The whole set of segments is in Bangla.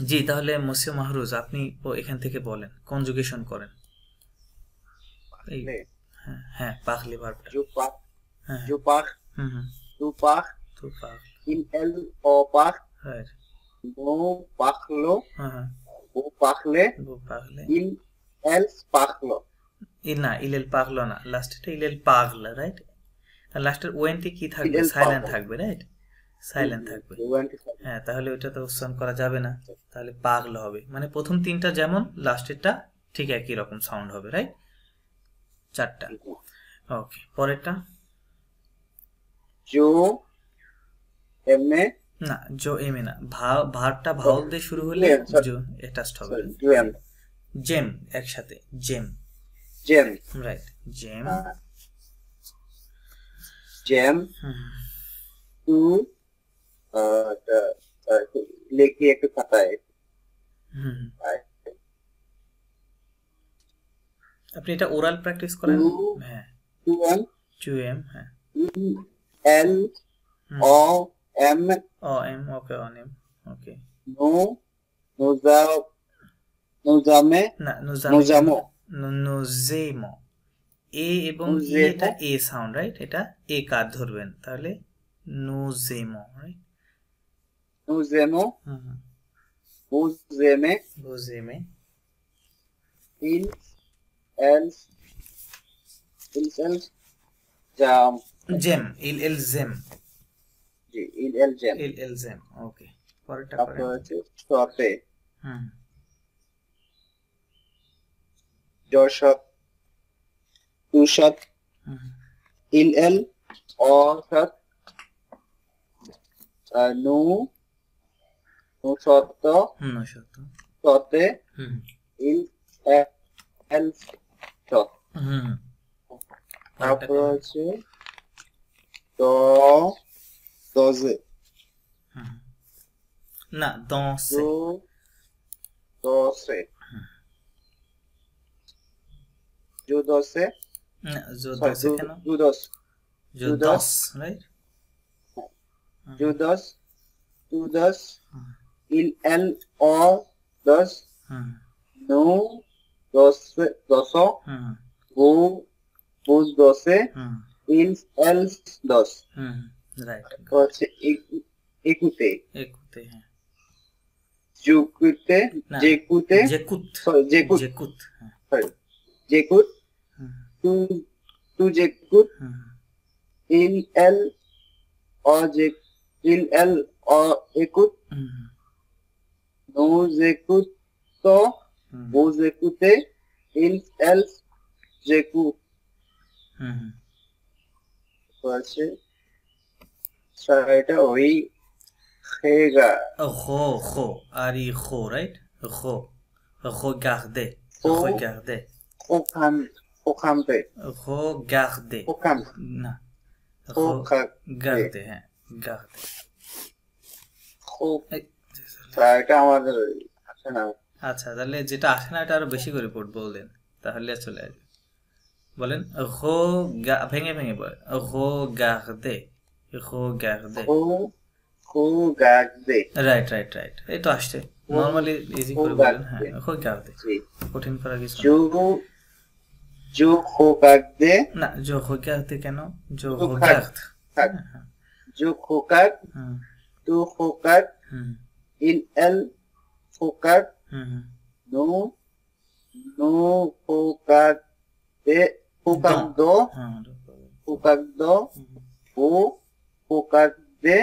জি, তাহলে মোসে মাহরুজ আপনি এখান থেকে বলেন, কনজুগেশন করেন এই। ले হ্যাঁ হ্যাঁ, পাখলে ভার্বটা। जो पाख হ্যাঁ হ্যাঁ। जो पाख হুম হুম। तू पाख তো পাখল, इन एल ओ पाख রাইট। नो पाखलो হ্যাঁ হ্যাঁ। वो पाखले ও পাখলে, इन एल्स पाखलो না ইলেল পাগলো না, লাস্টেরটা ইলেল পাগলা, রাইট। আর লাস্টের ওয়েনটি কি इन থাকবে? एल সাইলেন্ট पागल থাকবে, রাইট, সাইলেন্ট থাকবে। जुवेंटी হ্যাঁ, তাহলে ওইটা তো উচ্চারণ করা যাবে না, তাহলে পাগল হবে। মানে প্রথম তিনটা যেমন, লাস্টেরটা ঠিক একই রকম সাউন্ড হবে, রাইট, চারটা। ওকে, পরেরটা। जो एमने না, জো এমে না, ভার্বটা ভাওয়াল দিয়ে শুরু হলে জো অ্যাটাচড হবে। सॉरी जो एम জেম, একসাথে জেম, जेम রাইট, জেম। जेम হুম तू लेके एक खाता है হুম। আপনি এটা ওরাল প্র্যাকটিস করেন। टू হ্যাঁ, टू एम টু এম, হ্যাঁ। एल ओ एम ও এম, ওকে, অন এম, ওকে। नो नोजा नोजामे না, नोजामो নোজেমো, এ এবং ই, এটা नोजेमो এ সাউন্ড, রাইট, এটা এ কার ধরবেন, তাহলে নোজেমো, রাইট। नोजेमो হুম, ओजेमे বোজেমে, इल एल्स इल्स जाम জেম, ইল এল জেম, जी इल एल जेम ইল এল জেম, ওকে। পরেরটা তারপর করেন। হচ্ছে শর্তে হুম জরশত তুষত হুম ইল এল অসত নু নুসত হুম, সত্য। সতে হুম ইল এল সত হুম। পরেরটা তারপর করেন। হচ্ছে দ দজে হুম। না, দশে। দু দশে জু দশে না, জো সরি দশে কেন? জু দশ জো জু দশ, দশ রাইট। জু দশ জু দশ ইল এল অ দশ হুম নু দশ দশ হুম বু বুজ দশে হুম ইল এল দশ হুম, রাইট। তারপর হচ্ছে একুতে একুতে, হ্যাঁ। জুকুতে না, জেকুতে জেকুত, সরি জেকুত জেকুত, হ্যাঁ। সরি জেকুত হুম টু টু জেকুত হুম ইল এল অ জে ইল এল অ একুত হুম নো জেকুত তো হুম বু জেকুতে ইল এল জেকুত হুম। আছে এটা ওই খেগা খো খো, আর ই খো, রাইট, খো, regarder, ও regarder, ওখান ওখানতে regarder, ওখান না, ওখানে regarder, হ্যাঁ, garder। এই, এটা আমাদের আছে না আচ্ছা, তাহলে যেটা আসে না এটা আরো বেশি করে বললেন, তাহলে চলে আসবে। বলেন, ভেঙে ভেঙে বলেন, regarder, regarder, kho kho গাগদে right right right, এই তো আসছে। খো নর্মালি ইজি খো করে বলেন, হ্যাঁ, গাগদে regarder, জি কঠিন করার কিছু জো নেই। জো খো গাগদে না, জো regarder কেন, জো জো খাগ regarde, খাগ হ্যাঁ হ্যাঁ। জো খো কাগ হুম টু খো কাগ হুম ইল এল খো কাগ হুম হুম। নো নো খো কাগ দে খো কাগ দন, দো হ্যাঁ, খো কাগ দো ও খো কাগ দে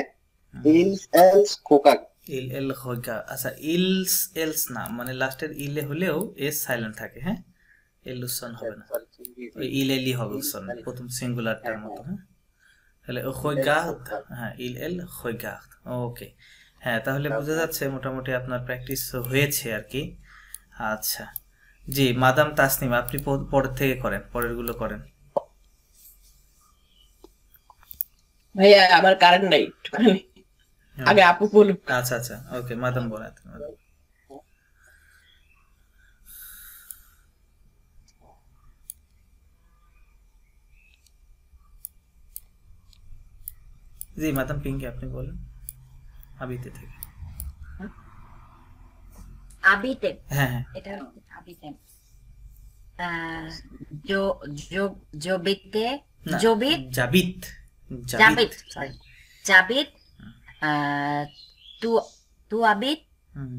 ইল এল খো কাগ ইল এল হইকা, আচ্ছা, ইলস এলস না, মানে লাস্টের ইলে হলেও এস সাইলেন্ট থাকে, হ্যাঁ, এল উচ্চারণ হবে না, ওই ইল এলই হবে উচ্চারণ, প্রথম সিঙ্গুলারটার মতো, হ্যাঁ। তাহলে হইগাদ, হ্যাঁ, ইল এল হইগাদ, ওকে। হ্যাঁ, তাহলে বোঝা যাচ্ছে মোটামুটি আপনার প্র্যাকটিস হয়েছে আর কি। আচ্ছা, জি, মাদাম তাসনিম, আপনি পরের থেকে করেন, পরের গুলো করেন। ভাইয়া আমার কারেন্ট নাই একটুখানি, আগে আপু বলুক। আচ্ছা আচ্ছা, ওকে, মাদাম বলেন। জি, মাদাম পিঙ্কি, আপনি বলেন আবিতে থেকে। habiten, হ্যাঁ হ্যাঁ এটা habiten. Jo, jo, jobite, না jobit, জাবিত jabit, sorry, jabit, tu, tu habit, হুম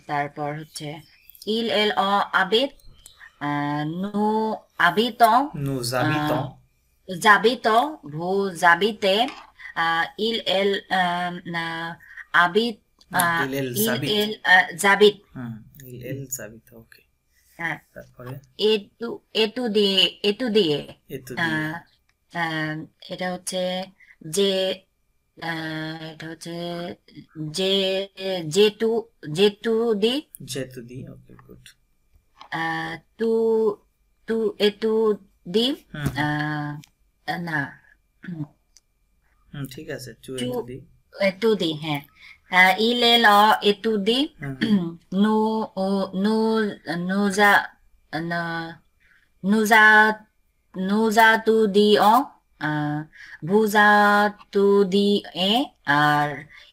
তারপর হচ্ছে il el o habit, nous habitons, নু জাবিতং habitons, vous habitez, il el habite, না ইল এল il জাবিত el habite, হুম ইল এল জাবিত ওকে তারপরে এটু দিয়ে এতু দিয়ে এটা হচ্ছে যে এটা হচ্ছে যে যেটু যেটু দি যেতু দিয়ে ওকে গুড তু তু এটু দি হুম না হুম ঠিক আছে চু চু এতু দি এটু দি হ্যাঁ il est là এটু দি হুম nous nous nous a nous a nous a tout dit vous a tout dit R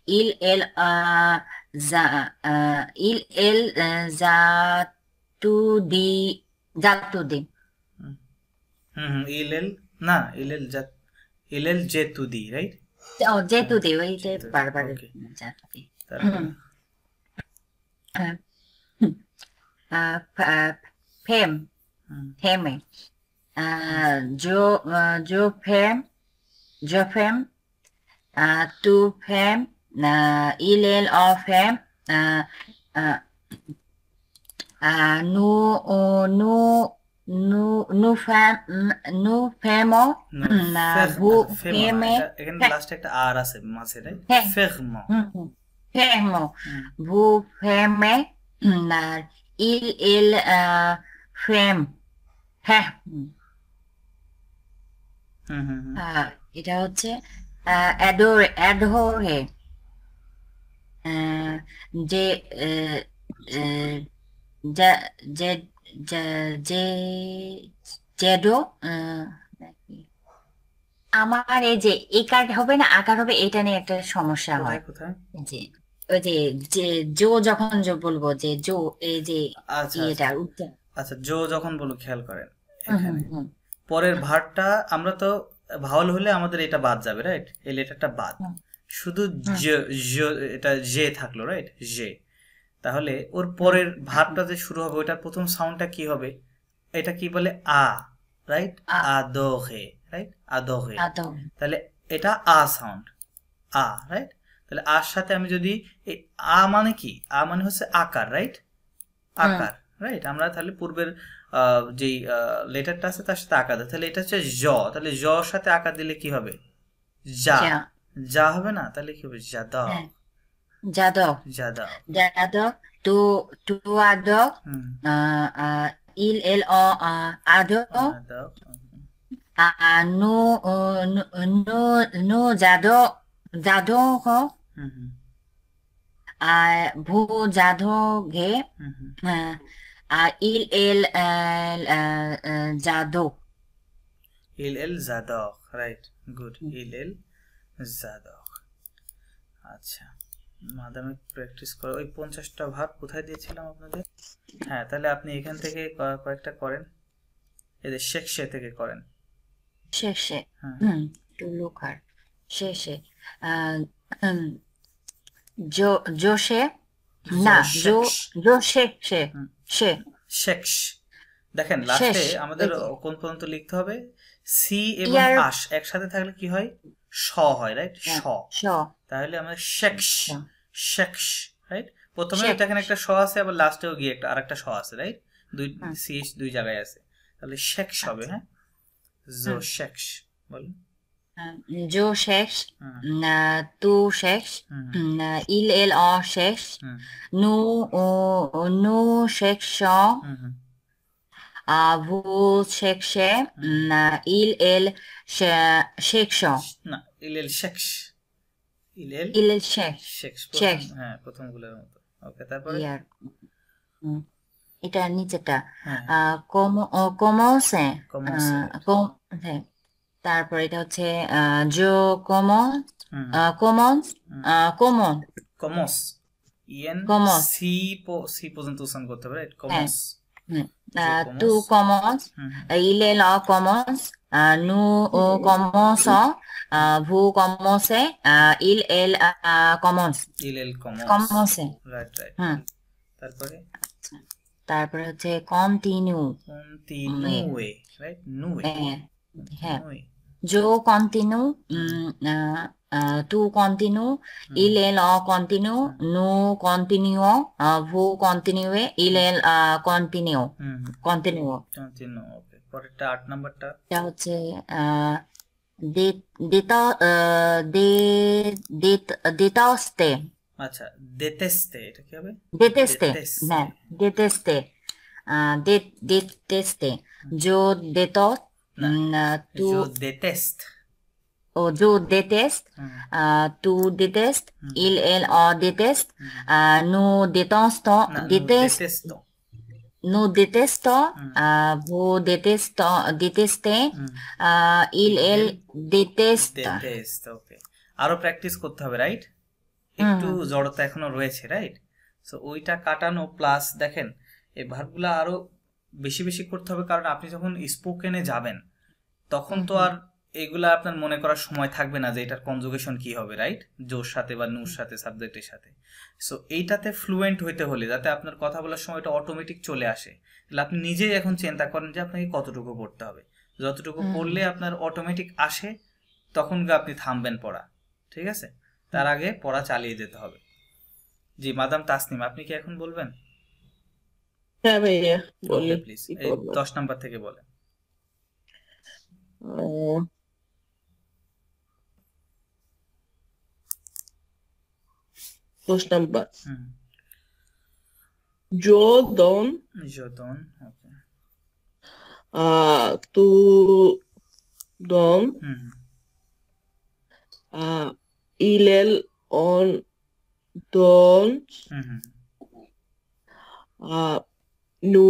il elle il elle za tout dit za tout dit হুম হুম ইল এল না ইল এল জাত ইল এল যেতু দি রাইট ও যে tout dit ওই যে বারবার ওকে za tout dit তারপরে ফেম হুম ফেমে जो जो femme tu femme il elle en femme nous nous faisons vous Femo না femme এখানে লাস্টে একটা আর আছে মাঝে রাইট হ্যাঁ। ফেরমো faisons vous femme il elle femme হ্যাঁ হুম হুম হুম এটা হচ্ছে অ্যাডোরে যে যে যে যে জেডো আমার এই যে একার হবে না আকার হবে এটা নিয়ে একটা সমস্যা হয় কোথায় যে ওই যে যে জো যখন বলবো যে জো এই যে আচ্ছা এটা আচ্ছা জো যখন বলো খেয়াল করেন হুম, এখানে হুম, পরের ভার্বটা আমরা তো ভাওয়াল হলে আমাদের এটা বাদ যাবে রাইট এই লেটারটা বাদ হুম। শুধু এটা জে থাকলো রাইট জে তাহলে ওর পরের ভার্বটা যে শুরু হবে ওটার প্রথম সাউন্ডটা কি হবে এটা কি বলে আ রাইট আ। আদোহে রাইট আদোহে আদৌ তাহলে এটা আ সাউন্ড আ রাইট তাহলে আর সাথে আমি যদি এই আ মানে কি আ মানে হচ্ছে আকার রাইট আকার রাইট আমরা তাহলে পূর্বের যেই লেটারটা আছে তার সাথে আকার দেয় তাহলে এটা হচ্ছে জ তাহলে জ এর সাথে আকার দিলে কি হবে যা যা যা হবে না তাহলে কি হবে জাদা হ্যাঁ যাদব জাদা যাদব tu adores হুম il elle adore জাদা nous adorons হুম হুম vous adorez হুম হুম il elle adore ইল এল জাদক রাইট গুড ইল এল জাদক আচ্ছা মাধ্যমিক প্র্যাকটিস করো ওই 50টা ভাগ কোথায় দিয়েছিলাম আপনাদের হ্যাঁ তাহলে আপনি এখান থেকে কয়েকটা করেন এদের শেখশে থেকে করেন শেষে হ্যাঁ টুলুকার শেষে জোশে না জোশে সে সে শেখশ দেখেন লাস্টে শেষ, আমাদের এই যে। কোন পর্যন্ত লিখতে হবে সি এবং ইয়ার- আশ একসাথে থাকলে কি হয় শ হয় রাইট শ শ তাহলে আমাদের শেখশ শ। শেখশ রাইট প্রথমে শেখশ। এটা এখানে একটা শ আছে আবার লাস্টেও গিয়ে একটা আরেকটা শ আছে রাইট দুই সি দুই জায়গায় আছে তাহলে শেখশ হবে হ্যাঁ জো শেখশ বলুন जो शेष হুম tu शेष হুম il elle en शेष হুম nous cherchons হুম হুম vous cherchez il elle cherchons না ইলেল শেখশ ইলেল il elle cherche শেখশ শেখশ। হ্যাঁ প্রথমগুলোর মতো ওকে তারপরে ইয়ার এটা নিচেটা হ্যাঁ commence Commence. তারপর এটা হচ্ছে je commence হুম commence comment কমস ইএন কমস। সি পর্যন্ত উচ্চারণ করতে হবে, রাইট? হ্যাঁ। কমস। Tu comos, il est là commence, nous commence, vous commencez, il elle commence, ইল কমস, commence। Right right. হুম। তারপরে তারপরে হচ্ছে continue, কন্টিনিউয়ে, রাইট? নুয়ে, হ্যাঁ, নুয়ে। je continue, tu continues, il elle continue, nous continuons, vous continuez, il elle continue, continue। Continue, okay. পরেরটা 8 নাম্বারটা এটা হচ্ছে deteste, আচ্ছা, দেতেস্তে, এটা কি হবে? deteste, Deteste. না, deteste, deteste, yo déteste, tu, জো দেতেস্ট, je déteste, tu détestes, il elle déteste, nous détestons, না, déteste, দেতেস্ত, nous détestons, vous détestez, il elle déteste। দেতেস্ট, ওকে। আরো প্র্যাকটিস করতে হবে, রাইট? একটু জড়তা এখনো রয়েছে, রাইট? সো ওইটা কাটানো প্লাস দেখেন এই ভার্বগুলো আরো বেশি বেশি করতে হবে, কারণ আপনি যখন স্পোকেনে যাবেন তখন তো আর এগুলা আপনার মনে করার সময় থাকবে না যে এটার কনজুগেশন কি হবে, রাইট? জোর সাথে বা নুর সাথে, সাবজেক্টের সাথে। সো এইটাতে ফ্লুয়েন্ট হইতে হলে যাতে আপনার কথা বলার সময় এটা অটোমেটিক চলে আসে, তাহলে আপনি নিজেই এখন চিন্তা করেন যে আপনাকে কতটুকু পড়তে হবে। যতটুকু পড়লে আপনার অটোমেটিক আসে তখন আপনি থামবেন পড়া, ঠিক আছে? তার আগে পড়া চালিয়ে যেতে হবে। জি মাদাম তাসনিম, আপনি কি এখন বলবেন? হ্যাঁ ভাইয়া বলি, প্লিজ কি এই করবো? 10 নাম্বার থেকে বলেন। 10 নাম্বার, হুম, जो दोन, জোদন, ওকে। तू दोन, হুম, इलेल on दोन, হুম, হুম, nu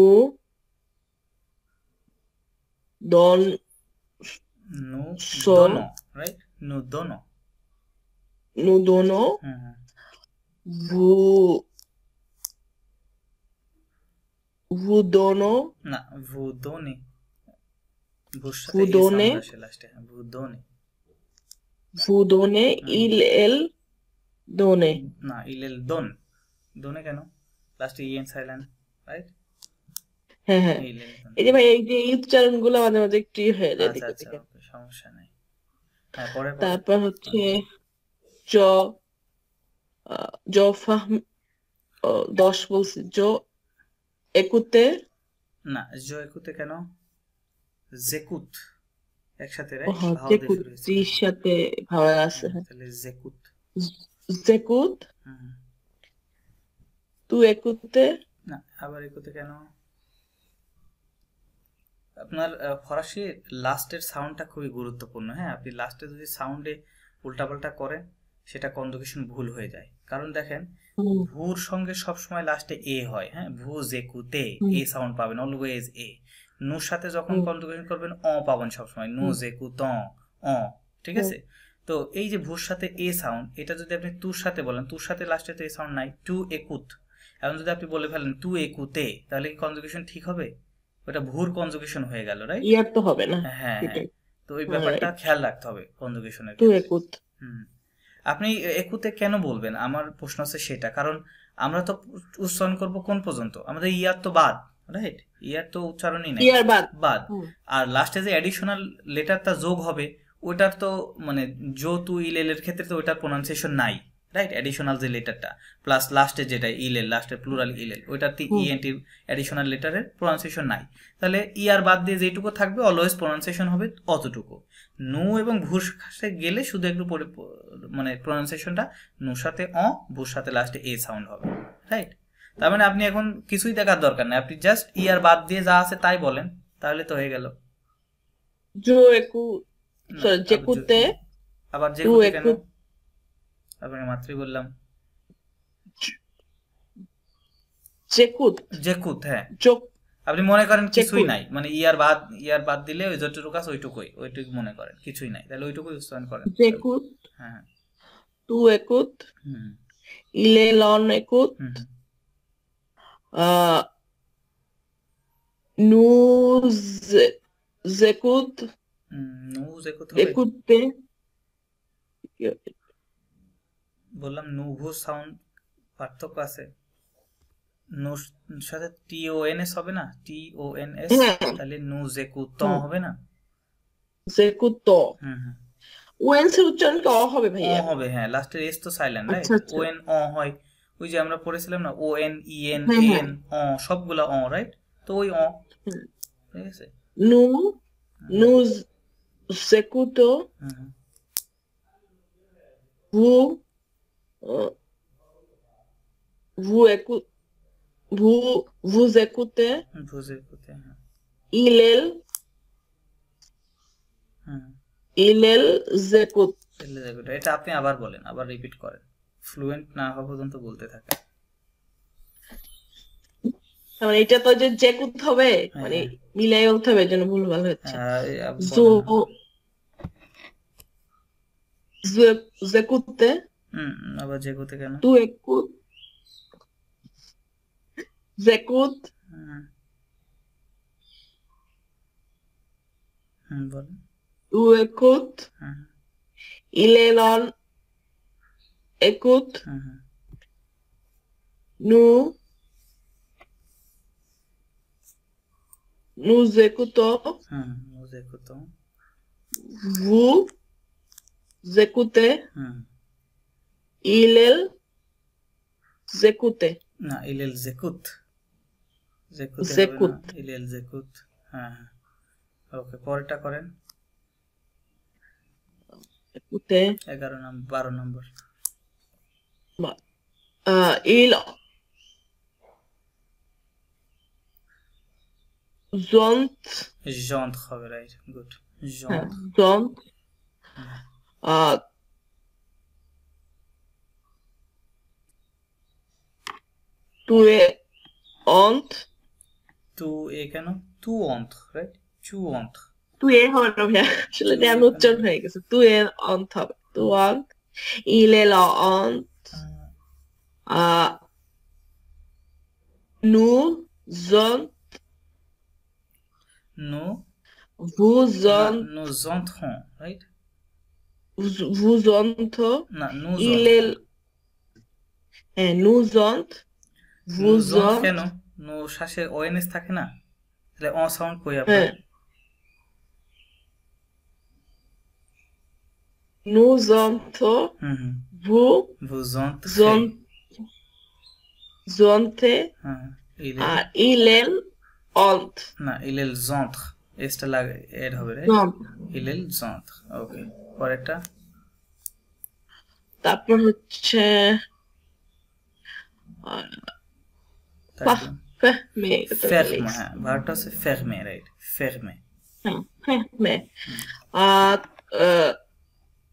दोन, নু So- দোনো, রাইট? নু দোনো, nu दोनों, হুম, হুম, वो वो दोनों, না ভু দোনে, ভুর সাথে ভু এ দোনে, সাউন্ড আসে লাস্টে, হ্যাঁ ভু দোনে। वो दोने, इलेल दोने। না ইলেল দোন, দোনে কেন? লাস্টে ইএন সাইলেন্ট, রাইট? হ্যাঁ হ্যাঁ, ইলেল দোন, এই যে ভাই এই যে এই উচ্চারণ গুলো মাঝে মাঝে একটু হয়ে যায় আচ্ছা দিকে আচ্ছা, দিকে। ওকে, সমস্যা নেই। হ্যাঁ পরে পরে তারপর হচ্ছে জ, জ ফাহম, 10 বলছি, জ একুতে, না জয়কুতে কেন? জেকুত একসাথে, ও রাইট? হ্যাঁ, ভাও দিয়ে জেকুত, শুরু হয়েছে, জির সাথে ভাওয়া আছে, হ্যাঁ। তাহলে জেকুত। জেকুত, হুম, তু একুতে, না আবার একুতে কেন? আপনার ফরাসি লাস্টের সাউন্ডটা খুবই গুরুত্বপূর্ণ, হ্যাঁ? আপনি লাস্টে যদি সাউন্ডে উল্টাপাল্টা করেন সেটা কনজুগেশন ভুল হয়ে যায়। কারণ দেখেন ভুর সঙ্গে সবসময় লাস্টে এ হয়, হ্যাঁ? ভু জেকুতে এ সাউন্ড পাবেন অলওয়েজ এ। নুর সাথে যখন কনজুগেশন করবেন অ পাবেন সবসময়, নু জেকুত অ, ঠিক আছে? তো এই যে ভুর সাথে এ সাউন্ড, এটা যদি আপনি তুর সাথে বলেন, তুর সাথে লাস্টে তো এ সাউন্ড নাই, টু একুত। এখন যদি আপনি বলে ফেলেন টু একুতে, তাহলে কি কনজুগেশন ঠিক হবে? ওটা ভুর কনজুগেশন হয়ে গেল, রাইট? ইয়ার তো হবে না, হ্যাঁ এটাই। তো ওই ব্যাপারটা খেয়াল রাখতে হবে কনজুগেশনের তু ক্ষেত্রে। একুত, হুম, আপনি একুতে কেন বলবেন? আমার প্রশ্ন হচ্ছে সেটা, কারণ আমরা তো উচ্চারণ করব কোন পর্যন্ত? আমাদের ইয়ার তো বাদ, রাইট? ইয়ার তো উচ্চারণই নাই, ইয়ার বাদ, বাদ। আর লাস্টে যে অ্যাডিশনাল লেটারটা যোগ হবে ওইটার তো মানে জো তু ইলেলের ক্ষেত্রে তো ওইটার প্রোনাউন্সিয়েশন নাই, রাইট? অ্যাডিশনাল যে লেটারটা প্লাস লাস্টে যেটা ইলেল, লাস্টে প্লুরাল ইলেল, ওইটাতে ইএনটি অ্যাডিশনাল লেটারের প্রোনাউন্সিয়েশন নাই। তাহলে ইয়ার বাদ দিয়ে যেটুকু থাকবে অলওয়েজ প্রোনাউন্সিয়েশন হবে অতটুকু। নু এবং ভুর সাথে গেলে শুধু একটু মানে প্রোনাউন্সিয়েশনটা নুর সাথে অ, ভুর সাথে লাস্টে এ সাউন্ড হবে, রাইট? তার মানে আপনি এখন কিছুই দেখার দরকার নেই, আপনি জাস্ট ইয়ার বাদ দিয়ে যা আছে তাই বলেন, তাহলে তো হয়ে গেল। জো একু, জেকুতে, আবার তু জেকুতে কেন? একুত, আপনাকে মাত্রই বললাম জেকুত, জেকুত, হ্যাঁ। যোগ, আপনি মনে করেন কিছুই জেকুত। নাই, মানে ইয়ার বাদ দিলে ওই যতটুকু আছে ওইটুকু মনে করেন কিছুই নাই, তাহলে ওইটুকুই উচ্চারণ করেন। জেকুত, হ্যাঁ তু একুত, হুম, ইলে লন একুত হুম নু জেকুত নু জেকুত হবে একুতে বললাম নুভু সাউন্ড পার্থক্য আছে নুর সাথে টি ও এন এস হবে না টি ও এন এস তাহলে নু জেকুত হবে না জেকুত হুম হুম ওয়েন্স এর উচ্চারণ কি অ হবে অ ভাইয়া হবে হ্যাঁ লাস্টের এস তো সাইলেন্ট রাইট আচ্ছা আচ্ছা ও এন অ হয় ওই যে আমরা পড়েছিলাম না ও এন ই এন হ্যাঁ এ হ্যাঁ এন অ সবগুলা অ রাইট তো ওই অ হুম। ঠিক আছে নু নু জেকুতো হুম হুম ভু আহ, ভু একু ভু vous écoutez vous écoutez হ্যাঁ il হুম écoute এলে দেখো এটা আপনি আবার বলেন আবার রিপিট করেন ফ্লুয়েন্ট না হওয়া পর্যন্ত বলতে থাকে মানে এটা তো যে জেকুত হবে হ্যাঁ, মানে হ্যাঁ। মিলাই বলতে হবে যেন ভুলভাল হচ্ছে বলেন না। vous écoutez আবার জেগুতে কেন tu écoutes j'écoute হুম বলেন tu écoutes হুম il écoute হুম nous écoutons হুম vous écoutons vous écoutez হুম il écoute না ইলেল জেকুত জেকুতে হবে না জেকুত। ইলেল জেকুত হ্যাঁ হ্যাঁ ওকে পরেরটা করেন écoutez 11 নম্বর 12 নম্বর il zont জন্ত্র হবে রাইট গুড জন্ত্র zont tu es honte তু এ কেন তু অন্ত্র রাইট চু অন্ত্র তুই এ হবে না ভাইয়া আসলে দেন উচ্চারণ হয়ে গেছে তুই এর অন্ত হবে তু অন্ত il est la honte nous on নো vous on nous entrons right vous onte না nous il est nous onte vous nous onte কেন নো শ্বাসে ওএনএস থাকে না তাহলে অ সাউন্ড কই আপনার nous onte হুম vous vous onte হ্যাঁ আর il est honte না ইলেল জন্ত্র এসটা লাগে এড হবে রাইট ইলেল জন্ত্র ওকে পরেরটা তারপর হচ্ছে ferme ferme হ্যাঁ ভার্বটা হচ্ছে ferme right ferme ferme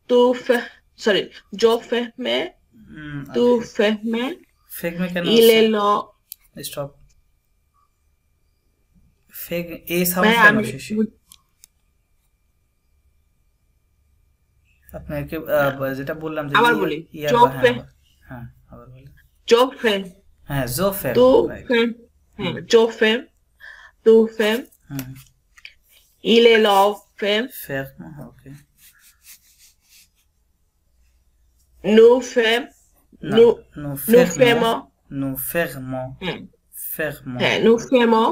tu sorry je ferme tu ferme ferme কেন il est là stop fog a sound কেন শেষে আপনাকে যেটা বললাম যে আবার বলি হ্যাঁ আবার বলি je ferme হ্যাঁ জো ফের tu ferme je ferme tu ferme il est là ferme ferme ওকে nous ferme nous fermons nous fermons nous fermons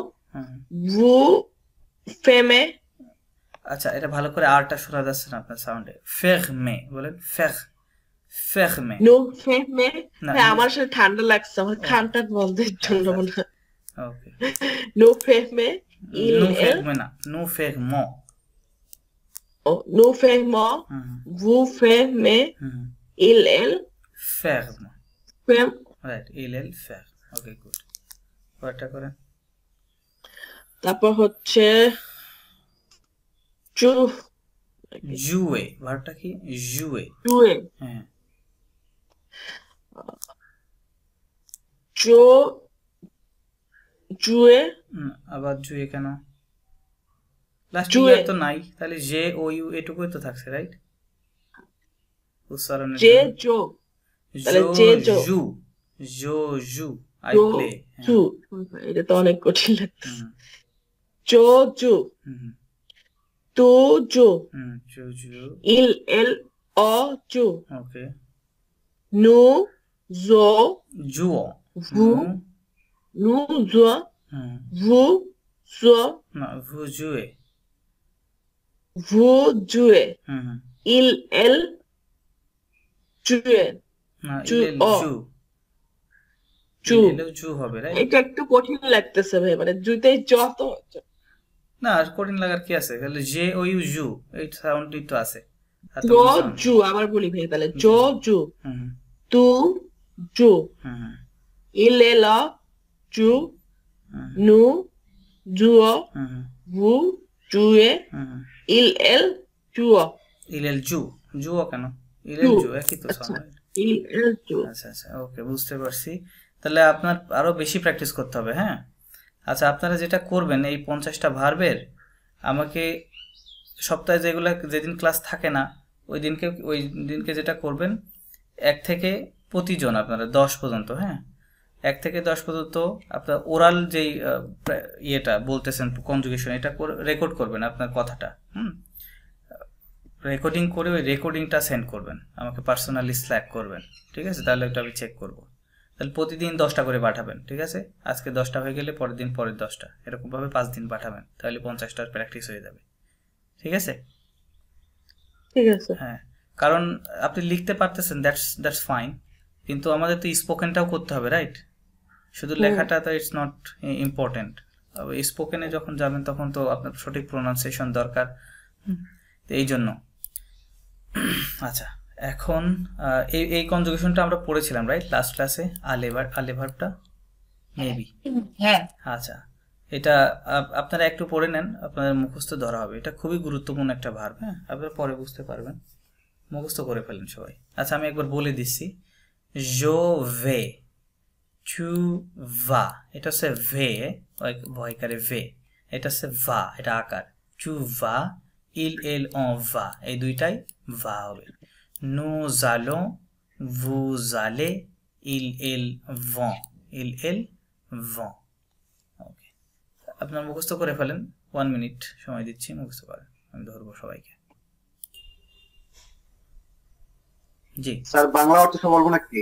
vous fermez আচ্ছা এটা ভালো করে আরটা শোনা যাচ্ছে না আপনার সাউন্ডে ferme বলেন ferme nous fermez আমার সাথে ঠান্ডা লাগছে আমার ঠান্ডা বন্ধের জন্য মনে হয় ওকে nous fermez nous fermons না nous fermons nous fermons vous fermez il ferme ferme right il ferme okay good পরেরটা করেন তারপর হচ্ছে jouer ভার্বটা কি jouer jouer হ্যাঁ jouer আবার jouer কেন লাস্ট ইয়ার তো নাই তাহলে জে ও ইউ এটুকুই তো থাকছে রাইট উচ্চারণের জে জো তাহলে জো যে জো জু জো জু আই জো প্লে জু এটা তো অনেক কঠিন লাগতেছে জো জু তু জু জু জু ইল এল অ জু ওকে নু জো জুও ভু নু জো ভু জো না ভু জুয়ে ভু জুয়ে ইল এল জুয়ে না জু ইলেল অ জু জু ইলেল জু হবে রাইট এটা একটু কঠিন লাগতেছে ভাই মানে জুতেই জ তো না আর কঠিন লাগার কি আছে তাহলে জে ও ইউ জু এই সাউন্ডই তো আছে জো জু আবার বলি ভাই তাহলে জো জু তু জু ইল এল অ জু নু জুও ভু জুয়ে ইল এল জুও ইলেল জু জুও কেন ইলেল জু একই তো সাউন্ড ইল এল জু আচ্ছা আচ্ছা ওকে বুঝতে পারছি তাহলে আপনার আরো বেশি প্র্যাকটিস করতে হবে হ্যাঁ আচ্ছা আপনারা যেটা করবেন এই 50টা ভার্বের আমাকে সপ্তাহে যেদিন ক্লাস থাকে না ওই দিনকে যেটা করবেন 1 থেকে প্রতিজন আপনারা 10 পর্যন্ত হ্যাঁ 1 থেকে 10 পর্যন্ত আপনার ওরাল যেই ইয়েটা বলতেছেন কনজুগেশন এটা রেকর্ড করবেন আপনার কথাটা রেকর্ডিং করে ওই রেকর্ডিংটা সেন্ড করবেন আমাকে পার্সোনালি স্ল্যাক করবেন ঠিক আছে তাহলে ওটা আমি চেক করব তাহলে প্রতিদিন 10টা করে পাঠাবেন ঠিক আছে আজকে 10টা হয়ে গেলে পরের দিন পরের 10টা এরকম ভাবে 5 দিন পাঠাবেন তাহলে 50টার প্র্যাকটিস হয়ে যাবে ঠিক আছে হ্যাঁ কারণ আপনি লিখতে পারতেছেন দ্যাটস ফাইন কিন্তু আমাদের তো স্পোকেনটাও করতে হবে রাইট শুধু লেখাটা তো ইটস নট ইম্পর্টেন্ট স্পোকেনে যখন যাবেন তখন তো আপনার সঠিক প্রোনাউন্সিয়েশন দরকার এই জন্য আচ্ছা এখন এই কনজুগেশনটা আমরা পড়েছিলাম রাইট লাস্ট ক্লাসে আলে ভার্বটা মেবি হ্যাঁ আচ্ছা এটা আপনারা একটু পড়ে নেন আপনাদের মুখস্থ ধরা হবে এটা খুবই গুরুত্বপূর্ণ একটা ভার্ব হ্যাঁ আপনারা পরে বুঝতে পারবেন মুখস্থ করে ফেলেন সবাই আচ্ছা আমি একবার বলে দিচ্ছি জো ভে tu vas এটা হচ্ছে ভে ভয়কারে ভে এটা হচ্ছে va এটা আকার tu vas il elle on va এই দুইটাই va হবে nous allons vous allez il elle vont il elle vont ওকে আপনারা মুখস্থ করে ফেলেন 1 মিনিট সময় দিচ্ছি মুখস্থ করেন আমি ধরবো সবাইকে জি স্যার বাংলা অর্থ বলবো নাকি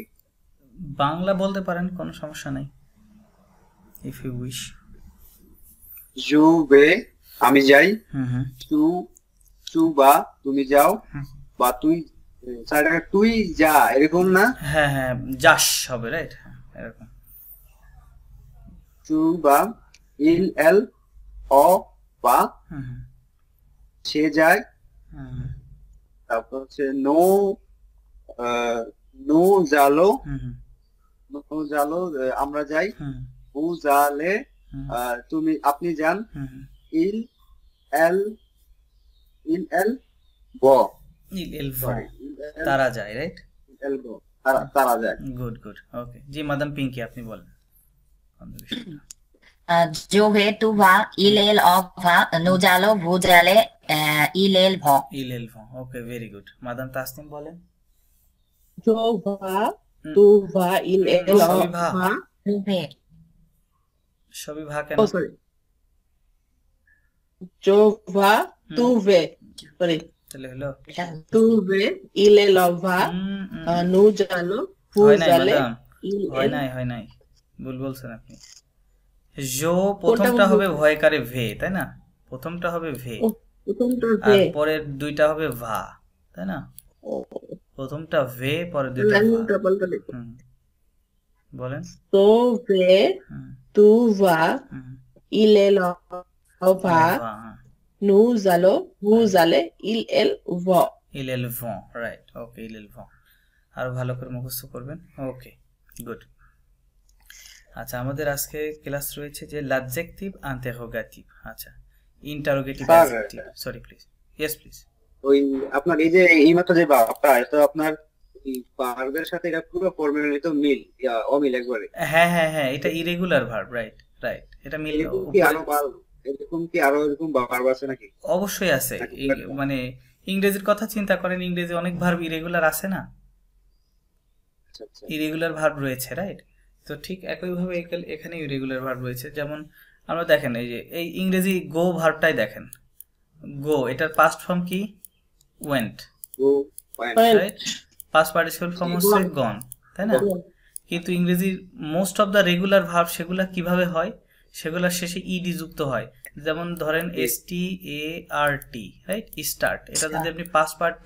বাংলা বলতে পারেন কোনো সমস্যা নাই ইফ ইউ উইশ জু বে আমি যাই তু বা তুমি যাও বা তুই স্যার তুই যা এরকম না হ্যাঁ হ্যাঁ যাস হবে রাইট এরকম তু বা ইল এল অ বা সে যায় তারপর হচ্ছে নো জালো আমরা যাই উ জালে তুমি আপনি যান ইল এল ব তারা যায় রাইট তারা যায় গুড ওকে জি মাদাম পিঙ্কি আপনি বলেন जो वे तू va il el of va nous allons vous allez il el vont okay very good মাদাম তাসনিম বলেন जो va तू va il el of va সবই ভা কেন সরি जो va तू वे সরি তাহলে হলো तू वे il el of va nous allons vous allez হয় নাই ভুল বলছেন আপনি জো প্রথমটা হবে ভয়কারে ভে তাই না প্রথমটা হবে ভে আর পরের দুইটা হবে ভা তাই না প্রথমটা ভে পরের দুইটা বলেন তো ভে তু ভা il el va nous allons vous allez il el vont right okay il el vont আর ভালো করে মুখস্থ করবেন ওকে গুড আচ্ছা আমাদের আজকে ক্লাস রয়েছে যে l'adjectif interrogatif আচ্ছা interrogative adjective sorry please yes please ওই আপনার এই যে এইমাত্র যে ভাবটা এটা আপনার এই ভার্বের সাথে এটা পুরো ফর্মুলা তো মিল অমিল একবারে হ্যাঁ এটা ইরেগুলার ভার্ব রাইট এটা মিল এরকম কি আরো এরকম ভার্ব আছে নাকি অবশ্যই আছে মানে ইংরেজির কথা চিন্তা করেন ইংরেজি অনেক ভার্ব ইরেগুলার আছে না ইরেগুলার ভার্ব রয়েছে, রাইট? তো ঠিক একইভাবে এখানে ইরেগুলার ভার্ব রয়েছে। যেমন আমরা দেখেন এই যে এই ইংরেজি গো ভার্বটাই দেখেন, গো এটার পাস্ট ফর্ম কি? Went, right? Past participle form হচ্ছে গন, তাই না? কিন্তু ইংরেজির most of the regular verb সেগুলা কিভাবে হয়? সেগুলোর শেষে ইডি যুক্ত হয়। যেমন ধরেন START, রাইট? স্টার্ট, এটা যদি আপনি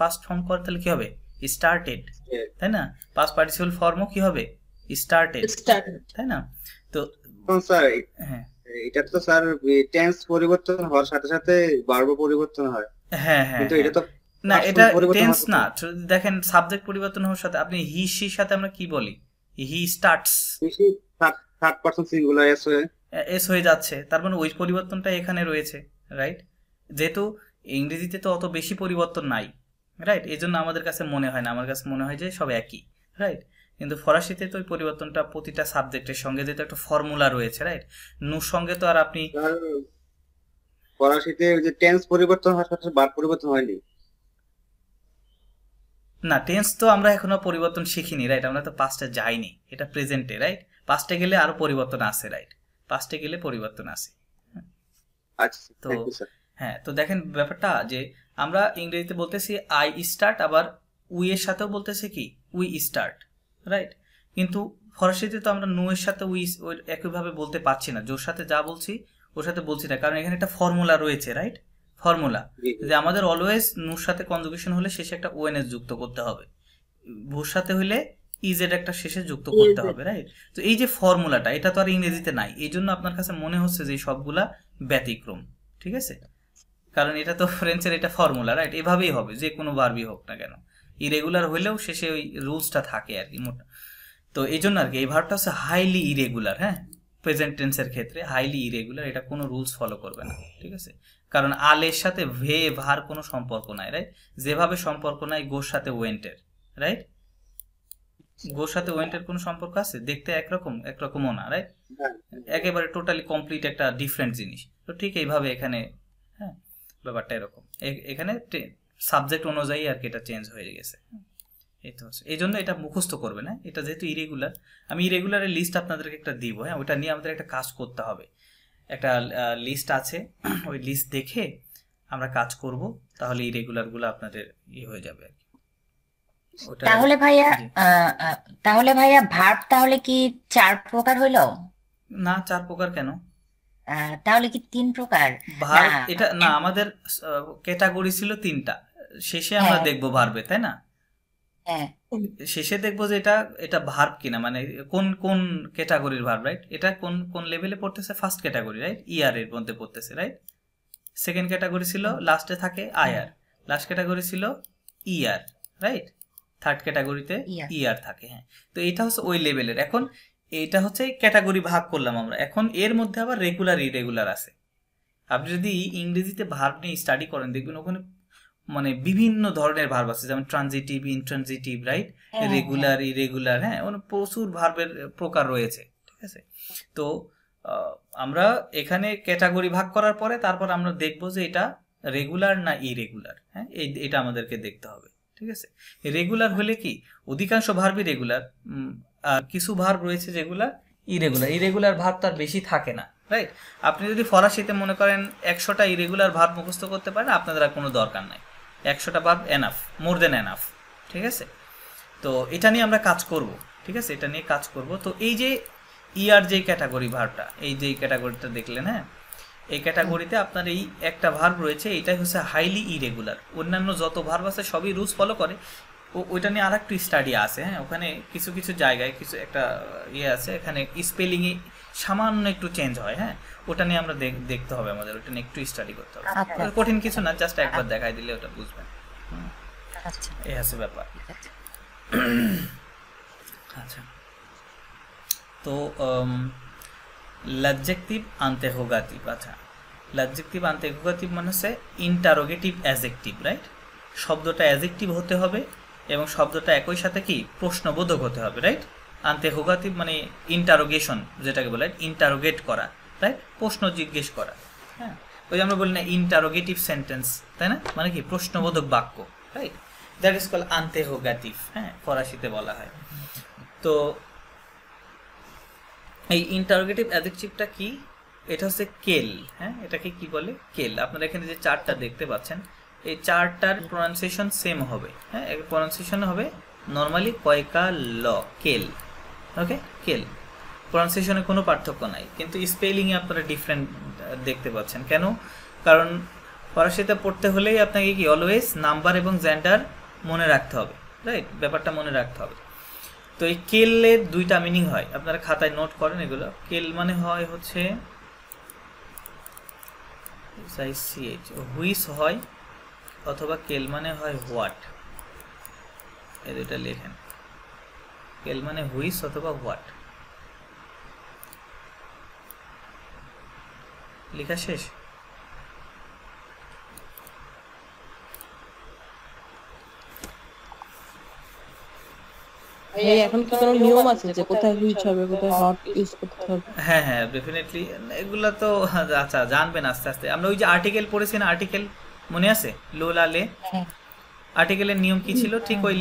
পাস্ট ফর্ম করেন তাহলে কি হবে? স্টার্টেড, তাই না? পাস্ট পার্টিসিপল ফর্মও কি হবে? স্টার্টেড, তাই না? তো স্যার হ্যাঁ, এটা তো স্যার টেন্স পরিবর্তন হওয়ার সাথে সাথে ভার্বও পরিবর্তন হয়। হ্যাঁ হ্যাঁ, কিন্তু এটা তো না, এটা টেন্স না। দেখেন সাবজেক্ট পরিবর্তন হওয়ার সাথে আপনি হি সির সাথে আমরা কি বলি? হি starts, third person singular S হয়ে যাচ্ছে, তার মানে ওই পরিবর্তনটা এখানে রয়েছে, রাইট? যেহেতু ইংরেজিতে তো অত বেশি পরিবর্তন নাই, রাইট? এই জন্য আমাদের কাছে মনে হয় না, আমার কাছে মনে হয় যে সব একই, রাইট? কিন্তু ফরাসিতে তো ওই পরিবর্তনটা প্রতিটা সাবজেক্টের সঙ্গে যেহেতু একটা ফর্মুলা রয়েছে, রাইট? নুর সঙ্গে তো আর আপনি ফরাসিতে যে টেন্স পরিবর্তন হওয়ার সাথে ভার্ব পরিবর্তন হয়নি না, টেন্স তো আমরা এখনো পরিবর্তন শিখিনি, রাইট? আমরা তো পাস্টে যাইনি, এটা প্রেজেন্টে, রাইট? পাস্টে গেলে আরো পরিবর্তন আসে, রাইট? পাস্টে গেলে পরিবর্তন আসে। আচ্ছা, তো হ্যাঁ, তো দেখেন ব্যাপারটা যে আমরা ইংরেজিতে বলতেছি আই স্টার্ট, আবার উই এর সাথেও বলতেছি কি উই স্টার্ট, রাইট? কিন্তু ফরাসিতে তো আমরা নো এর সাথে উই একইভাবে বলতে পারছি না, জোর সাথে যা বলছি ওর সাথে বলছি না, কারণ এখানে একটা ফর্মুলা রয়েছে, রাইট? ফর্মুলা যে আমাদের অলওয়েজ নুর সাথে কনজুগেশন হলে শেষে একটা ওএনএস যুক্ত করতে হবে, ভুর সাথে হইলে ইজেড একটা শেষে যুক্ত করতে হবে, রাইট? তো এই যে ফর্মুলাটা, এটা তো আর ইংরেজিতে নাই, এই জন্য আপনার কাছে মনে হচ্ছে যে সবগুলা ব্যতিক্রম, ঠিক আছে? কারণ এটা তো ফ্রেঞ্চের এটা ফর্মুলা, রাইট? এভাবেই হবে যে কোনো ভার্বই হোক না কেন, ইরেগুলার হলেও শেষে ওই রুলসটা থাকে আর কি মোটা। তো এই জন্য আর কি এই ভার্বটা হচ্ছে হাইলি ইরেগুলার, হ্যাঁ, প্রেজেন্ট টেন্সের ক্ষেত্রে হাইলি ইরেগুলার, এটা কোনো রুলস ফলো করবে না, ঠিক আছে? কারণ আলের সাথে ভে ভার কোনো সম্পর্ক নাই, রাইট? যেভাবে সম্পর্ক নাই গোর সাথে ওয়েন্টের, রাইট? গোর সাথে ওয়েন্টের কোনো সম্পর্ক আছে? দেখতে একরকমও না, রাইট? একেবারে টোটালি কমপ্লিট একটা ডিফারেন্ট জিনিস। তো ঠিক এইভাবে এখানে, হ্যাঁ, ব্যাপারটা এরকম, এখানে সাবজেক্ট অনুযায়ী আর কি এটা চেঞ্জ হয়ে গেছে। এই তো এই জন্য এটা মুখস্থ করবে না, এটা যেহেতু ইরেগুলার, আমি ইরেগুলারের লিস্ট আপনাদেরকে একটা দিব, হ্যাঁ, ওটা নিয়ে আমাদের একটা কাজ করতে হবে। একটা লিস্ট আছে, ওই লিস্ট দেখে আমরা কাজ করব, তাহলে ইরেগুলার গুলো আপনাদের হয়ে যাবে আর কি। তাহলে ভাইয়া ভার্ব তাহলে কি 4 প্রকার হইলো? না, 4 প্রকার কেন? তাহলে কি 3 প্রকার? ভার্ব এটা না, আমাদের ক্যাটাগরি ছিল 3টা, শেষে আমরা দেখবো ভার্বে, তাই না? হ্যাঁ, শেষে দেখবো যে এটা ভার্ব কিনা, মানে কোন কোন ক্যাটাগরির ভার্ব, রাইট? এটা কোন কোন লেভেলে পড়তেছে? First category, right? ইআর এর মধ্যে পড়তেছে, রাইট? সেকেন্ড ক্যাটাগরি ছিল লাস্টে থাকে আইআর, লাস্ট ক্যাটাগরি ছিল ইআর, রাইট? থার্ড ক্যাটাগরিতে ইআর থাকে, হ্যাঁ। তো এটা হচ্ছে ওই লেভেলের। এখন এইটা হচ্ছে ক্যাটাগরি ভাগ করলাম আমরা। এখন এর মধ্যে আবার রেগুলার ইরেগুলার আছে। আপনি যদি ইংরেজিতে ভার্ব নিয়ে স্টাডি করেন দেখবেন ওখানে মানে বিভিন্ন ধরনের ভার্ব আছে, যেমন transitive, intransitive, right? Regular, irregular, হ্যাঁ, প্রচুর ভার্বের প্রকার রয়েছে, ঠিক আছে? তো আমরা এখানে ক্যাটাগরি ভাগ করার পরে তারপর আমরা দেখবো যে এটা রেগুলার না ইরেগুলার, হ্যাঁ, এটা আমাদেরকে দেখতে হবে, ঠিক আছে? রেগুলার হলে কি অধিকাংশ ভার্বই রেগুলার, আর কিছু ভার্ব রয়েছে যেগুলা ইরেগুলার। ইরেগুলার ভার্ব তার বেশি থাকে না, রাইট? আপনি যদি ফরাসিতে মনে করেন 100টা ইরেগুলার ভার্ব মুখস্থ করতে পারেন, আপনাদের আর কোনো দরকার নাই, 100টা ভার্ব এনাফ, মোর দেন এনাফ, ঠিক আছে? তো এটা নিয়ে আমরা কাজ করব, ঠিক আছে? এটা নিয়ে কাজ করব। তো এই যে ইআর যে ক্যাটাগরি ভার্বটা, এই যে ক্যাটাগরিটা দেখলেন, হ্যাঁ, এই ক্যাটাগরিতে আপনার এই একটা ভার্ব রয়েছে, এটাই হচ্ছে হাইলি ইরেগুলার। অন্যান্য যত ভার্ব আছে সবই রুলস ফলো করে, ওইটা নিয়ে আরেকটু স্টাডি আছে, হ্যাঁ, ওখানে কিছু কিছু জায়গায় কিছু একটা আছে, এখানে স্পেলিংয়ে সামান্য একটু চেঞ্জ হয়, হ্যাঁ, ওটা নিয়ে আমরা দেখতে হবে আমাদের, ওটা নিয়ে একটু স্টাডি করতে হবে। কঠিন কিছু না, জাস্ট একবার দেখাই দিলে ওটা বুঝবেন। এই আছে ব্যাপার। আচ্ছা, তো l'adjectif interrogatif, আচ্ছা, l'adjectif interrogatif মানে হচ্ছে ইন্টারোগেটিভ অ্যাডজেক্টিভ, রাইট? শব্দটা অ্যাডজেক্টিভ হতে হবে এবং শব্দটা একই সাথে কি প্রশ্নবোধক হতে হবে, রাইট? ইন্টারোগেটিভ মানে ইন্টারোগেশন, যেটাকে বলে ইন্টারোগেট করা, রাইট? প্রশ্ন জিজ্ঞেস করা, হ্যাঁ, ওই আমরা বলি না ইন্টারোগেটিভ সেন্টেন্স, তাই না? মানে কি প্রশ্নবোধক বাক্য, right? That is called interrogative, হ্যাঁ, ফরাসিতে বলা হয়। তো এই ইন্টারোগেটিভ অ্যাডজেক্টিভটা কি? এটা হচ্ছে কেল। হ্যাঁ, এটাকে কি বলে? কেল। আপনারা এখানে যে চারটা দেখতে পাচ্ছেন, এই চারটার প্রনাউন্সিয়েশন সেম হবে। হ্যাঁ, প্রনাউন্সিয়েশন হবে নর্মালি কয়কা ল, কেল। ওকে, কেল। প্রনাউন্সিয়েশনে কোনো পার্থক্য নাই, কিন্তু স্পেলিংয়ে আপনারা ডিফারেন্ট দেখতে পাচ্ছেন। কেন? কারণ ফরাসিতে পড়তে হলেই আপনাকে কি অলওয়েজ নাম্বার এবং জেন্ডার মনে রাখতে হবে, রাইট? ব্যাপারটা মনে রাখতে হবে। তো এই কেলের দুইটা মিনিং হয়, আপনারা খাতায় নোট করেন এগুলো। কেল মানে হয় হচ্ছে হুইস হয়, অথবা কেল মানে হয় হোয়াট। এই দুইটা লেখেন, কেল মানে হুইস অথবা হোয়াট। লেখা শেষ? এখন কি কোনো নিয়ম আছে যে কোথায় হুইচ হবে, কোথায় হট ইউজ করতে হবে? হ্যাঁ হ্যাঁ, ডেফিনেটলি এগুলা তো আচ্ছা জানবেন আস্তে আস্তে। আমরা ওই যে আর্টিকেল পড়েছি না, আর্টিকেল মনে আছে? লোলা লে আর্টিকেলের নিয়ম কি ছিল, ঠিক ওই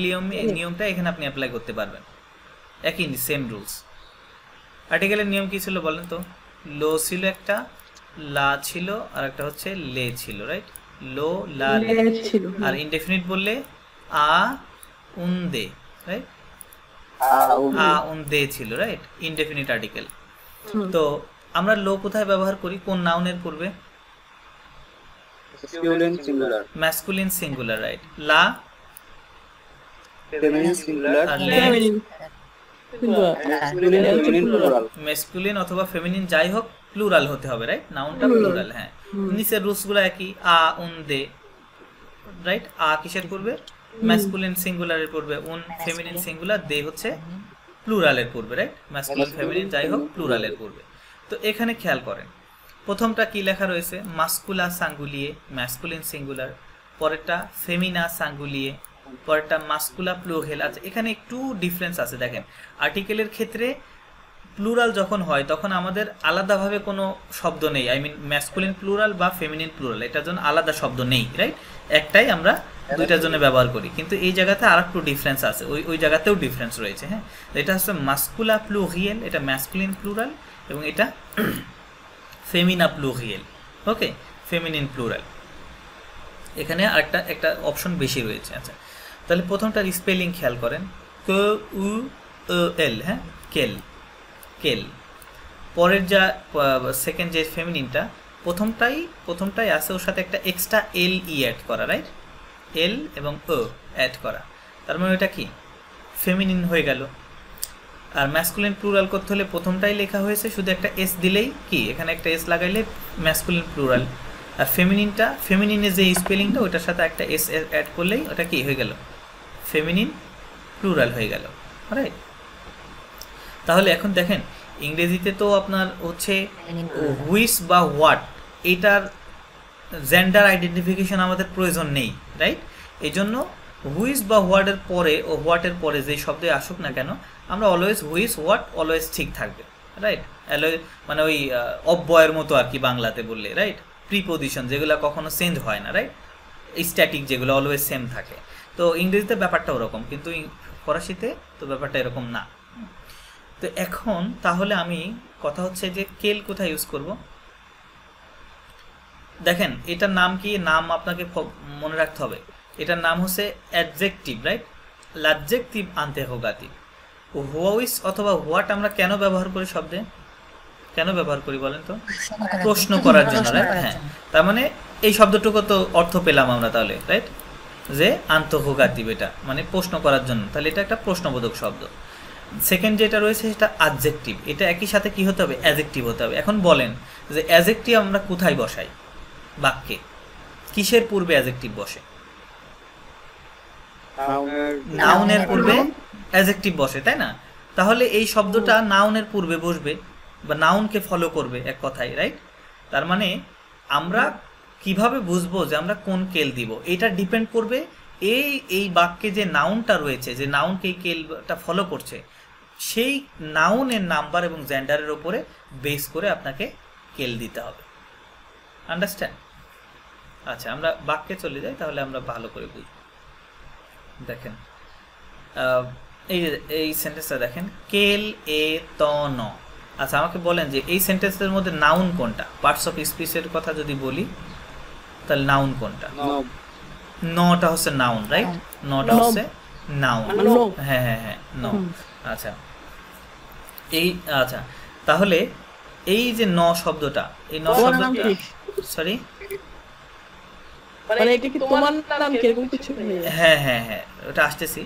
নিয়মটা এখানে আপনি অ্যাপ্লাই করতে পারবেন। একই সেম রুলস। আর্টিকেলের নিয়ম কি ছিল বলেন তো? লো ছিল একটা, লা ছিল, আর একটা হচ্ছে লে ছিল, রাইট? লো লা লে। আর ইনডেফিনিট বললে আ উন দে, রাইট? আ উন দে ছিল, রাইট? Indefinite article. তো আমরা লো কোথায় ব্যবহার করি? কোন নাউনের পূর্বে? Masculine singular, right? লা ম্যাসকুলিন অথবা ফেমিনিন যাই হোক, প্লুরাল হতে হবে, রাইট? নাউনটা প্লুরাল। হ্যাঁ, নিচের রুলস গুলো একই। আ উন দে, রাইট? আ কিসের পূর্বে? ম্যাসকুলিন সিঙ্গুলারের পূর্বে। উন ফেমিনিন সিঙ্গুলার, দে হচ্ছে প্লুরালের পূর্বে, রাইট? ম্যাসকুলিন ফেমিনিন যাই হোক, প্লুরালের পূর্বে। তো এখানে খেয়াল করেন, প্রথমটা কি লেখা রয়েছে? মাস্কুলা সাঙ্গুলিয়ে, ম্যাসকুলিন সিঙ্গুলার। পরেরটা ফেমিনা সাঙ্গুলিয়ে, পরেরটা মাস্কুলা প্লুরাল। আচ্ছা, এখানে একটু ডিফারেন্স আছে। দেখেন, আর্টিকেলের ক্ষেত্রে প্লুরাল যখন হয় তখন আমাদের আলাদাভাবে কোনো শব্দ নেই। আই মিন ম্যাসকুলিন প্লুরাল বা ফেমিনিন প্লুরাল, এটার জন্য আলাদা শব্দ নেই, রাইট? একটাই আমরা দুইটার জন্য ব্যবহার করি। কিন্তু এই জায়গাতে আর একটু ডিফারেন্স আছে, ওই জায়গাতেও ডিফারেন্স রয়েছে। হ্যাঁ, এটা হচ্ছে মাস্কুলা প্লুরিয়েল, এটা ম্যাসকুলিন প্লুরাল, এবং এটা ফেমিনা প্লুরিয়েল। ওকে, ফেমিনিন প্লুরাল। এখানে আরেকটা একটা অপশন বেশি রয়েছে। আচ্ছা, তাহলে প্রথমটার স্পেলিং খেয়াল করেন, কে উ এল। হ্যাঁ, কেল, কেল। পরের যা সেকেন্ড যে ফেমিনিনটা, প্রথমটাই আছে, ওর সাথে একটা এক্সট্রা এল ই অ্যাড করা, রাইট? এল এবং ও অ্যাড করা, তার মানে ওইটা কি ফেমিনিন হয়ে গেল। আর ম্যাসকুলিন প্লুরাল করতে হলে প্রথমটাই লেখা হয়েছে, শুধু একটা এস দিলেই কি, এখানে একটা এস লাগাইলে ম্যাসকুলিন প্লুরাল। আর ফেমিনিনের যে স্পেলিংটা, ওইটার সাথে একটা এস অ্যাড করলেই ওটা কি হয়ে গেল? ফেমিনিন প্লুরাল হয়ে গেল, রাইট? তাহলে এখন দেখেন, ইংরেজিতে তো আপনার হচ্ছে হুইচ বা হোয়াট, এইটার জেন্ডার আইডেন্টিফিকেশন আমাদের প্রয়োজন নেই, রাইট? এই জন্য হুইচ বা হোয়াটের পরে ও হোয়াটের পরে যে শব্দে আসুক না কেন, আমরা অলওয়েজ হুইচ হোয়াট অলওয়েজ ঠিক থাকবে, রাইট? মানে ওই অব্যয়ের মতো আর কি বাংলাতে বললে, রাইট? প্রিপোজিশন যেগুলো কখনো চেঞ্জ হয় না, রাইট? স্ট্যাটিক যেগুলো অলওয়েজ সেম থাকে। তো ইংরেজিতে ব্যাপারটা ওরকম, কিন্তু ফরাসিতে তো ব্যাপারটা এরকম না। তো এখন তাহলে আমি কথা হচ্ছে যে কেল কোথায় ইউজ করব? দেখেন, এটার নাম কি? নাম আপনাকে মনে রাখতে হবে। এটার নাম হচ্ছে adjective, right? l'adjectif interrogatif। Which অথবা হোয়াট আমরা কেন ব্যবহার করি শব্দে? কেন ব্যবহার করি বলেন তো? প্রশ্ন করার জন্য, রাইট? হ্যাঁ, তার মানে এই শব্দটুকু তো অর্থ পেলাম আমরা তাহলে, রাইট? যে আন্তঃগাতিভ, এটা মানে প্রশ্ন করার জন্য, তাহলে এটা একটা প্রশ্নবোধক শব্দ। সেকেন্ড যেটা রয়েছে সেটা অ্যাডজেক্টিভ, এটা একই সাথে কি হতে হবে? অ্যাডজেক্টিভ হতে হবে। এখন বলেন যে অ্যাডজেক্টিভ আমরা কোথায় বসাই বাক্যে? কিসের পূর্বে অ্যাডজেক্টিভ বসে? নাউনের পূর্বে অ্যাডজেক্টিভ বসে, তাই না? তাহলে এই শব্দটা নাউনের পূর্বে বসবে বা নাউনকে ফলো করবে, এক কথায়, রাইট? তার মানে আমরা কিভাবে বুঝবো যে আমরা কোন কেল দিব? এটা ডিপেন্ড করবে এই বাক্যে যে নাউনটা রয়েছে, যে নাউনকে এই কেলটা ফলো করছে, সেই নাউনের নাম্বার এবং জেন্ডারের উপরে বেস করে আপনাকে কেল দিতে হবে। আন্ডারস্ট্যান্ড? আচ্ছা, আমরা বাক্যে চলে যাই, তাহলে আমরা ভালো করে বুঝব। দেখেন, এই সেন্টেন্সটা দেখেন, কেল এ ত ন। আচ্ছা আমাকে বলেন যে এই সেন্টেন্সের মধ্যে নাউন কোনটা? পার্টস অফ স্পিচের কথা যদি বলি তাহলে নাউন কোনটা? নটা হচ্ছে নাউন, রাইট? নটা হচ্ছে নাউন। হ্যাঁ হ্যাঁ হ্যাঁ, ন। আচ্ছা এই, আচ্ছা তাহলে এই যে ন শব্দটা, এই ন শব্দটা, সরি মানে এটা কি তোমার নাম কি এরকম কিছু? হ্যাঁ হ্যাঁ হ্যাঁ, ওটা আসতেছি,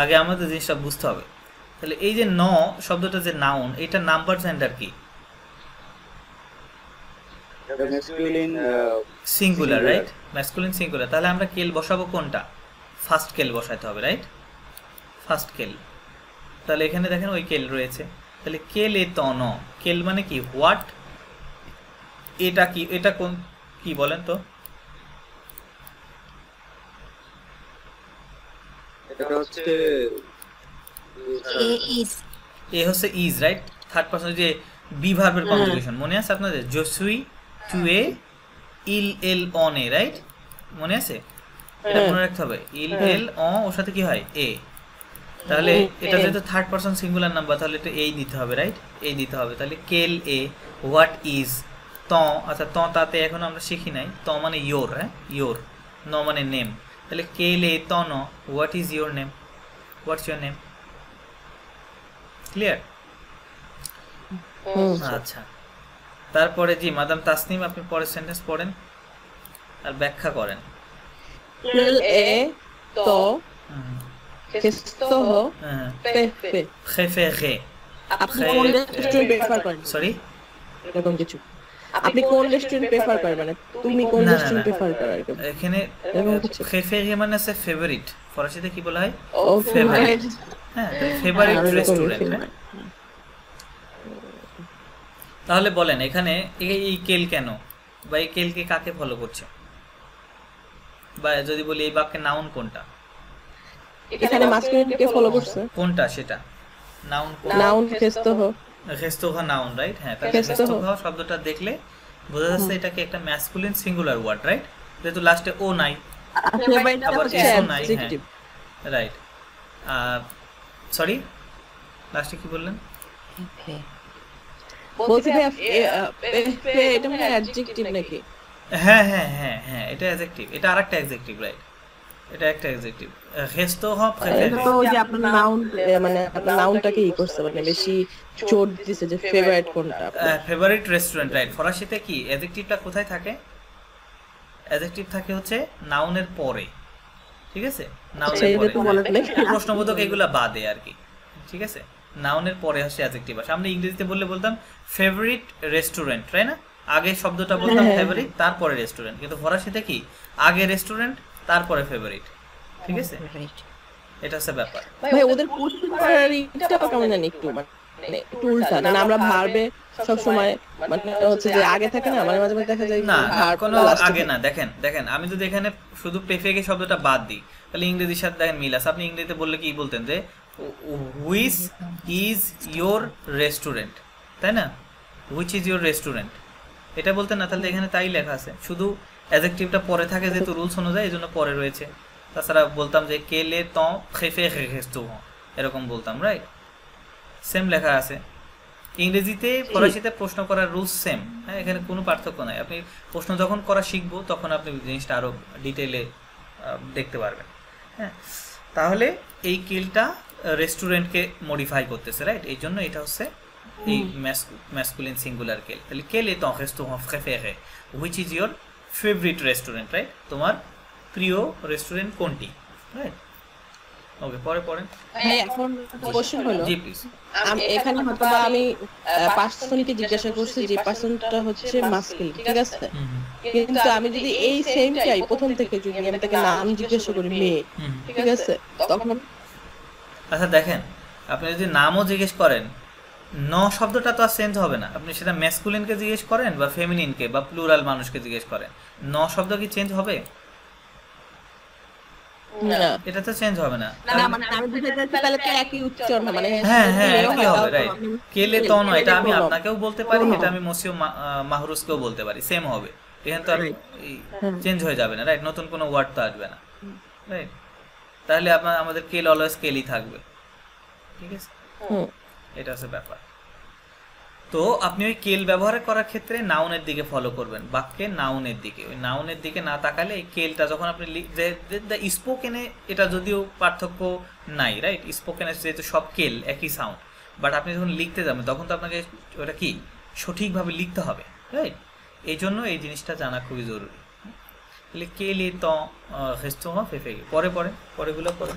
আগে আমাদের জিনিসটা বুঝতে হবে। তাহলে এই যে ন শব্দটা যে নাউন, এটা নাম্বার জেন্ডার কি? Singular, right? Masculine singular. তাহলে আমরা কেল বসাবো কোনটা? ফার্স্ট কেল বসাতে হবে, রাইট? ফার্স্ট কেল। তাহলে এখানে দেখেন ওই কেল রয়েছে। তাহলে কেল এ ত ন, কেল মানে কি? হোয়াট। এটা কি? এটা কোন, কি বলেন তো? এটা হচ্ছে এ হচ্ছে ইজ, রাইট? থার্ড পারসন যে বি ভার্বের কনজুগেশন মনে আছে আপনাদের? জসুই, টু এ, ইল এল অন এ, রাইট? মনে আছে? এটা মনে রাখতে হবে, ইল এল অ, ওর সাথে কি হয়? এ। তাহলে এটা যেহেতু থার্ড পারসন সিঙ্গুলার নাম্বার, তাহলে এটা এই দিতে হবে, রাইট? এই দিতে হবে। তাহলে কেল এ, হোয়াট ইজ ত। আচ্ছা ত তাতে এখন আমরা শিখি নাই, ত মানে ইয়োর, হ্যাঁ ইয়োর, ন মানে নেম। তাহলে কেল এ ত ন, what is your name? What's your name? Clear? আচ্ছা তারপরে জি মাদাম তাসনিম, আপনি পরের সেন্টেন্স পড়েন আর ব্যাখ্যা করেন। কেল এ ত কেস্তো হো পে পে প্রেফেরে। আপনি কোন রেস্টুরেন্ট প্রেফার করেন? সরি, এরকম কিছু। আপনি কোন রেস্টুরেন্ট প্রেফার করেন, মানে তুমি কোন রেস্টুরেন্ট প্রেফার করো? এখানে প্রেফেরে মানে আছে ফেভারিট, ফরাসিতে কি বলা হয়? ও ফেভারিট। হ্যাঁ, ফেভারিট রেস্টুরেন্ট। তাহলে বলেন এখানে এই কেল কেন, বা এই কেলকে কাকে ফলো করছে? বা যদি বলি এই বাক্যে নাউন কোনটা? এখানে মাস্কুলিনকে ফলো করছে। কোনটা সেটা? নাউন কোনটা? নাউন কেস্তো হো। কেস্তো হো নাউন, রাইট? হ্যাঁ, তাহলে কেস্তো হো শব্দটা দেখলে বোঝা যাচ্ছে এটাকে একটা ম্যাসকুলিন সিঙ্গুলার ওয়ার্ড, রাইট? যেহেতু লাস্টে ও নাই, আবার এসও নাই, হ্যাঁ রাইট। সরি, লাস্টে কি বললেন? বলছি ভাই এটা মানে অ্যাডজেক্টিভ নাকি? হ্যাঁ হ্যাঁ হ্যাঁ হ্যাঁ, এটা অ্যাডজেক্টিভ, এটা আরেকটা অ্যাডজেক্টিভ, রাইট? এটা একটা অ্যাডজেক্টিভ। কেস্তো হো প্রেফেরে, তো যে আপনার নাউন, মানে আপনার নাউনটাকে ই করছে, মানে বেশি জোর দিছে যে ফেভারিট কোনটা? Favourite restaurant, right? ফরাসিতে কি অ্যাডজেক্টিভটা কোথায় থাকে? অ্যাডজেক্টিভ থাকে হচ্ছে নাউনের পরে, ঠিক আছে? নাউনের পরে, প্রশ্নবোধক এগুলা বাদে আর কি, ঠিক আছে? নাউনের পরে হচ্ছে অ্যাডজেক্টিভ আসে। আমরা ইংরেজিতে বলতাম ফেভারিট রেস্টুরেন্ট, তাই না? আগে শব্দটা বলতাম ফেভারিট, তারপরে রেস্টুরেন্ট। কিন্তু ফরাসিতে কি আগে রেস্টুরেন্ট তারপরে ফেভারিট, ঠিক আছে? এটা হচ্ছে ব্যাপার। ভাই ওদের কোশ্চেন করার এটা কেমন জানি একটু, মানে একটু উল্টা, মানে আমরা ভার্বে সব সময় মানে হচ্ছে যে আগে থাকে না, মানে মাঝে মাঝে দেখা যায় না কোনো আগে না। দেখেন দেখেন, আমি যদি এখানে শুধু প্রেফেগে শব্দটা বাদ দিই তাহলে ইংরেজির সাথে দেখেন মিল আছে। আপনি ইংরেজিতে বললে কি বলতেন যে হুইচ ইজ ইয়োর রেস্টুরেন্ট, তাই না? হুইচ ইজ ইয়োর রেস্টুরেন্ট এটা বলতেন না? তাহলে এখানে তাই লেখা আছে, শুধু অ্যাডজেক্টিভটা পরে থাকে যেহেতু রুলস অনুযায়ী, এই জন্য পরে রয়েছে। তাছাড়া বলতাম যে কেলে ত প্রেফেরে রেস্টুরেন্ট, এরকম বলতাম, রাইট? সেম লেখা আছে ইংরেজিতে, ফরাসিতে প্রশ্ন করার রুলস সেম, হ্যাঁ, এখানে কোনো পার্থক্য নাই। আপনি প্রশ্ন যখন করা শিখবো তখন আপনি জিনিসটা আরও ডিটেলে দেখতে পারবেন, হ্যাঁ। তাহলে এই কেলটা রেস্টুরেন্টকে মডিফাই করতেছে, রাইট? এই জন্য এটা হচ্ছে এই ম্যাসকুলিন সিঙ্গুলার কেল। তাহলে কেল এ ton restaurant préféré, which is your favorite restaurant, right? তোমার প্রিয় রেস্টুরেন্ট কোনটি, রাইট? ওকে, পরে পড়েন। ভাই এখন কোশ্চেন হলো, জি প্লিজ। এখানে হয়তো আমি পার্সনকে জিজ্ঞাসা করছি যে পার্সনটা হচ্ছে মাস্কুলিন, ঠিক আছে? কিন্তু আমি যদি এই সেমটাই প্রথম থেকে যদি আমি তাকে নাম জিজ্ঞাসা করি মেয়ে, ঠিক আছে, তখন আচ্ছা দেখেন, আপনি যদি নামও জিজ্ঞেস করেন, ন শব্দটা তো আর চেঞ্জ হবে না। আপনি সেটা ম্যাসকুলিনকে জিজ্ঞেস করেন বা ফেমিনিনকে বা প্লুরাল মানুষকে জিজ্ঞেস করেন, ন শব্দ কি চেঞ্জ হবে? না, এটা তো চেঞ্জ হবে না। না মানে আমি বুঝাতে চাচ্ছি তাহলে তো একই উচ্চারণ, মানে হ্যাঁ হ্যাঁ একই হবে, রাইট? কেলে তো নয়, এটা আমি আপনাকেও বলতে পারি, এটা আমি মসিও মাহরুজকেও বলতে পারি, সেম হবে। এখানে তো আর চেঞ্জ হয়ে যাবে না, রাইট? নতুন কোনো ওয়ার্ড তো আসবে না, রাইট? তাহলে আমাদের কেল অলওয়েজ কেলই থাকবে, ঠিক আছে, হুম এটা হচ্ছে ব্যাপার। তো আপনি ওই কেল ব্যবহার করার ক্ষেত্রে নাউনের দিকে ফলো করবেন, বাক্যে নাউনের দিকে, ওই নাউনের দিকে না তাকালে এই কেলটা যখন আপনি স্পোকেনে এটা যদিও পার্থক্য নাই, রাইট, স্পোকেনে যেহেতু সব কেল একই সাউন্ড, বাট আপনি যখন লিখতে যাবেন তখন তো আপনাকে ওটা কি সঠিকভাবে লিখতে হবে, রাইট, এই জন্য এই জিনিসটা জানা খুবই জরুরি। তাহলে কেল এ তো রেস্টুরেন্ট ফেফে পরে পরে পরেগুলো পরে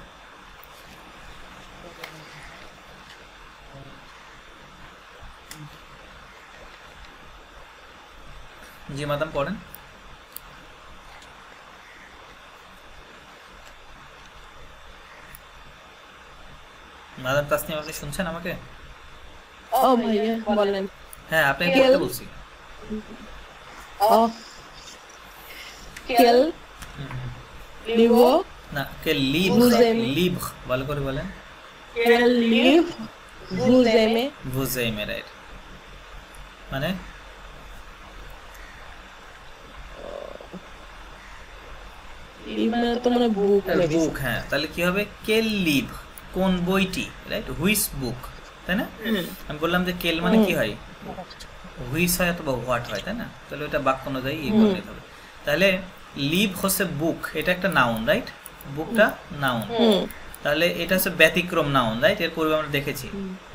জি মাদাম পড়েন। মাদাম তাসনিম আপনি শুনছেন আমাকে? ও ভাইয়া বলেন। হ্যাঁ আপনি পড়তে বলছি। ও কেল লিভো না কে লিভ, লিভ ভালো করে বলেন। কেল লিভ ভুজেমে, ভুজেমে, রাইট, মানে লিভ মানে তো মানে বুক, বুক, হ্যাঁ, তাহলে কি হবে কেল লিভ কোন বইটি, রাইট, হুইস বুক, তাই না? আমি বললাম যে কেল মানে কি হয়, হুইস হয় অথবা হোয়াট হয়, তাই না? তাহলে ওটা বাক্য অনুযায়ী এই করতে হবে। তাহলে লিভ হচ্ছে বুক, এটা একটা নাউন, রাইট, বুকটা নাউন, তাহলে এটা হচ্ছে ব্যতিক্রম নাউন, রাইট, এর পূর্বে আমরা দেখেছি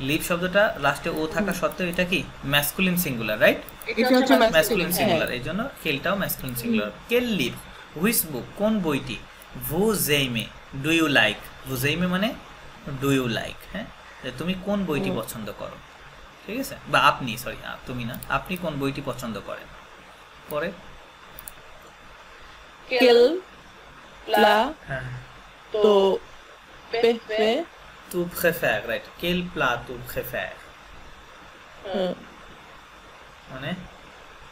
লিভ শব্দটা লাস্টে ও থাকা সত্ত্বেও এটা কি ম্যাসকুলিন সিঙ্গুলার, রাইট, এটা হচ্ছে ম্যাসকুলিন সিঙ্গুলার, এই জন্য কেলটাও ম্যাসকুলিন সিঙ্গুলার। কেল লিভ হুইস বুক কোন বইটি, ভুজেইমে ডু ইউ লাইক, ভুজেইমে মানে ডু ইউ লাইক, হ্যাঁ, তুমি কোন বইটি পছন্দ করো, ঠিক আছে, বা আপনি, সরি তুমি না, আপনি কোন বইটি পছন্দ করেন। পরে কেল প্লা হ্যাঁ তো পেফে, তু প্রেফের, রাইট, কেল প্লা তু প্রেফের, মানে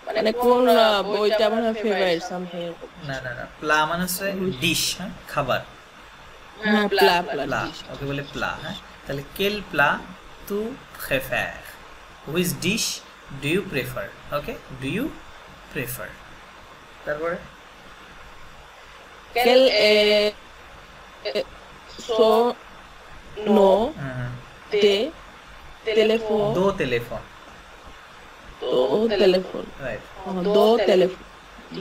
মানে কোন বইটা আমার ফেভারিট সামথিং। না না না, প্লা মানে হচ্ছে ডিশ, হ্যাঁ, খাবার, হ্যাঁ প্লা প্লা প্লা, ওকে বলে প্লা, হ্যাঁ, তাহলে কেল প্লা তু প্রেফের, which dish do you prefer, okay, do you prefer. তারপরে কেল সো নো তে টেলিফোন, দো টেলিফোন, দো টেলিফোন, রাইট, দো টেলিফোন,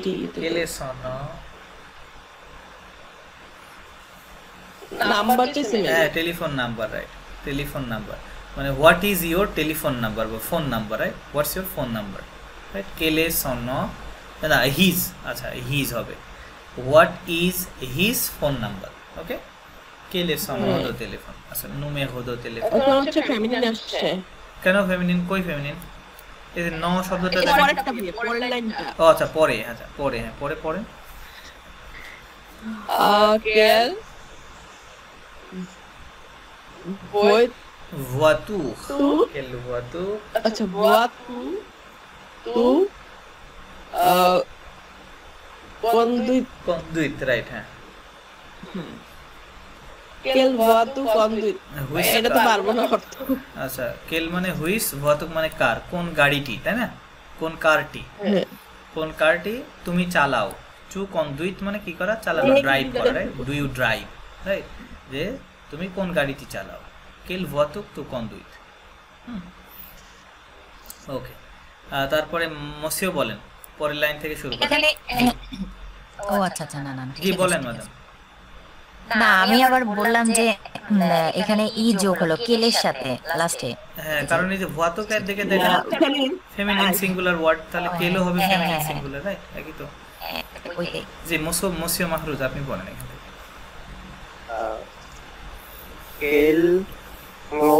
জি কেলে sono, নাম্বারটি সিমিলার, হ্যাঁ, telephone number, right, telephone number মানে what is your telephone number বা phone number, right, what's your phone number, right, কেলে sono, না হিজ, আচ্ছা হিজ হবে, what is his phone number, okay, কেলে sono দো টেলিফোন, আচ্ছা নুমেরো দো টেলিফোন, এখন হচ্ছে ফেমিনিন আসছে, কেন ফেমিনিন, কই ফেমিনিন, এই যে ন শব্দটা এই দেখেন, পরেরটা ভাইয়া, পরের লাইনটা, ও আচ্ছা পরে, আচ্ছা পরে, হ্যাঁ পরে পরে কেল বই voiture, তু, quelle voiture, আচ্ছা বুয়া তু কন্ডুইট, conduite, রাইট, হ্যাঁ, কেল বুয়া তু কন্ডুইট, হুইচ এটা তো পারবো না অর্থ, আচ্ছা কেল মানে হুইস, ভতুক মানে কার, কোন গাড়িটি, তাই না, কোন কারটি, কোন কারটি তুমি চালাও, চু কন্ডুইট মানে কি করা, চালানো, ড্রাইভ করা, right, do you drive, right, যে তুমি কোন গাড়িটি চালাও, কেল ভতুক তু কন্ডুইট, ওকে। তারপরে মসিও বলেন, পরের লাইন থেকে শুরু করেন। এখানে ও আচ্ছা আচ্ছা, না না না, জি ঠিক আছে, বলেন ঠিক ম্যাডাম। আছে। না আমি আবার বললাম যে এখানে ই যোগ হলো কেলের সাথে লাস্টে, হ্যাঁ, কারণ এই যে ভতুকের দিকে দেখেন ফেমিনিন সিঙ্গুলার ওয়ার্ড, তাহলে কেলও হবে ফেমিনিন সিঙ্গুলার, রাইট, একই তো। ওইটাই। জি মসিও মাহরুজ আপনি বলেন এখান থেকে। কেল ফ্লো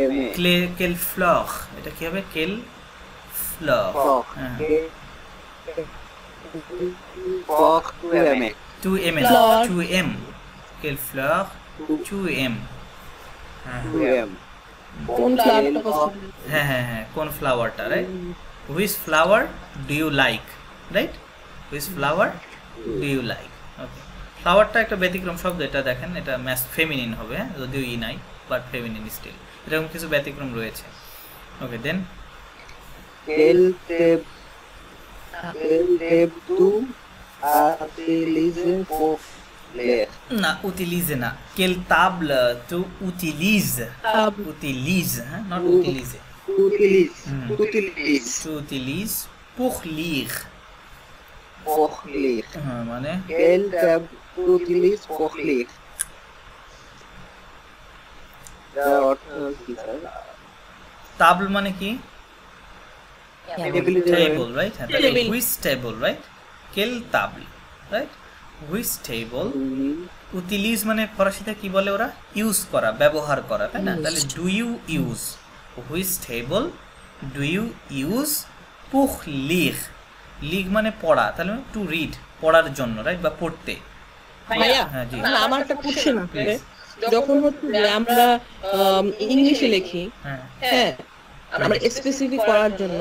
এমে, কেল ফ্লর, এটা কি হবে, কেল ফ্লর, হ্যাঁ, ফক টু এমে, টু এম, টু এম, কেল ফ্লর টু এম, হ্যাঁ টু এম, কোন ফ্লাওয়ারটা পছন্দ, হ্যাঁ হ্যাঁ হ্যাঁ, কোন ফ্লাওয়ারটা, right, which flower do you like, right, which flower do you like, okay. ফ্লাওয়ারটা একটা ব্যতিক্রম শব্দ, এটা দেখেন এটা ম্যাস ফেমিনিন হবে, হ্যাঁ, যদিও ই নাই বাট ফেমিনিন স্টিল, এরকম কিছু ব্যতিক্রম রয়েছে, ওকে। দেন কেল টেব টু আতিলিজে lire. না utilize না quelle table tu utilises utilise hein not utilize Utilise. Hmm. Utilise. tu utilises pour lire Pour lire. মানে Quelle table tu utilises pour lire? যার অর্থ কি স্যার? table মানে কি Ability table right হ্যাঁ তাহলে Table. which table right quelle table right which table utilize মানে ফরাসিতে কি বলে ওরা ইউজ করা ব্যবহার করা তাই না তাহলে do you use which table do you use pour lire lire মানে পড়া তাহলে টু রিড পড়ার জন্য রাইট বা পড়তে ভাইয়া হ্যাঁ জি না, আমার একটা কোশ্চেন আছে যখন হচ্ছে যে আমরা ইংলিশে লিখি হ্যাঁ হ্যাঁ আমরা স্পেসিফিক করার জন্য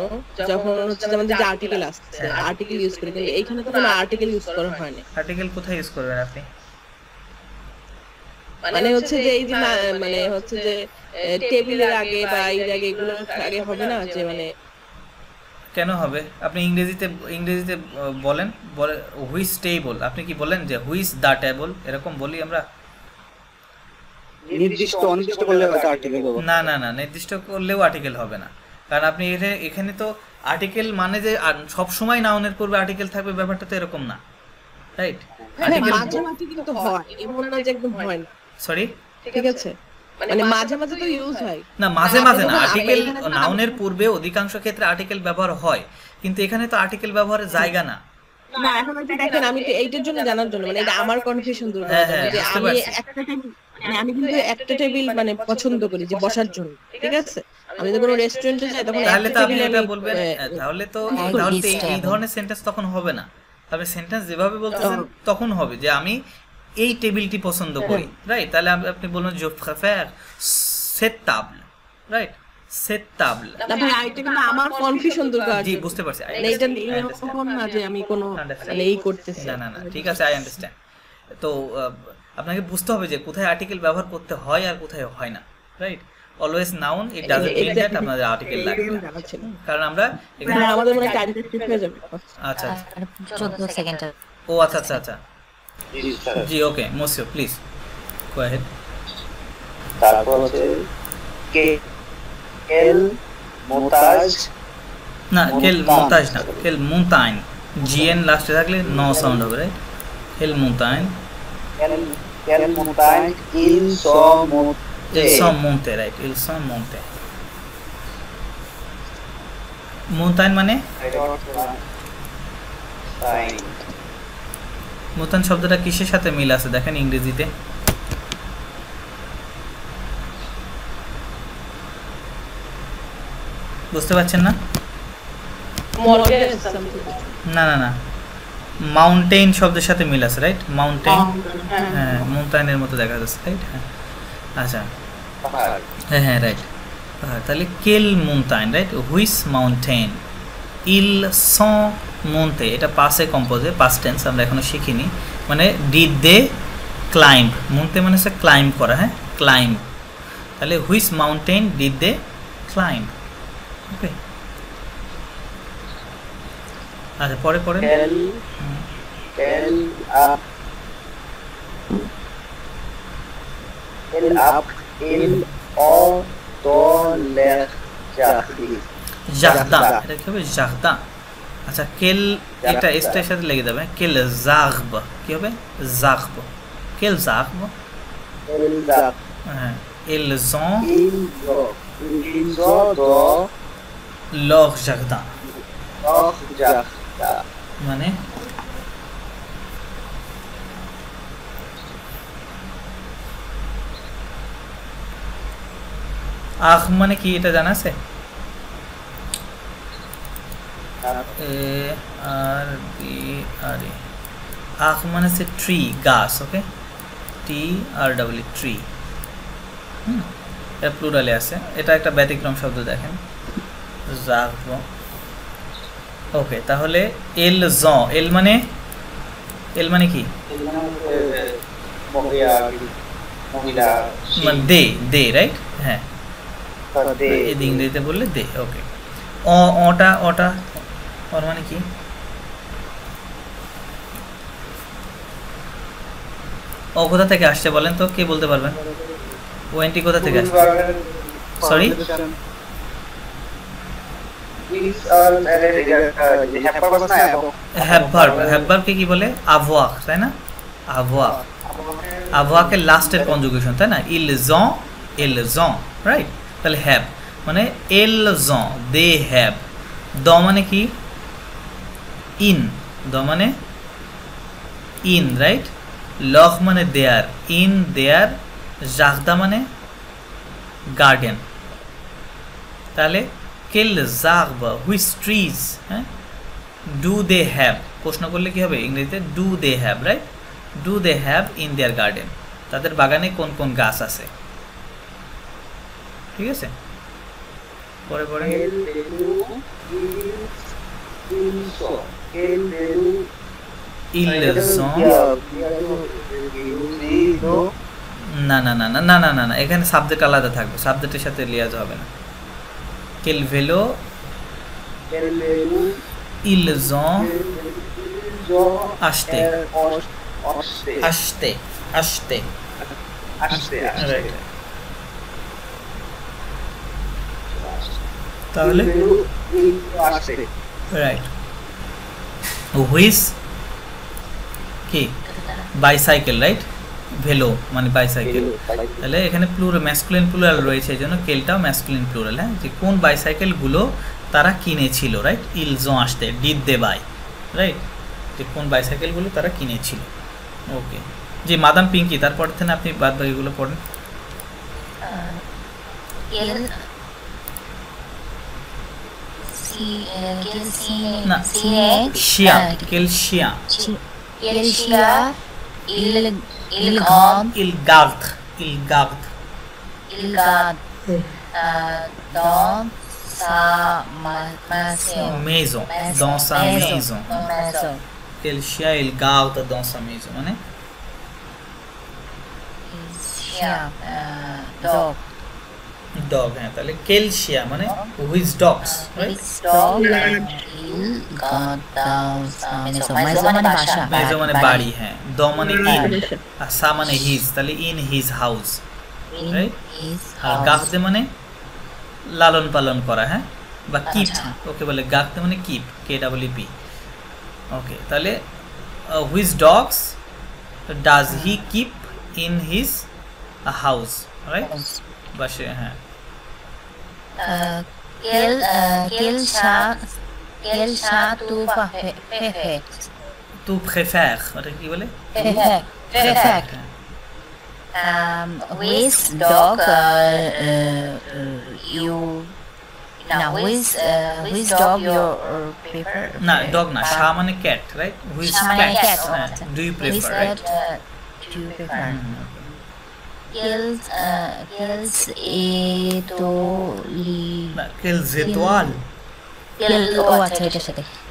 যখন হচ্ছে যে আমাদের যে আর্টিকেল আসছে আর্টিকেল ইউজ করি কিন্তু এইখানে তো কোনো আর্টিকেল ইউজ করা হয় না আর্টিকেল কোথায় ইউজ করবেন আপনি মানে হচ্ছে যে এই যে মানে হচ্ছে যে টেবিলের আগে বা এর আগে এগুলো আগে হবে না যে মানে কেন হবে আপনি ইংরেজিতে বলেন বলে হুইচ টেবল আপনি কি বলেন যে হুইচ দা টেবল এরকম বলি আমরা নির্দিষ্ট অনির্দিষ্ট করলে হয়তো আর্টিকেল হবে। না না না নির্দিষ্ট করলেও আর্টিকেল হবে না কারণ আপনি এখানে তো আর্টিকেল মানে যে সব সময় নাউনের পূর্বে আর্টিকেল থাকবে ব্যাপারটা তো এরকম না রাইট আর্টিকেল মাঝে মাঝে কিন্তু হয় এমন না যে একদম হয় না সরি ঠিক আছে মানে মাঝে মাঝে তো ইউজ হয় না মাঝে মাঝে না আর্টিকেল নাউনের পূর্বে অধিকাংশ ক্ষেত্রে আর্টিকেল ব্যবহার হয় কিন্তু এখানে তো আর্টিকেল ব্যবহারের জায়গা না না এখন আপনি দেখেন আমি তো এইটার জন্য জানার জন্য মানে এটা আমার কনফিউশন দূর হ্যাঁ, করার জন্য যে বুঝতে আমি পারছি। একটা টেবিল মানে আমি কিন্তু একটা টেবিল মানে পছন্দ করি যে বসার জন্য ঠিক আছে আমি তো কোনো রেস্টুরেন্টে যাই তখন তাহলে তো একটা আপনি টেবিল এটা আমি বলবেন তাহলে তো এই ধরনের সেন্টেন্স তখন হবে না তবে সেন্টেন্স যেভাবে বলতেছেন তখন হবে যে আমি এই টেবিলটি পছন্দ করি রাইট তাহলে আপনি বলুন যে প্রেফারে cette table right cette table না ভাই এটা কিন্তু আমার কনফিউশন দূর করার জি জন্য বুঝতে পারছি মানে এটা এরকম না যে আমি কোনো মানে এই করতেছি না না না ঠিক আছে আই আন্ডারস্ট্যান্ড তো আপনাকে বুঝতে হবে যে কোথায় আর্টিকেল ব্যবহার করতে হয় আর কোথায় হয় না right always noun it doesn't mean that আপনাদের আর্টিকেল লাগবে না। কারণ আমরা এখানে মানে আমাদের মনে টাইম শেষ হয়ে যাবে আচ্ছা 14 সেকেন্ড ও আচ্ছা আচ্ছা আচ্ছা জি স্যার। জি ওকে মোসিও প্লিজ গো অ্যাহেড তারপর হচ্ছে quel montage না কেল মোন্তাজ না কেল মুনতাইন জিএন লাস্টে থাকলে ন সাউন্ড হবে রাইট কেল মুনতাইন quel montagne ils sont montés. ils sont montés right ils sont montés মুনতাইন মানে মুনতাইন শব্দটা কিসের সাথে মিল আছে দেখেন ইংরেজিতে বুঝতে পারছেন না না না না মাউন্টেন শব্দের সাথে মিল আছে রাইট মাউন্টেন হ্যাঁ মাউন্টেনের মতো দেখা যাচ্ছে রাইট হ্যাঁ আচ্ছা হ্যাঁ হ্যাঁ রাইট তাহলে কেল মাউন্টেন রাইট হুইচ মাউন্টেন ইল সং মন্তে এটা পাসে কম্পোজে পাস্ট টেন্স আমরা এখনো শিখিনি মানে ডিড দে ক্লাইম্ব মন্তে মানে হচ্ছে ক্লাইম্ব করা হ্যাঁ ক্লাইম্ব তাহলে which mountain did they climb okay আচ্ছা পরে পরে জাহদা এটা কি হবে জাহদা আচ্ছা কেল এটা এর সাথে লেগে যাবে কেল জাগব কি হবে জাগব কেল জাগব হ্যাঁ ils ont leur jardin মানে আখ মানে কি এটা জানা আছে এ আর বি আর এ আখ মানে হচ্ছে ট্রি গাছ ওকে টি আর ডাবল ট্রি এটা প্লুরালে আছে এটা একটা ব্যতিক্রম শব্দ দেখেন জাগব ওকে তাহলে এল জ এল মানে কি মানে দে দে রাইট হ্যাঁ এই ইংরেজিতে বললে দে ওকে অটা অটা ওর মানে কি ও কোথা থেকে আসছে বলেন তো, কে বলতে পারবেন? ওএনটি কোথা থেকে আসছে? সরি, হ্যাবভার্বকে কি বলে? আভোয়াক, তাই না? আভোয়াক, আভোয়াকের লাস্টের কনজুগেশন, তাই না? ইলজন, রাইট? তাহলে হ্যাভ মানে এলজন, দে হ্যাভ। দ মানে কি? ইন, দ মানে ইন, রাইট? লহ মানে দেয়ার, ইন দেয়ার। জাগদা মানে গার্ডেন। তাহলে কেল জাগব, হুইচ ট্রিজ, হ্যাঁ, ডু দে হ্যাভ, প্রশ্ন করলে কি হবে ইংরেজিতে? Do they have, right? Do they have in their garden, তাদের বাগানে কোন কোন গাছ আছে, ঠিক আছে? পরে পরে না না না না না না না না, এখানে সাবজেক্ট আলাদা থাকবে, সাবজেক্টের সাথে লিয়াজ হবে না। কেল ভেলো ils ont acheté, acheté, acheté, right? তাহলে রাইট। হুইচ কি? Bicycle, right? ভেলো মানে বাইসাইকেল। তাহলে এখানে প্লুরাল, ম্যাসকুলিন প্লুরাল রয়েছে, এই জন্য কেলটাও ম্যাসকুলিন প্লুরাল। হ্যাঁ, যে কোন বাইসাইকেলগুলো তারা কিনেছিল, রাইট? ইলজো আসতে, ডিড দে বাই, রাইট? যে কোন বাইসাইকেলগুলো তারা কিনেছিল। ওকে জি, মাদাম পিঙ্কি, তারপর থেকে আপনি বাদ বাকিগুলো পড়েন। না, শিয়া, কেল শিয়া, il garde, dans sa maison, dans sa maison. Il chien, il garde dans sa maison, মানে dog, হ্যাঁ। তাহলে quel chien মানে which dogs, right? maison মানে বাড়ি, হ্যাঁ। দ মানে in, আর সা মানে his, তাহলে in his house, right? R garde মানে লালন পালন করা, হ্যাঁ, বা কিপ, ওকে বলে গাকতে মানে কিপ, KWP। ওকে, তাহলে which dogs does he keep in his house, right? বাসে, হ্যাঁ। তু প্রেফের, ওটা কি বলে? Which dog you which dog you prefer? না, dog না, শা মানে cat, right? Which cat do you prefer, right? Do you prefer? Quelles étoiles? Quelles étoiles?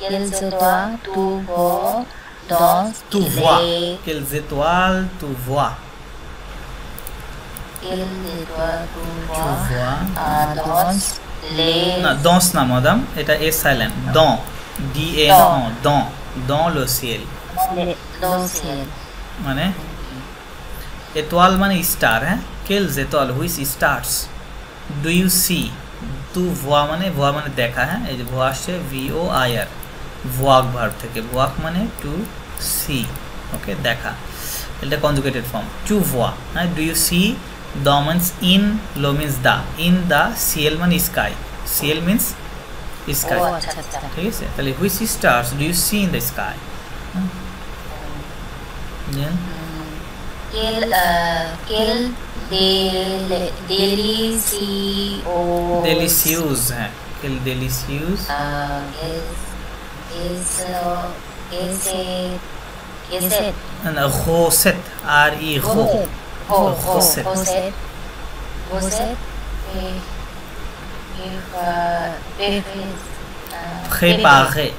Quelles étoiles tu vois dans Quelles étoiles tu vois? না, dans না madame, এটা এ silent, dans, dans le ciel, মানে étoile মানে স্টার, হ্যাঁ। quelles étoiles, which stars do you see? tu vois মানে voir মানে দেখা, হ্যাঁ। এই যে voir আসছে VOIR, voir ভার্ব থেকে, voir মানে to see, ওকে, দেখা। এটা কনজুগেটেড ফর্ম, tu vois, হ্যাঁ। do you see? The means in, lo means the, in the, ciel মানে sky, ciel means sky, ঠিক আছে? তাহলে which stars do you see in the sky? delicious, হ্যাঁ, quel delicious, recette, RE, recette, préparer,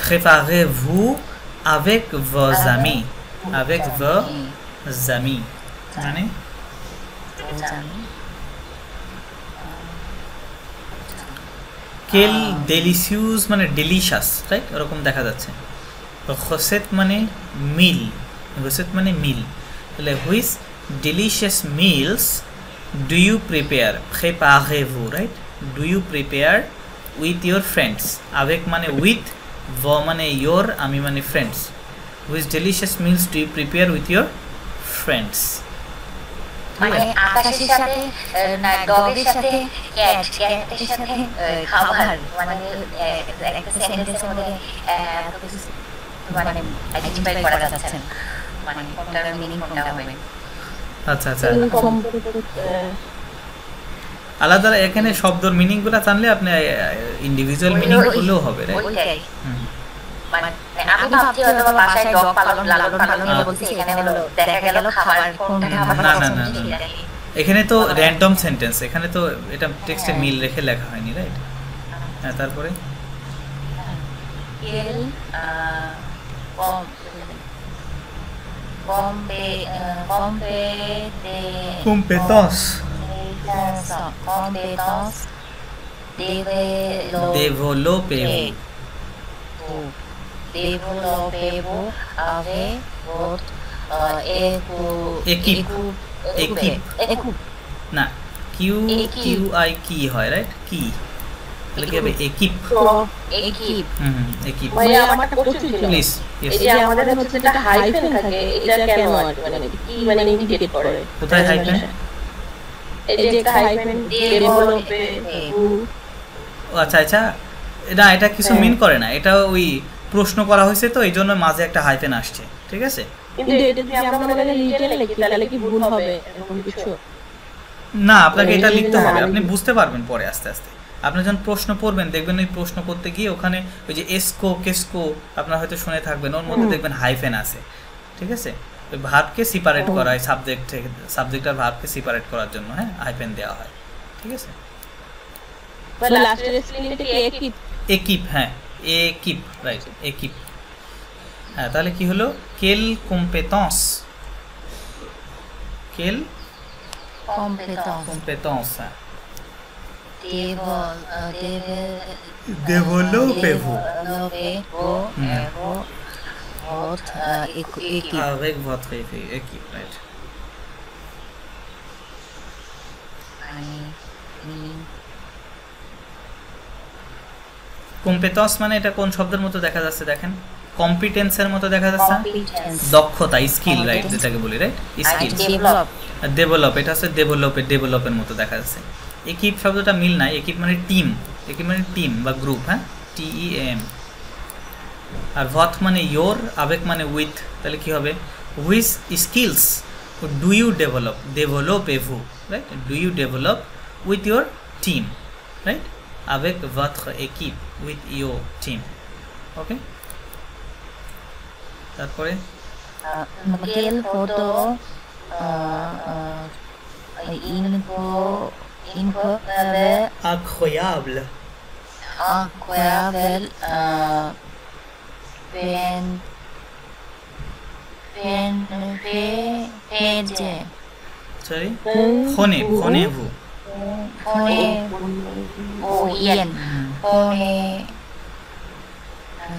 préparez-vous avec vos amis, avec vos amis, মানে কেল ডেলিসিয়াস মানে ডেলিশাস, রাইট, ওরকম দেখা যাচ্ছে। খসেত মানে মিল, খসেত মানে মিল, তাহলে which delicious meals do you prepare, প্রেপারেভু, right, do you prepare with your friends, আবেক মানে উইথ, ভ মানে ইয়োর, আমি মানে friends, which delicious meals do you prepare with your friends. মানে আকাশের সাথে না ডগের সাথে ক্যাটের সাথে খাবার, মানে একটা সেন্টেন্সের মধ্যে মানে আইডেন্টিফাই করা যাচ্ছে মানে কোনটার মিনিং কোনটা হবে। আচ্ছা আচ্ছা, আলাদা এখানে শব্দের মিনিং গুলা জানলে আপনি ইন্ডিভিজুয়াল মিনিং গুলোও হবে, রাইট। মানে আমি ভাবছি হয়তো বাসায় ডগ পালন বলছি, এখানে হলো দেখা গেল খাবার কোনটা খাবার। না না না, এখানে তো র্যান্ডম সেন্টেন্স, এখানে তো এটা টেক্সটে মিল রেখে লেখা হয়নি, রাইট। হ্যাঁ, তারপরে কেল competence developable avec votre équipe না, কিউ কিউ আই কি হয়, রাইট, কি তাহলে কি হবে একিপ, একিপ। ভাইয়া আমার একটা কোশ্চেন ছিল, প্লিজ। এই যে আমাদের হচ্ছে একটা হাইফেন থাকে, এটা কেন মানে কি মানে ইন্ডিকেট করে? কোথায় হাইফেন? এই যে একটা হাইফেন ডেভেলপে, আচ্ছা আচ্ছা, এটা কিছু মিন করে না, এটা ওই প্রশ্ন করা হয়েছে তো এই জন্য মাঝে একটা হাইফেন আসছে, ঠিক আছে। কিন্তু এটা যদি আমরা মনে করি রিটেল লিখি তাহলে কি ভুল হবে এরকম কিছু? না, আপনাকে এটা লিখতে হবে, আপনি বুঝতে পারবেন পরে আস্তে আস্তে। আপনি যখন প্রশ্ন পড়বেন দেখবেন ওই প্রশ্ন করতে গিয়ে ওখানে ওই যে এসকো কেসকো আপনারা হয়তো শুনে থাকবেন, ওর মধ্যে দেখবেন হাইফেন আছে, ঠিক আছে। ওই ভার্বকে সেপারেট করা হয়, সাবজেক্ট আর ভার্বকে সেপারেট করার জন্য, হ্যাঁ, হাইফেন দেওয়া হয়, ঠিক আছে। মানে লাস্টের স্পেলিংটা কি একিপ? একিপ, হ্যাঁ, একিপ, রাইট, একিপ। হ্যাঁ, তাহলে কি হলো? কেল কম্পেটেন্স, কেল কম্পেটেন্স, হ্যাঁ, développez-vous avec votre équipe, right. Competence মানে এটা কোন শব্দের মতো দেখা যাচ্ছে দেখেন? কম্পিটেন্সের মতো দেখা যাচ্ছে, দক্ষতা, স্কিল, রাইট, যেটাকে বলি, রাইট, স্কিল। ডেভেলপ, এটা হচ্ছে ডেভেলপের মতো দেখা যাচ্ছে। একিপ শব্দটা মিল নাই, একিপ মানে টিম, একিপ মানে টিম বা গ্রুপ, হ্যাঁ, TEAM। আর ভথ মানে ইয়োর, আবেগ মানে উইথ, তাহলে কি হবে? হুইচ স্কিলস ডু ইউ ডেভেলপেভু, right, do you develop with your team, right, avec votre équipe, with your team, okay. তারপরে quelle photo incroyable sorry, prenez-vous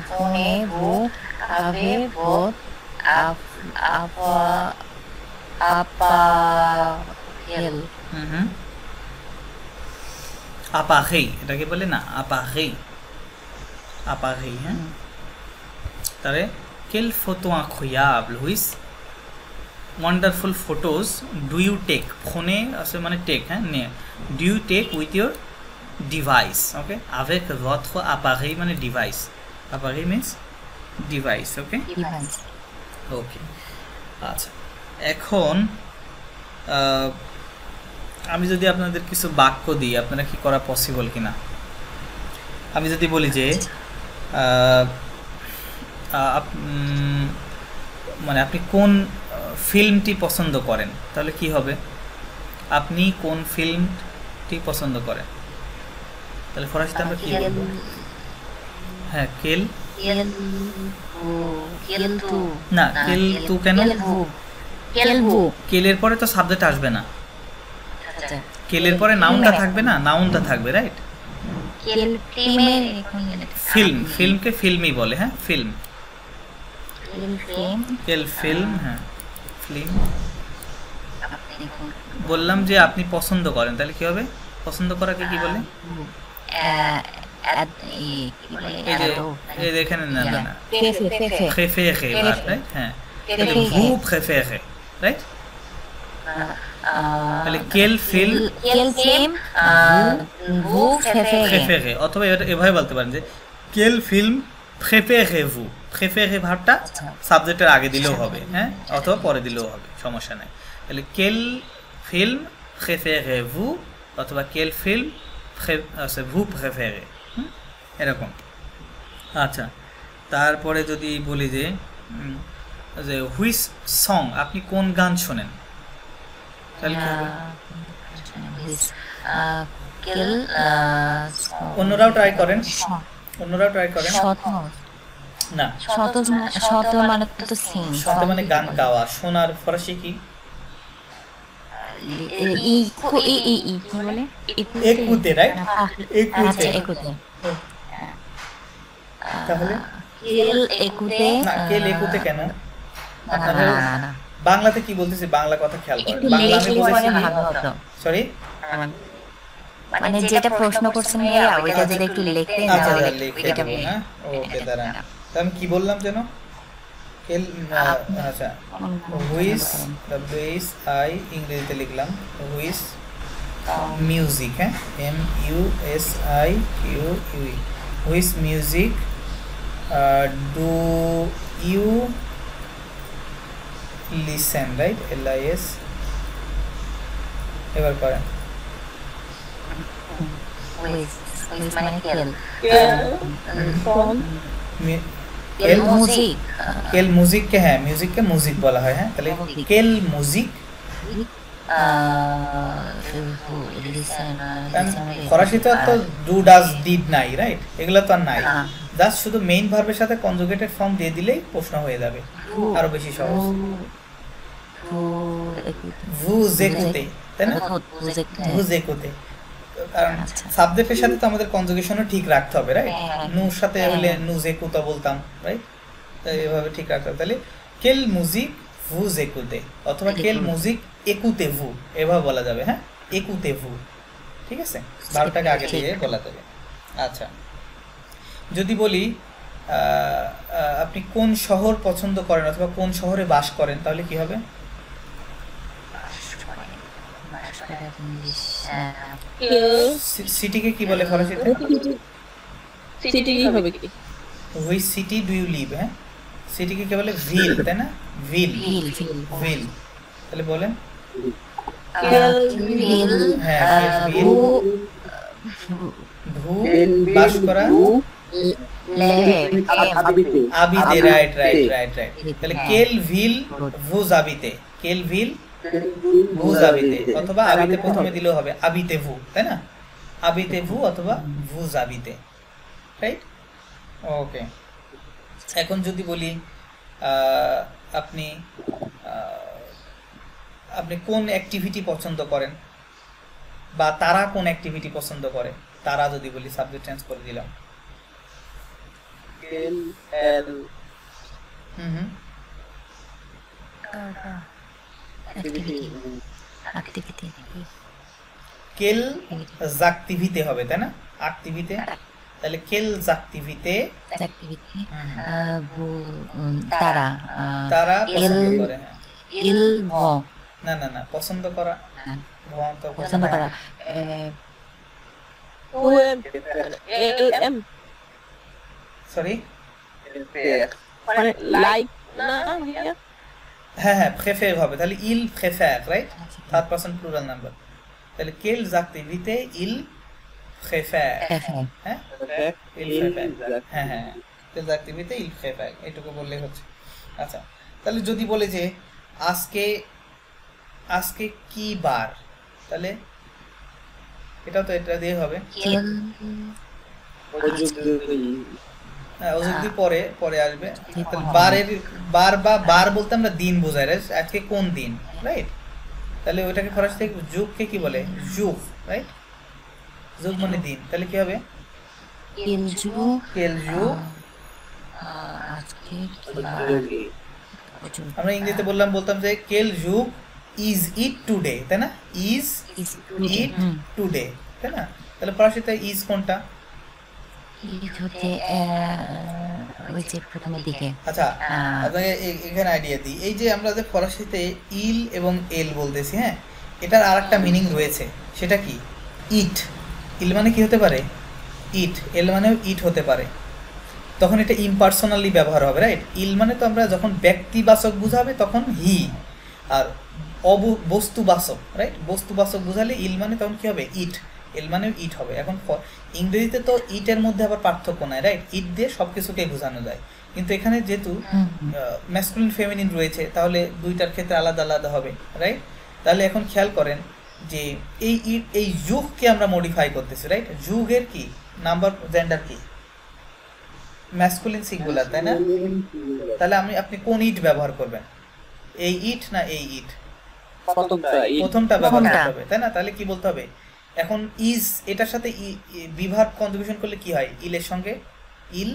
prenez-vous avec votre appareil, appareil, এটাকে বলে না appareil, হ্যাঁ। তাহলে quelle photo incroyable, which wonderful photos do you take, phone আসলে মানে টেক, হ্যাঁ, নে, do you take with your device, okay, avec votre appareil মানে device, appareil means device, okay, okay. আচ্ছা, এখন আমি যদি আপনাদের কিছু বাক্য দিই, আপনারা কি করা পসিবল কিনা? আমি যদি বলি যে মানে আপনি কোন ফিল্মটি পছন্দ করেন, তাহলে কি হবে? আপনি কোন ফিল্মটি পছন্দ করেন, তাহলে ফরাসিতে আমরা কি বলবো? হ্যাঁ, কেল না, কেল তু কেন? কেলের পরে তো সাবজেক্ট আসবে না, কেলের পরে নাউনটা থাকবে না, নাউনটা থাকবে, রাইট। কেল ফিল্মের ফিল্ম, ফিল্মকে ফিল্মই বলে, হ্যাঁ ফিল্ম। ফিল্ম কেল ফিল্ম, হ্যাঁ ফিল্ম। বললাম যে আপনি পছন্দ করেন, তাহলে কি হবে? পছন্দ করাকে কি বলে? এই যে এই দেখেন, না না না, প্রেফেরে, রাইট? হ্যাঁ, vous préférez, রাইট? তাহলে কেল ফিল্ম vous প্রেফেরে, অথবা এভাবে বলতে পারেন যে কেল ফিল্ম প্রেফেরেভু। প্রেফেরে ভাবটা সাবজেক্টের আগে দিলেও হবে, হ্যাঁ, অথবা পরে দিলেও হবে, সমস্যা নাই। তাহলে কেল ফিল্ম প্রেফেরেভু অথবা কেল ফিল্ম ভু প্রেফেরে, এরকম। আচ্ছা, তারপরে যদি বলি যে হুইচ সং, আপনি কোন গান শোনেন, তাহলে কি হবে? অন্যরাও ট্রাই করেন, অন্যরাও ট্রাই করেন। না, শত মানে তো সিং, শত মানে গান গাওয়া। শোনার ফরাসি কি? একুতে, রাইট? একুতে। তাহলে না, কেল একুতে কেন? বাংলাতে কি বলতেছি, বাংলা কথা খেয়াল করেন। বাংলা আমি বলেছি, সরি, মানে যেটা প্রশ্ন করছেন ভাইয়া ওইটা যদি একটু লিখতে না আচ্ছা হলে লিখে দেব, হ্যাঁ ওকে, দাঁড়ান। তাহলে আমি কি বললাম যেন? কেল, আচ্ছা, হুইচ, ডব্লিউ আই ইংরেজিতে লিখলাম, হুইচ মিউজিক, হ্যাঁ, M U S I Q U, which music do you listen, right? LIS। এবার করেন। মানে কেল কেল মিউজিক, কেল মিউজিককে, হ্যাঁ মিউজিককে মিউজিক বলা হয়, হ্যাঁ। তাহলে কেল মিউজিক, ফরাসি তো ডু ডাজ ডিড নাই, রাইট? এগুলো তো আর নাই, জাস্ট শুধু মেইন ভার্বের সাথে কনজুগেটেড ফর্ম দিয়ে দিলেই প্রশ্ন হয়ে যাবে, আরো বেশি সহজ। vous écoutez, তাই না? vous écoutez, কারণ সাবজেক্টের সাথে তো আমাদের কনজুগেশনও ঠিক রাখতে হবে, রাইট? নুর সাথে হলে nous écoutons বলতাম, রাইট? তাই এভাবে ঠিক রাখতে হবে। তাহলে quelle musique vous écoutez অথবা quelle musique écoutez-vous, এভাবে বলা যাবে, হ্যাঁ, écoutez-vous, ঠিক আছে? ভার্বটাকে আগে দিয়ে বলা যাবে। আচ্ছা, যদি বলি আপনি কোন শহর পছন্দ করেন অথবা কোন শহরে বাস করেন, তাহলে কি হবে? সিটিকে কি বলে ফরাসিতে? সিটি হবে কি? Which city do you live, হ্যাঁ, সিটিকে কি বলে? ভিল, তাই না? ভিল, ভিল। তাহলে বলেন, হ্যাঁ, ভিল, ভু বাস করা, আবিতে, রাইট রাইট রাইট রাইট। তাহলে কেল ভিল ভুজ আবিতে, কেল ভিল ভুজ আবিতে, অথবা আবিতে প্রথমে দিলেও হবে, আবিতে ভু, তাই না? আবিতে ভু অথবা ভুজ আবিতে, রাইট? ওকে। এখন যদি বলি আপনি আপনি কোন অ্যাক্টিভিটি পছন্দ করেন, বা তারা কোন অ্যাক্টিভিটি পছন্দ করে, তারা যদি বলি সাবজেক্ট চেঞ্জ করে দিলাম, কেল জাকটিভিতে হবে, তাই না? অ্যাক্টিভিতে, তাহলে কেল জাকটিভিতে, তারা তারা পছন্দ করে, ইল না না না, পছন্দ করা, পছন্দ করা, সরি, মানে লাইক না, হ্যাঁ হ্যাঁ, প্রেফের হবে, তাহলে ইল প্রেফের, right? Third person plural number. তাহলে কেল জাকটিভিতে ইল প্রেফের, হ্যাঁ, ইল প্রেফের, হ্যাঁ হ্যাঁ, কেল জাকটিভিতে ইল প্রেফের, এটুকু বললেই হচ্ছে। আচ্ছা, তাহলে যদি বলে যে আজকে আজকে কি বার, তাহলে এটাও তো এটা দিয়ে হবে, অযুক্তি পরে পরে আসবে। বারের বার বা বার বলতে আমরা দিন বোঝাই, আজকে কোন দিন, রাইট? তাহলে ওইটাকে ফরাসিতে যুগকে কি বলে? যুগ, রাইট? যুগ মানে দিন। তাহলে কি হবে? quel jour আমরা ইংরেজিতে বলতাম যে quel jour is it today, তাই না? is it today, তাই না? তাহলে ফরাসিতে is কোনটা? আচ্ছা আপনাকে এখানে আইডিয়া দিই, এই যে আমরা যে ফরাসিতে ইল এবং এল বলতেছি, হ্যাঁ, এটার আরেকটা মিনিং রয়েছে, সেটা কি? ইট। ইল মানে কি হতে পারে? ইট। এল মানেও ইট হতে পারে। তখন এটা ইমপার্সোনালি ব্যবহার হবে, রাইট? ইল মানে তো আমরা যখন ব্যক্তিবাচক বুঝাবে তখন হি, আর বস্তুবাচক, রাইট? বস্তুবাচক বুঝালে ইল মানে তখন কি হবে? ইট। এল মানেও ইট হবে। এখন ইংরেজিতে তো ইটের মধ্যে আবার পার্থক্য নাই, রাইট? ইট দিয়ে সব কিছুকেই বোঝানো যায়, কিন্তু এখানে যেহেতু ম্যাসকুলিন ফেমিনিন রয়েছে তাহলে দুইটার ক্ষেত্রে আলাদা আলাদা হবে, রাইট? তাহলে এখন খেয়াল করেন যে এই যুগকে আমরা মডিফাই করতেছি, রাইট? যুগের কি নাম্বার জেন্ডার কি? ম্যাসকুলিন সিঙ্গুলার, তাই না? তাহলে আপনি কোন ইট ব্যবহার করবেন? এই ইট না এই ইট? প্রথমটা ব্যবহার করতে হবে, তাই না? তাহলে কি বলতে হবে? এখন ইজ এটার সাথে বিভার্ব কনজুগেশন করলে কি হয়? ইলের সঙ্গে ইল,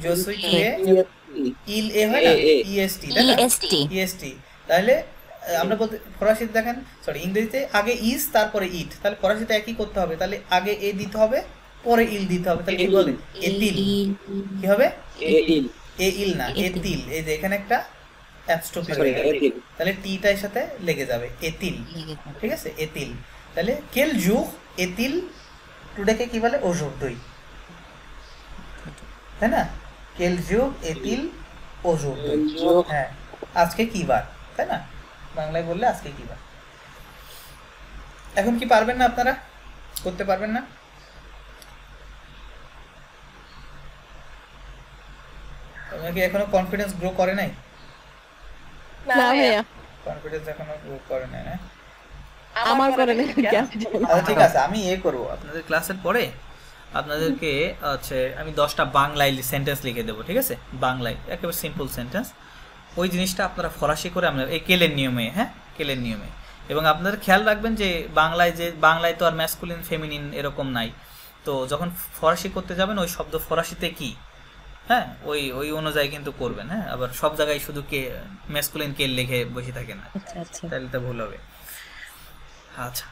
জসুই টুয়ে ইল এ হয় না, ইএসটি, তাই না? ইএসটি। তাহলে আমরা বলতে ফরাসিতে দেখেন, সরি ইংরেজিতে আগে ইজ তারপরে ইট, তাহলে ফরাসিতে একই করতে হবে, তাহলে আগে এ দিতে হবে পরে ইল দিতে হবে, তাহলে কি বলে? এতিল। কি হবে? এ ইল না, এতিল। এই যে এখানে একটা অ্যাপস্ট্রোফি হয়ে গেল, তাহলে টিটার সাথে লেগে যাবে, এতিল, ঠিক আছে? এতিল। তাহলে কেল জুগ এতিল টুডেকে কি বলে? aujourd'hui, তাই না? কেল জুগ এতিল aujourd'hui, হ্যাঁ, আজকে কি বার, তাই না? বাংলায় বললে আজকে কি বার। এখন কি পারবেন না? আপনারা করতে পারবেন না? আপনাকে এখনো কনফিডেন্স গ্রো করে নাই? না ভাইয়া, কনফিডেন্স এখনো গ্রো করে নাই না? আমার করে না। আচ্ছা ঠিক আছে, আমি করব আপনাদের ক্লাসের পরে আপনাদেরকে আমি 10টা বাংলায় সেন্টেন্স লিখে দেবো, ঠিক আছে? বাংলায় একেবারে সিম্পল সেন্টেন্স, ওই জিনিসটা আপনারা ফরাসি করে আমরা এই কেলের নিয়মে, হ্যাঁ, কেলের নিয়মে। এবং আপনারা খেয়াল রাখবেন যে বাংলায় তো আর ম্যাসকুলিন ফেমিনিন এরকম নাই, তো যখন ফরাসি করতে যাবেন ওই শব্দ ফরাসিতে কি, হ্যাঁ, ওই অনুযায়ী কিন্তু করবেন, হ্যাঁ? আবার সব জায়গায় শুধু ম্যাসকুলিন কেল লিখে বসে থাকেন না, তাহলে তো ভুল হবে। আচ্ছা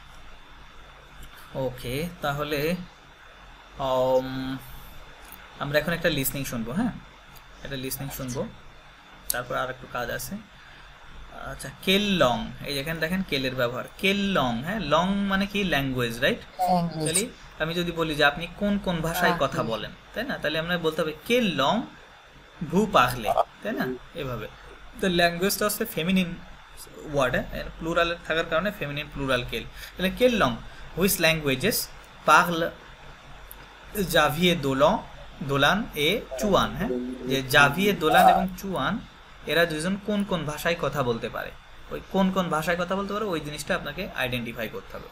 ওকে, তাহলে আমরা এখন একটা লিসনিং শুনবো, হ্যাঁ, একটা লিসনিং শুনবো, তারপর আর একটু কাজ আছে। আচ্ছা, কেল লং, এই যেখানে দেখেন কেলের ব্যবহার, কেল লং, হ্যাঁ, লং মানে কি? Language, right? তাহলে আমি যদি বলি যে আপনি কোন কোন ভাষায় কথা বলেন, তাই না? তাহলে আমরা বলতে হবে কেল লং ভু পাগলে, তাই না? এভাবে। তো ল্যাঙ্গুয়েজটা হচ্ছে ফেমিনিন ওয়ার্ড, হ্যাঁ, প্লুরাল থাকার কারণে ফেমিনিন প্লুরাল কেল। তাহলে কেল লং হুইচ ল্যাঙ্গুয়েজেস পাগল জাভিয়ে দোলান এ চুয়ান, হ্যাঁ, যে জাভিয়ে দোলান এবং চুয়ান এরা দুজন কোন কোন ভাষায় কথা বলতে পারে, ওই কোন কোন ভাষায় কথা বলতে পারে ওই জিনিসটা আপনাকে আইডেন্টিফাই করতে হবে।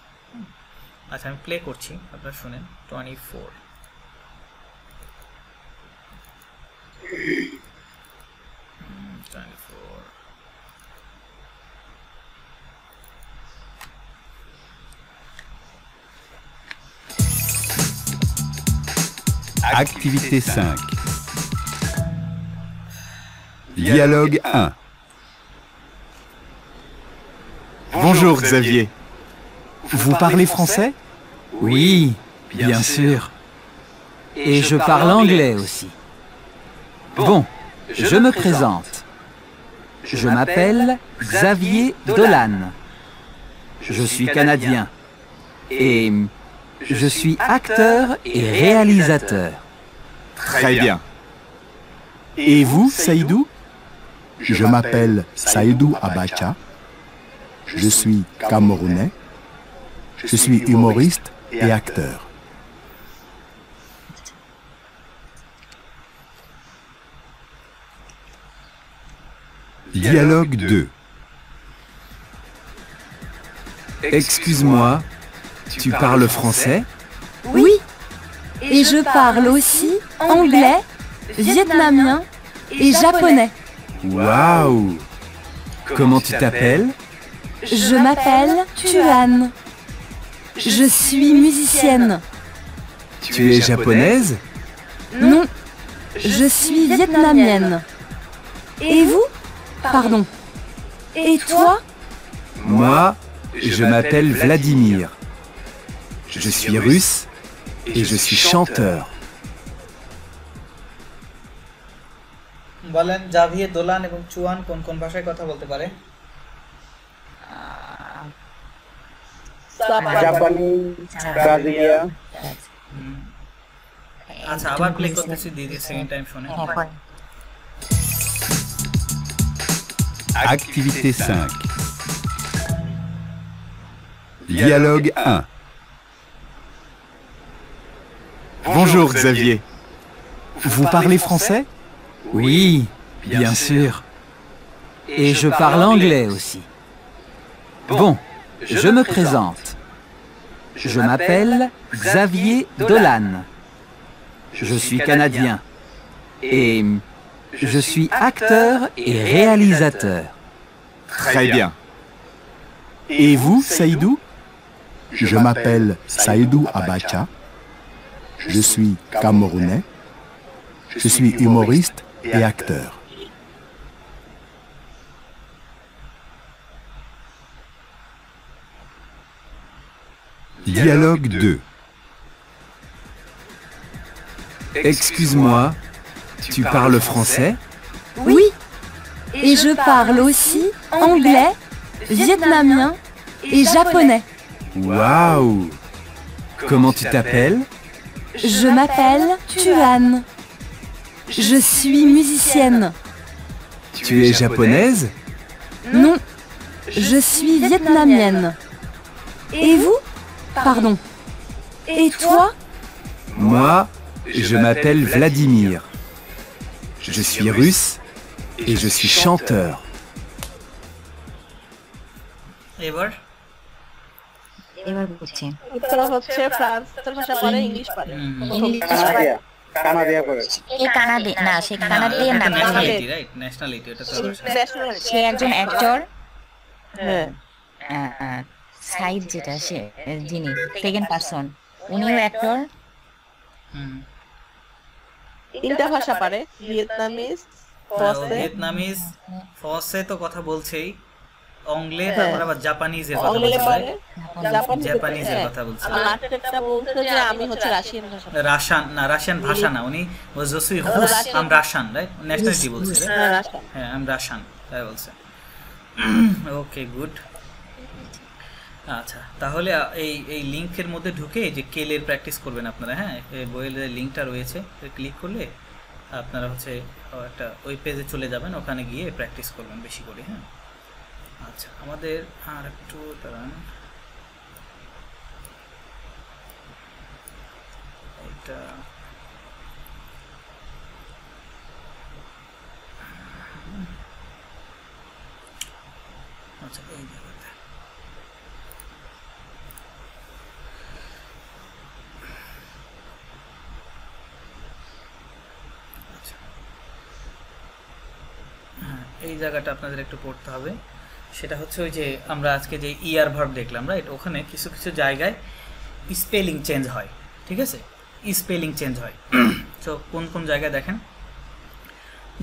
আচ্ছা আমি প্লে করছি, আপনারা শুনেন। 24 Activité 5. Dialogue 1. Bonjour Xavier. Vous parlez français? Oui, bien sûr. Et je parle anglais aussi. Bon, je me présente. Je m'appelle Xavier Dolan. Je suis canadien. Et je suis acteur et réalisateur. Très bien. Et vous, Saïdou? Je m'appelle Saïdou Abacha. Je suis camerounais. Je suis humoriste et acteur. Dialogue 2. Excuse-moi, tu parles français? Oui, et je parle aussi anglais, vietnamien et japonais. Waouh! Comment tu t'appelles? Je m'appelle Tuan. Je suis musicienne. Tu es japonaise? Non, je suis vietnamienne. Et vous? Pardon. Et toi? Moi, je m'appelle Vladimir. Je suis russe et je suis chanteur. বলেন জাভিয়ে দোলান এবং চুয়ান কোন কোন ভাষায় কথা বলতে পারে? জাপানি, ব্রাজিলিয়া। আচ্ছা আবার প্লে করতেছি, দিদি সেকেন্ড টাইম শুনে। Activité 5. Dialogue 1. Bonjour Xavier. Vous parlez français? Oui, bien sûr. Et je parle anglais aussi. Bon, je me présente. Je m'appelle Xavier Dolan. Je suis canadien. Et je suis acteur et réalisateur. Très bien. Et vous, Saïdou? Je m'appelle Saïdou Abacha. Je suis camerounais. Je suis humoriste et acteur. Dialogue 2. Excuse-moi, tu parles français? Oui. Et je parle aussi anglais, vietnamien et japonais. Waouh! Comment tu t'appelles? Je m'appelle Tuan. Je suis musicienne. Tu es japonaise? Non, je suis vietnamienne. Et vous? Pardon. Et toi? Moi, je m'appelle Vladimir. Je suis russe et je suis chanteur. এবার এবার বুঝছি। উত্তর হচ্ছে ফ্রান্সের ভাষা পারে, ইংলিশ পারে। কানাডিয়া, কানাডিয়া করে। সে কানাডি না, সে কানাডিয়ান না, ন্যাশনালিটি, রাইট? ন্যাশনালিটি, এটা তো সে একজন অ্যাক্টর। হ্যাঁ, সাইড যেটা সে যিনি সেকেন্ড পারসন, উনিও অ্যাক্টর। তিনটা ভাষা পারে, ভিয়েতনামিজ, ফরাসি, ভিয়েতনামিজ, ফরাসি তো কথা বলছেই, অংলে, তারপর আবার জাপানিজের কথা অংলে বলছে, পারে, জাপানিজের কথা বলছে। আরেকটা বলছে যে আমি হচ্ছে রাশিয়ান ভাষা পারি। রাশিয়ান না, রাশিয়ান ভাষা না, উনি ওজসুই রুস, আম রাশিয়ান, রাইট? ন্যাশনালিটি বলছে, হ্যাঁ, রাশিয়ান। হ্যাঁ আম রাশিয়ান তাই বলছে। ওকে, গুড। আচ্ছা, তাহলে এই লিংকের মধ্যে ঢুকে যে কেলের প্র্যাকটিস করবেন আপনারা। হ্যাঁ, এই বইয়ের যে লিঙ্কটা রয়েছে ক্লিক করলে আপনারা হচ্ছে একটা ওই পেজে চলে যাবেন, ওখানে গিয়ে প্র্যাকটিস করবেন বেশি করে। হ্যাঁ, আচ্ছা, আমাদের আর একটু দাঁড়ান, এটা আচ্ছা এই জায়গাতে এই জায়গাটা আপনাদের একটু পড়তে হবে। সেটা হচ্ছে ওই যে আমরা আজকে যে ইয়ার ভার্ব দেখলাম, রাইট? ওখানে কিছু কিছু জায়গায় স্পেলিং চেঞ্জ হয়, ঠিক আছে? স্পেলিং চেঞ্জ হয়। তো কোন কোন জায়গায় দেখেন,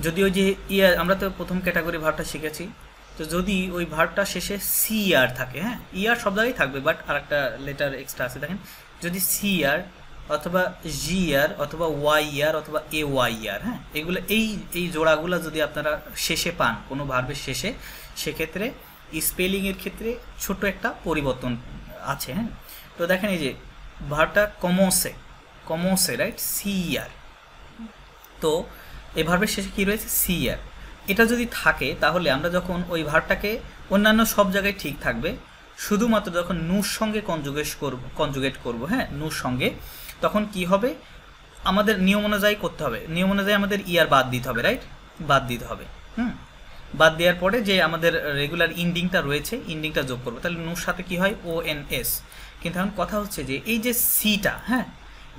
যদি ওই যে ইয়ার, আমরা তো প্রথম ক্যাটাগরি ভার্বটা শিখেছি, তো যদি ওই ভার্বটা শেষে সি আর থাকে, হ্যাঁ ইয়ার সব জায়গায় থাকবে, বাট আর একটা লেটার এক্সট্রা আছে, দেখেন যদি সি আর অথবা জি আর অথবা ওয়াই আর অথবা এ ওয়াই আর, হ্যাঁ এগুলো এই জোড়াগুলো যদি আপনারা শেষে পান কোনো ভার্বের শেষে, সেক্ষেত্রে স্পেলিংয়ের ক্ষেত্রে ছোট একটা পরিবর্তন আছে। হ্যাঁ, তো দেখেন এই যে ভার্বটা কমোসে, রাইট? সি আর, তো এই ভার্বের শেষে কী রয়েছে? সি আর। এটা যদি থাকে তাহলে আমরা যখন ওই ভার্বটাকে, অন্যান্য সব জায়গায় ঠিক থাকবে, শুধুমাত্র যখন নুর সঙ্গে কনজুগেট করব, হ্যাঁ নুর সঙ্গে, তখন কি হবে? আমাদের নিয়ম অনুযায়ী করতে হবে, নিয়ম অনুযায়ী আমাদের ইয়ার বাদ দিতে হবে, রাইট? বাদ দিতে হবে। বাদ দেওয়ার পরে যে আমাদের রেগুলার ইন্ডিংটা রয়েছে, ইন্ডিংটা যোগ করবো, তাহলে নুর সাথে কি হয়? O N S. কিন্তু এখন কথা হচ্ছে যে এই যে সিটা, হ্যাঁ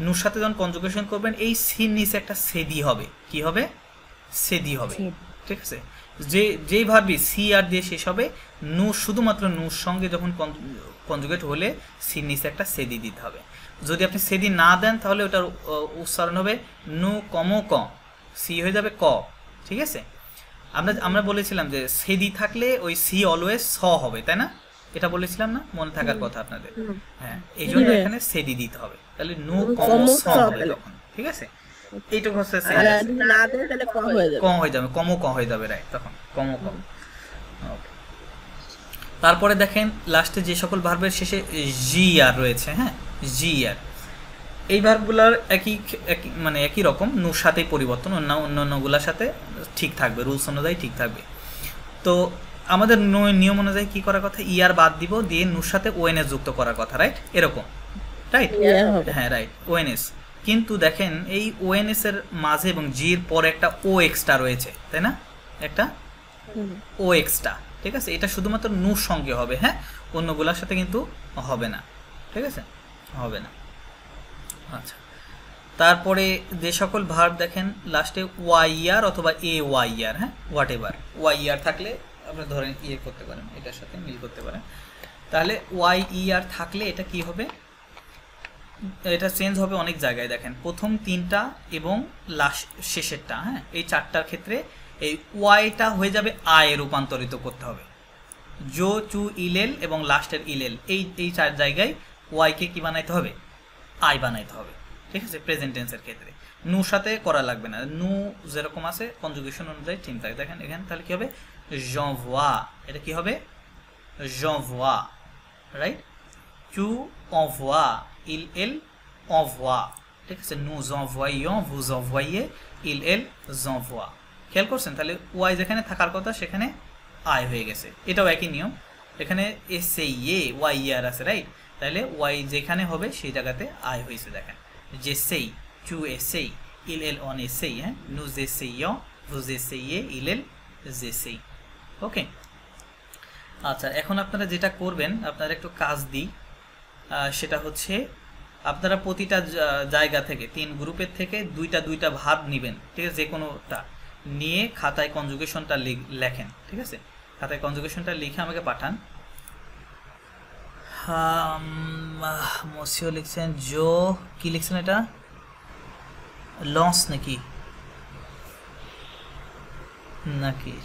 নুর সাথে যখন কনজুগেশন করবেন, এই সির নিচে একটা সেদি হবে। কি হবে? সেদি হবে, ঠিক আছে? যেই ভার্বই সি আর দিয়ে শেষ হবে, নুর শুধুমাত্র নুর সঙ্গে যখন কনজুগেট হলে সির নিচে একটা সেদি দিতে হবে। যদি আপনি সেদি না দেন তাহলে ওটার উচ্চারণ হবে নু কম ক, সি হয়ে যাবে ক, ঠিক আছে। আমরা বলেছিলাম যে সেদি থাকলে ওই সি অলওয়েজ স হবে, তাই না? এটা বলেছিলাম না, মনে থাকার কথা আপনাদের। হ্যাঁ, এই জন্য এখানে সেদি দিতে হবে, তাহলে নু কম স হবে তখন, ঠিক আছে। এইটুকু হচ্ছে কম হয়ে যাবে, কম ক হয়ে যাবে, রাইট, তখন কম ক। তারপরে দেখেন লাস্টে যে সকল ভার্বের শেষে জি আর রয়েছে, হ্যাঁ, জি আর, এই ভার্বগুলোর একই রকম নুর সাথেই পরিবর্তন, অন্যান্যগুলোর সাথে ঠিক থাকবে, রুলস অনুযায়ী ঠিক থাকবে। তো আমাদের নিয়ম অনুযায়ী কি করার কথা, ইয়ার বাদ দিব, দিয়ে নুর সাথে ওএনএস যুক্ত করার কথা, রাইট, এরকম, রাইট, হ্যাঁ রাইট, ওএনএস। কিন্তু দেখেন এই ওএনএস এর মাঝে এবং জির পরে একটা ও এক্সট্রা রয়েছে, তাই না, একটা ও এক্সট্রা, ঠিক আছে। এটা শুধুমাত্র নুর সঙ্গে হবে, হ্যাঁ, অন্যগুলোর সাথে কিন্তু হবে না, ঠিক আছে, হবে না। আচ্ছা, তারপরে যে সকল ভার্ব দেখেন লাস্টে ওয়াইআর অথবা এ ওয়াইআর, হ্যাঁ, হোয়াট এভার, ওয়াইআর থাকলে আপনি ধরেন ইয়ে করতে পারেন, এটার সাথে মিল করতে পারেন। তাহলে ওয়াইআর থাকলে এটা কি হবে, এটা চেঞ্জ হবে অনেক জায়গায়। দেখেন প্রথম তিনটা এবং লাস্ট শেষেরটা, হ্যাঁ, এই চারটার ক্ষেত্রে এই ওয়াইটা হয়ে যাবে আয়ে রূপান্তরিত করতে হবে। জো, চু, ইলেল এবং লাস্টের ইলেল, এই চার জায়গায় ওয়াইকে কি বানাইতে হবে, আই বানাইতে হবে, ঠিক আছে, প্রেজেন্ট টেন্সের ক্ষেত্রে। নু সাথে করা লাগবে না, নু যেরকম আছে কনজুগেশন অনুযায়ী ঠিক থাকে। দেখেন এখানে তাহলে কি হবে, j'envoie, এটা কি হবে, j'envoie, right, tu envoies, il envoie, ঠিক আছে, nous envoyons, vous envoyez, il envoie। খেয়াল করছেন, তাহলে ওয়াই যেখানে থাকার কথা সেখানে আই হয়ে গেছে। এটাও একই নিয়ম, এখানে এসএইএ ওয়াই আর আছে, রাইট, তাহলে ওয়াই যেখানে হবে সেই জায়গাতে আই হয়েছে। দেখেন j'essaye, tu essayes, il on essaye, হ্যাঁ, nous essayons, vous essayez, il essaye, ওকে। আচ্ছা, এখন আপনারা যেটা করবেন, আপনারা একটু কাজ দিই, সেটা হচ্ছে আপনারা প্রতিটা জায়গা থেকে 3 গ্রুপের থেকে দুইটা ভার্ব নেবেন, ঠিক আছে, যে কোনোটা নিয়ে খাতায় কনজুগেশনটা লেখেন, ঠিক আছে, খাতায় কনজুগেশনটা লিখে আমাকে পাঠান। মসিও লিখছেন, জো কি লিখছেন, এটা লঞ্চ নাকি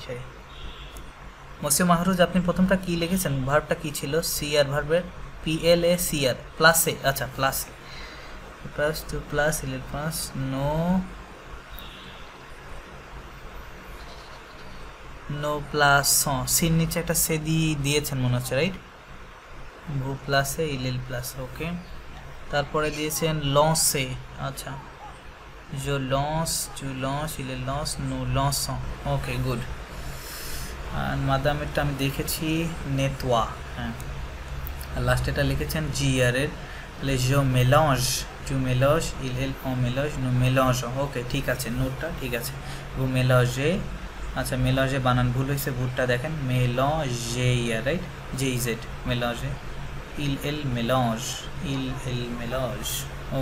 সেই মসিও মাহরুজ, আপনি প্রথমটা কি লিখেছেন, ভার্বটা কি ছিল, সিআর ভার্বের, পিএলএ সিআর প্লাসে, আচ্ছা প্লাসে, প্লাস টু প্লাস ইলেল প্লাস নো প্লাস সির নিচে একটা সেদি দিয়েছেন মনে হচ্ছে, রাইট, ভু প্লাসে ইলেল প্লাস, ওকে। তারপরে দিয়েছেন লঞ্চে, আচ্ছা, জো লঞ্চ, চু লঞ্চ, ইলেল লঞ্চ, নো লঞ্চ, ওকে, গুড। আর মাদামেরটা আমি দেখেছি নেতোয়া, হ্যাঁ, আর লাস্ট এটা লিখেছেন জিআর এর, তাহলে জো মেলাঞ্জ, চু মেলাঞ্জ, ইলেল অন মেলাঞ্জ, নো মেলাঞ্জ, ওকে, ঠিক আছে, নোটটা ঠিক আছে, ভু মেলাঞ্জে, আচ্ছা মেলাঞ্জে বানান ভুল হয়েছে, ভুলটা দেখেন মেলাঞ্জে, রাইট, জেইজেড মেলাঞ্জে, ইল মেলাঞ্জ, ইল মেলাঞ্জ,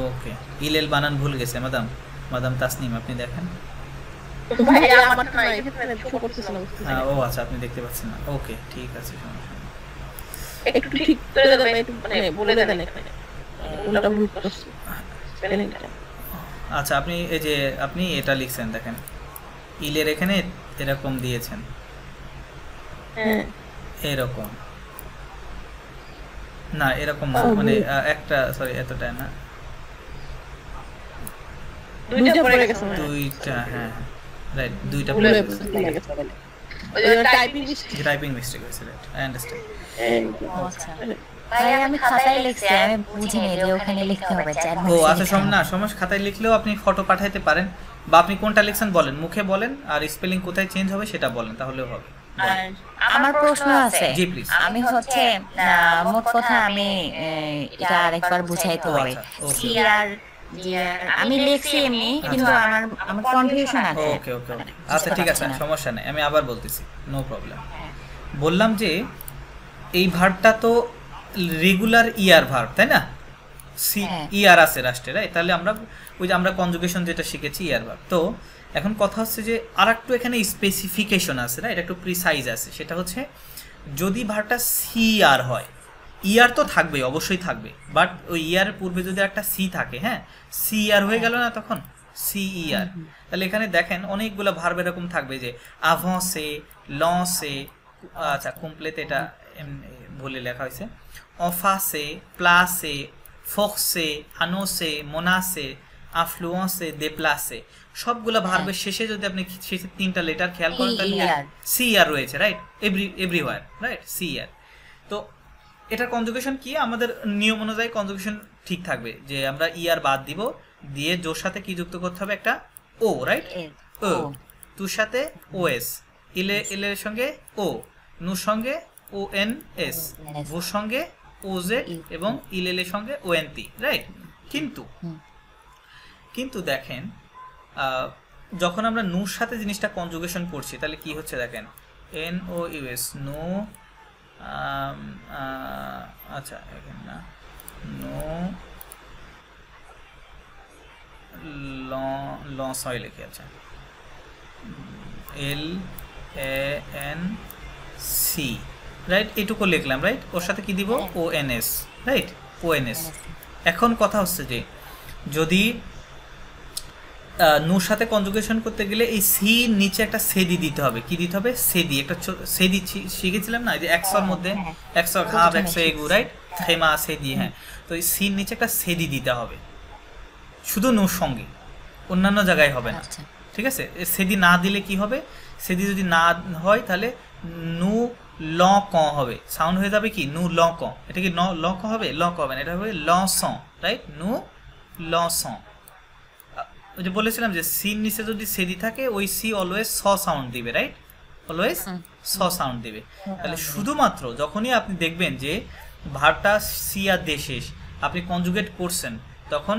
ওকে, ইল বানান ভুল গেছে মাদাম তাসনিম, আপনি দেখেন, ও আচ্ছা, আপনি দেখতে পাচ্ছেন না, ওকে, ঠিক আছে, একটু ঠিক করে দেন, একটু মানে বলে দেন এখানে কোনটা ভুল করছি স্পেলিংটা। আচ্ছা, আপনি এই যে আপনি এটা লিখছেন, দেখেন ইলের এখানে এরকম দিয়েছেন, হ্যাঁ, এরকম না, এরকম না, মানে একটা, সরি, এতটা না, দুইটা পড়ে গেছে, দুইটা, হ্যাঁ রাইট, দুইটা পড়ে গেছে, ওই যে টাইপিং মিস্টেক হয়েছে, রাইট, আই আন্ডারস্ট্যান্ড। আচ্ছা ভাই, আমি খাতায় লিখছি, আমি বুঝিনি যে ওখানে লিখতে হবে। ও আচ্ছা, সমস্যা, খাতায় লিখলেও আপনি ফটো পাঠাইতে পারেন, বা আপনি কোনটা লিখছেন বলেন, মুখে বলেন, আর স্পেলিং কোথায় চেঞ্জ হবে সেটা বলেন, তাহলেও হবে। আমার প্রশ্ন আছে, জি প্লিজ। আমি হচ্ছে মোট কথা আমি এটা আরেকবার বুঝাইতে হবে, সিআর আমি লিখছি এমনি, কিন্তু আমার কনফিউশন আছে। ওকে, আচ্ছা ঠিক আছে, সমস্যা নেই, আমি আবার বলতেছি, নো প্রবলেম। বললাম যে এই ভার্বটা তো রেগুলার ইয়ার ভার্ব, তাই না, সি ইয়ার আছে রাষ্ট্রে, রাইট, তাহলে আমরা ওই যে আমরা কনজুগেশন যেটা শিখেছি ইয়ার ভার্ব। তো এখন কথা হচ্ছে যে আর একটু এখানে স্পেসিফিকেশন আছে, রাইট, একটু প্রিসাইজ আছে, সেটা হচ্ছে যদি ভার্বটা সি আর হয়, ইয়ার তো থাকবে, অবশ্যই থাকবে, বাট ওই ইয়ারের পূর্বে যদি একটা সি থাকে, হ্যাঁ সি ইয়ার হয়ে গেল না তখন, সি ইয়ার। তাহলে এখানে দেখেন অনেকগুলো ভার্ব এরকম থাকবে যে আভান্সে, লসে, আচ্ছা কমপ্লিট এটা ভুলে লেখা হয়েছে, অফাসে, প্লাসে, ফক্সে, আনোসে, মোনাসে, আফ্লুয়েন্সে, দেপ্লাসে, সবগুলো ভার্বের শেষে যদি আপনি শেষে 3টা লেটার খেয়াল করেন তাহলে সি ইয়ার রয়েছে, রাইট, এভরিওয়্যার, রাইট, সি ইয়ার। তো এটার কনজুগেশন কি, আমাদের নিয়ম অনুযায়ী কনজুগেশন ঠিক থাকবে যে আমরা ইয়ার বাদ দিব, দিয়ে জোর সাথে কি যুক্ত করতে হবে, একটা ও, রাইট, ও, তুর সাথে ওএস, এর সঙ্গে ও, নুর সঙ্গে ও এন এস, ভুর সঙ্গে ও জেড এবং ইলের সঙ্গে ও এন টি, রাইট। কিন্তু দেখেন যখন আমরা নুর সাথে জিনিসটা কনজুগেশন করছি তাহলে কি হচ্ছে দেখেন, এন ও ইউএস, নো, আচ্ছা এখানে না, নো লসয় লিখে আছে, L A N C, right, এটুকু লিখলাম, রাইট, ওর সাথে কি দিব, O N S, right, O N S. এখন কথা হচ্ছে যে যদি নুর সাথে কনজুগেশন করতে গেলে এই সি নিচে একটা সেদি দিতে হবে, কি দিতে হবে, সেদি, একটা সেদি শিখেছিলাম না যে একশোর মধ্যে, একশো ঘাব, একশো এগু, রাইট, খেমা সেদি, হ্যাঁ, তো এই সির নিচে একটা সেদি দিতে হবে শুধু নুর সঙ্গে, অন্যান্য জায়গায় হবে না, ঠিক আছে। সেদি না দিলে কি হবে, সেদি যদি না হয় তাহলে নু ল ক হবে, সাউন্ড হয়ে যাবে কি, নু ল ক, এটা কি ল ক হবে, ল ক হবে না, এটা হবে ল স, রাইট, নু ল স। ওই যে বলেছিলাম যে সির নিচে যদি সেদি থাকে ওই সি অলওয়েজ স সাউন্ড দিবে, রাইট, অলওয়েজ স সাউন্ড দিবে। তাহলে শুধুমাত্র যখনই আপনি দেখবেন যে ভার্বটা সি আর দে শেষ, আপনি কনজুগেট করছেন, তখন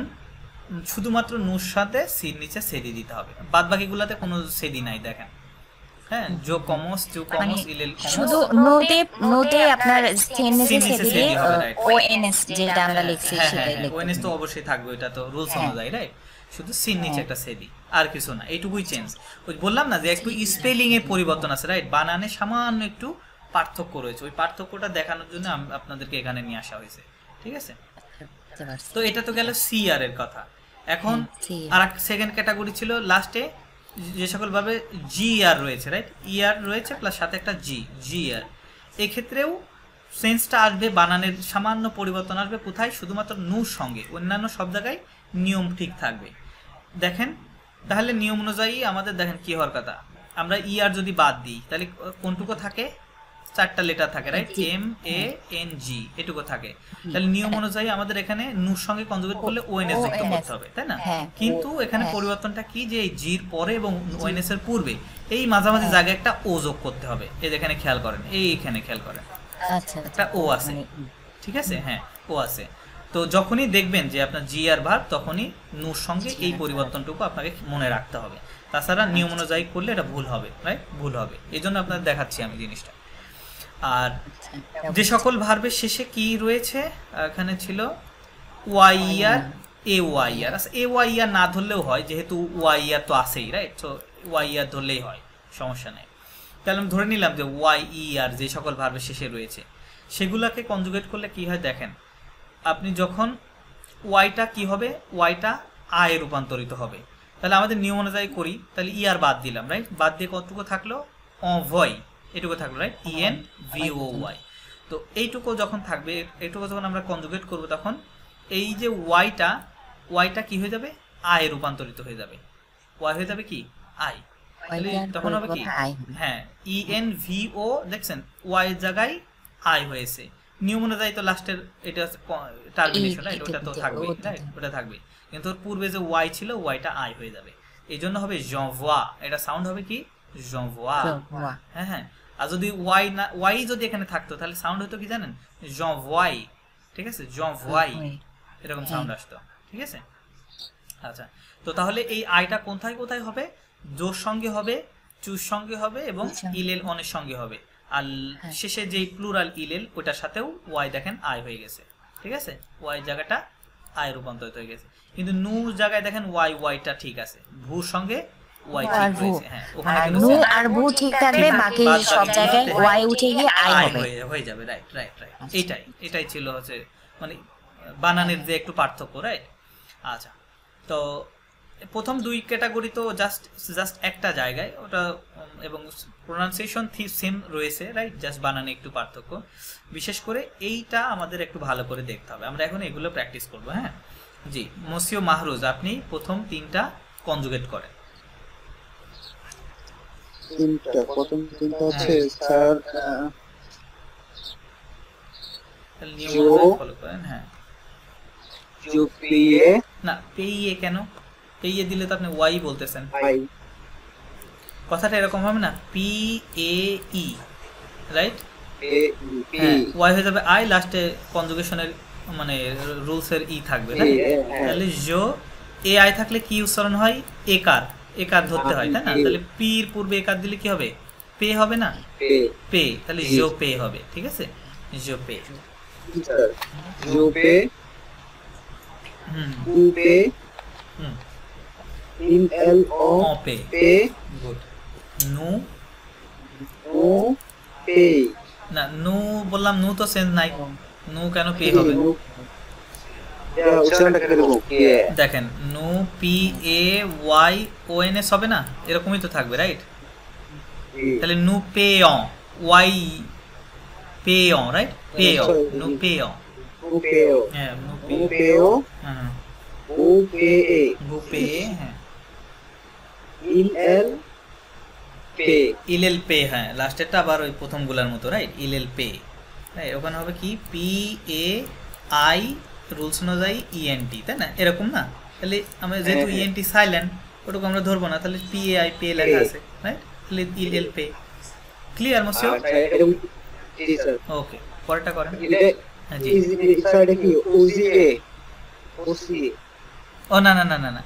শুধুমাত্র নুর সাথে সির নিচে সেদি দিতে হবে, বাদ বাকিগুলোতে কোনো সেদি নাই, দেখেন, হ্যাঁ, জো কমস, জো কমস, ইলেল কমস, শুধু নোতে আপনার সিন নিচে সেদি দিয়ে ওএনএস যেটা আমরা লিখছি সেটাই লিখব, ওএনএস তো অবশ্যই থাকবে, এটা তো রুলস অনুযায়ী, রাইট, শুধু সিন নিচে একটা সেদি, আর কিছু না, এইটুকুই চেঞ্জ। ওই বললাম না যে একটু স্পেলিং এ পরিবর্তন আছে, রাইট, বানানে সামান্য একটু পার্থক্য রয়েছে, ওই পার্থক্যটা দেখানোর জন্য আপনাদেরকে এখানে নিয়ে আসা হয়েছে, ঠিক আছে। তো এটা তো গেল সি আর এর কথা। এখন আর এক সেকেন্ড ক্যাটাগরি ছিল লাস্টে যে সকল ভাবে জি আর রয়েছে, রাইট, ইয়ার রয়েছে প্লাস সাথে একটা জি আর, এক্ষেত্রেও সেন্সটা আসবে, বানানের সামান্য পরিবর্তন আসবে, কোথায়, শুধুমাত্র নুর সঙ্গে, অন্যান্য সব জায়গায় নিয়ম ঠিক থাকবে। দেখেন তাহলে নিয়ম অনুযায়ী আমাদের দেখেন কি হওয়ার কথা, আমরা ইয়ার যদি বাদ দিই তাহলে কোনটুকু থাকে, 4টা লেটার থাকে, right, M A N G, এটুকু থাকে। তাহলে নিয়ম অনুযায়ী আমাদের এখানে নুর সঙ্গে কনজুগেট করলে ওএনএস যুক্ত করতে হবে, তাই না। কিন্তু এখানে পরিবর্তনটা কি, যে এই জির পরে এবং ওএনএস এর পূর্বে এই মাঝামাঝি জায়গায় একটা ও যোগ করতে হবে, এই যেখানে খেয়াল করেন, এইখানে খেয়াল করেন, আচ্ছা একটা ও আছে, ঠিক আছে, হ্যাঁ ও আছে। তো যখনই দেখবেন যে আপনার জি আর ভার্ব, তখনই নুর সঙ্গে এই পরিবর্তনটুকু আপনাকে মনে রাখতে হবে, তাছাড়া নিয়ম অনুযায়ী করলে এটা ভুল হবে, রাইট, ভুল হবে। এই জন্য আপনাদের দেখাচ্ছি আমি জিনিসটা। আর যে সকল ভার্বের শেষে কি রয়েছে, এখানে ছিল ওয়াইয়ার, এ ওয়াইয়ার, আচ্ছা এ ওয়াইয়ার না ধরলেও হয়, যেহেতু ওয়াইয়ার তো আসেই, রাইট, তো ওয়াইয়ার ধরলেই হয়, সমস্যা নেই। তাহলে আমি ধরে নিলাম যে ওয়াই ই আর যে সকল ভার্বের শেষে রয়েছে সেগুলোকে কনজুগেট করলে কি হয়, দেখেন আপনি যখন ওয়াইটা কি হবে, ওয়াইটা আয়ে রূপান্তরিত হবে। তাহলে আমাদের নিয়ম অনুযায়ী করি, তাহলে ই আর বাদ দিলাম, রাইট, বাদ দিয়ে কতটুকু থাকলো, অভয়, এটুকু থাকলো, রাইট, ইএন ভি ও ওয়াই। তো এইটুকু যখন থাকবে, এইটুকু যখন আমরা কনজুগেট করব, তখন এই যে ওয়াইটা কি হয়ে যাবে, আয়ে রূপান্তরিত হয়ে যাবে, ওয়াই হয়ে যাবে কি, আই, তখন হবে কি, হ্যাঁ, ইএন ভি ও, দেখছেন ওয়াই এর জায়গায় আই হয়েছে, নিয়ম অনুযায়ী তো লাস্টের এটা টার্মিনেশন, রাইট, ওটা তো থাকবে, রাইট, ওটা থাকবে, কিন্তু ওর পূর্বে যে ওয়াই ছিল ওয়াইটা আই হয়ে যাবে, এই জন্য হবে জনভোয়া, এটা সাউন্ড হবে কি, জনভোয়া, হ্যাঁ হ্যাঁ। আর যদি ওয়াই যদি এখানে থাকতো তাহলে সাউন্ড হতো কি জানেন, জনভোয়াই, ঠিক আছে, জনভোয়াই, এরকম সাউন্ড আসতো, ঠিক আছে। আচ্ছা, তো তাহলে এই আইটা কোথায় কোথায় হবে, জোর সঙ্গে হবে, চুর সঙ্গে হবে এবং ইলেল অনের সঙ্গে হবে, আর শেষে যেই প্লুরাল ইলেল ওটার সাথেও ওয়াই দেখেন আই হয়ে গেছে, ঠিক আছে, ওয়াই জায়গাটা আই রূপান্তরিত হয়ে গেছে। কিন্তু নুর জায়গায় দেখেন ওয়াইটা ঠিক আছে, ভুর সঙ্গে ওয়াই আর ঠিক ভু হয়েছে, হ্যাঁ ওখানে আর কিন্তু নু আর ভু ঠিক থাকলে বাকি সব জায়গায় ওয়াই উঠে গিয়ে আই হবে হয়ে যাবে। রাইট রাইট রাইট, এটাই ছিল হচ্ছে মানে বানানের যে একটু পার্থক্য, রাইট। আচ্ছা, তো প্রথম দুই ক্যাটাগরি তো জাস্ট একটা জায়গায় ওটা, এবং প্রোনাউন্সিয়েশন সেম রয়েছে, রাইট, জাস্ট বানানে একটু পার্থক্য। বিশেষ করে এইটা আমাদের একটু ভালো করে দেখতে হবে, আমরা এখন এগুলো প্র্যাকটিস করবো। হ্যাঁ জি, মসিও মাহরুজ, আপনি প্রথম তিনটা কনজুগেট করেন। প্রথম তিনটা হচ্ছে স্যার ফলো করেন। হ্যাঁ, না পেইয়ে কেন? পেইয়ে দিলে তো আপনি ওয়াই বলতেছেন, কথাটা এরকম হবে না, P A E, right, Y হয়ে যাবে আই, লাস্টে কনজুগেশনের মানে রুলসের ই থাকবে, তাহলে জো এ আই থাকলে কি উচ্চারণ হয়? একার ধরতে হয়, তাই না? তাহলে পির পূর্বে একার দিলে কি হবে? পে হবে না, পে, তাহলে জো পে হবে, ঠিক আছে, জো পে। না নু বললাম, নু তো সেন্স নাই, নু কেন পে হবে? দেখেন নু P A Y O N S হবে না, এরকমই তো থাকবে, রাইট? তাহলে নু পে অন, ওয়াই পে অন, রাইট, পে অন, নু পে অন, হ্যাঁ নু পে ও, হ্যাঁ ভু পে, হ্যাঁ ইল এল পে, হ্যাঁ লাস্টেরটা আবার ওই প্রথমগুলোর মতো, রাইট, ইল এল পে, রাইট। ওখানে হবে কি পি এ আই রুলস অনুযায়ী ইএনটি, তাই না, এরকম না? তাহলে আমরা যেহেতু ইএনটি সাইলেন্ট, ওটাকে আমরা ধরবো না, তাহলে পি এ আই পে লেখা আছে, রাইট, তাহলে ইল এল পে। ক্লিয়ার মসিও? ওকে, পরেরটা করেন। হ্যাঁ জি, ও না না না না না,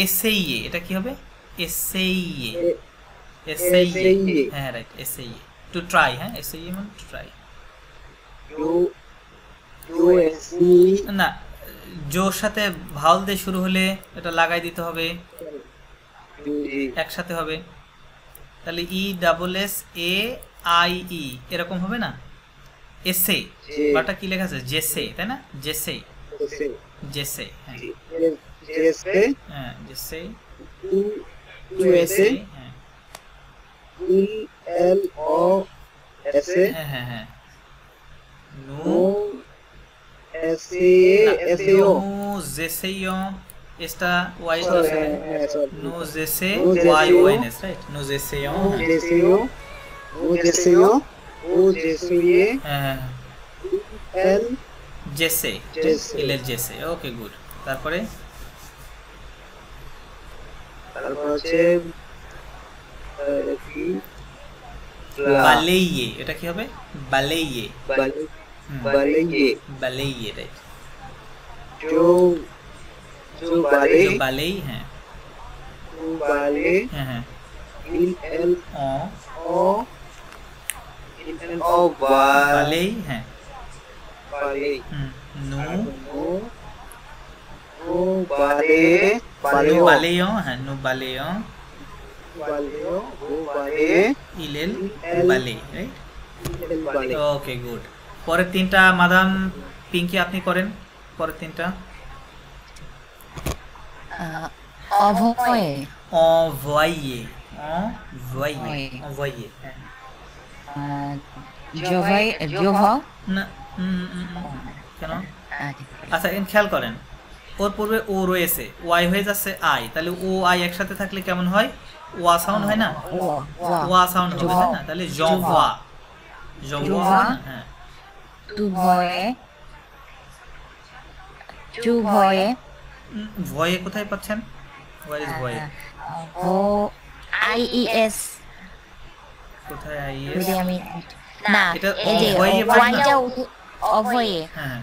এসএইএ, এটা কি হবে? এসএইএ, এসএইএ, হ্যাঁ রাইট, এসএইএ, টু ট্রাই, হ্যাঁ এসএইএ মানে টু ট্রাই। না, জোর সাথে ভাওয়াল দিয়ে শুরু হলে এটা লাগাই দিতে হবে, একসাথে হবে, তাহলে E double S A I E, এরকম হবে না? এসে বাটা কি লেখা আছে? জেসে, তাই না, জেসে, জেসে, হ্যাঁ হ্যাঁ জেসে, জেসে, হ্যাঁ হ্যাঁ হ্যাঁ হ্যাঁ, no জেসেইও, esta y no jese y o n s, right, no jeseo, el jese, el jese, okay good। তারপরে হচ্ছে বালেইয়ে, এটা কি হবে? বালেইয়ে, বালেইয়ে, রাইট, বালেই, হ্যাঁ হ্যাঁ হ্যাঁ, বালেই, হ্যাঁ নো বালেও, হ্যাঁ নো বালেও, ইলেল বালে, রাইট, ওকে গুড। পরের তিনটা মাদাম পিঙ্কি আপনি করেন, পরের তিনটা। অভয়ে, envoyer, envoyer, জভাই, জভা না, কেন? আচ্ছা এখানে খেয়াল করেন, ওর পূর্বে ও রয়েছে, ওয়াই হয়ে যাচ্ছে আই, তাহলে ও আই একসাথে থাকলে কেমন হয়? ওয়া সাউন্ড হয় না, ওয়া সাউন্ড হবে, তাই না? তাহলে জভা, জভা, হ্যাঁ তু ভয়ে, তু ভয়ে, ভয়ে কোথায় পাচ্ছেন? হোয়ার ইজ ভয়ে? ও আই ই এস, কোথায় আই এস? যদি আমি না, এটা এই যে ওয়াইটা অভয়ে, হ্যাঁ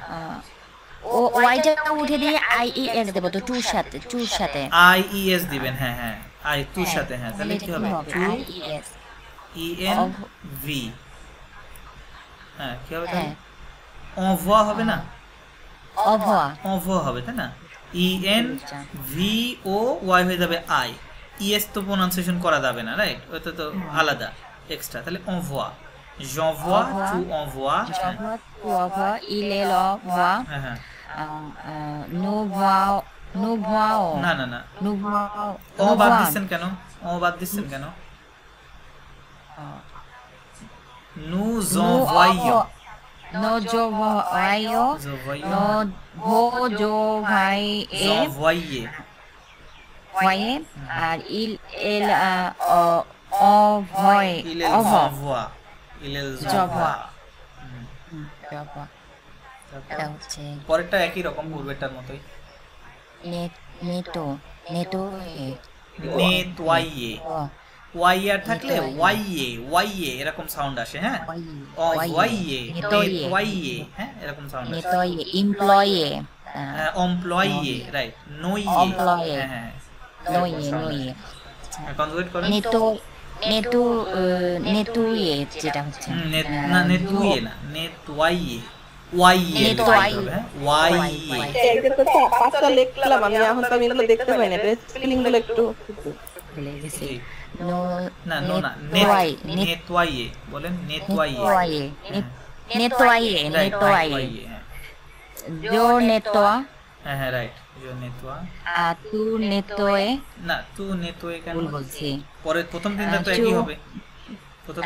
ও ওয়াইটা উঠে দিয়ে আই ই এস দেব তো, টুর সাথে, টুর সাথে আই ই এস দিবেন, হ্যাঁ হ্যাঁ আই টুর সাথে, হ্যাঁ তাহলে কি হবে? টু I E S E N V, হ্যাঁ কি হবে তাহলে? envoie হবে না, অভয়া, envoie হবে, তাই না? ই এন ভি ও ওয়াই হয়ে যাবে আই, ইএস তো প্রোনাউন্সিয়েশন করা যাবে না, রাইট? ওটা তো আলাদা এক্সট্রা। তাহলে envoie, j'envoie, tu envoies, tu envoies, il est l'envoie, হ্যাঁ nous voyons, না না না, ও বাদ দিচ্ছেন কেন? nous envoyons, voyez, il envoie, পরেরটা একই রকম, পূর্বেরটার মতোই। nettoyer, ওয়াইয়ার থাকলে ওয়াইয়ে এরকম সাউন্ড আসে, হ্যাঁ? ওয়াইয়ে, নেটওয়াইয়ে, হ্যাঁ এরকম সাউন্ড আসে। nettoyer, employé, এমপ্লয়ি, রাইট, নোইয়ে, হ্যাঁ noyer, কনজুগেট করেন। nettoyer যেটা হচ্ছে না নেটুইয়ে না, নেটওয়াইয়ে, ওয়াইয়ে হবে, হ্যাঁ ওয়াইয়ে। এটা তো পাঁচটা লিখলাম আমি, এখন তো আমি এগুলো দেখতে পাই না, স্পেলিং গুলো একটু ভুলে গেছি। না নেটওয়াইয়ে বলেন, নেটওয়াইয়ে, जो nettoie, হ্যাঁ রাইট, जो nettoie, tu nettoies, না tu nettoies কেন ভুল বলছি, পরে প্রথম তিনটা তো একই হবে। প্রথম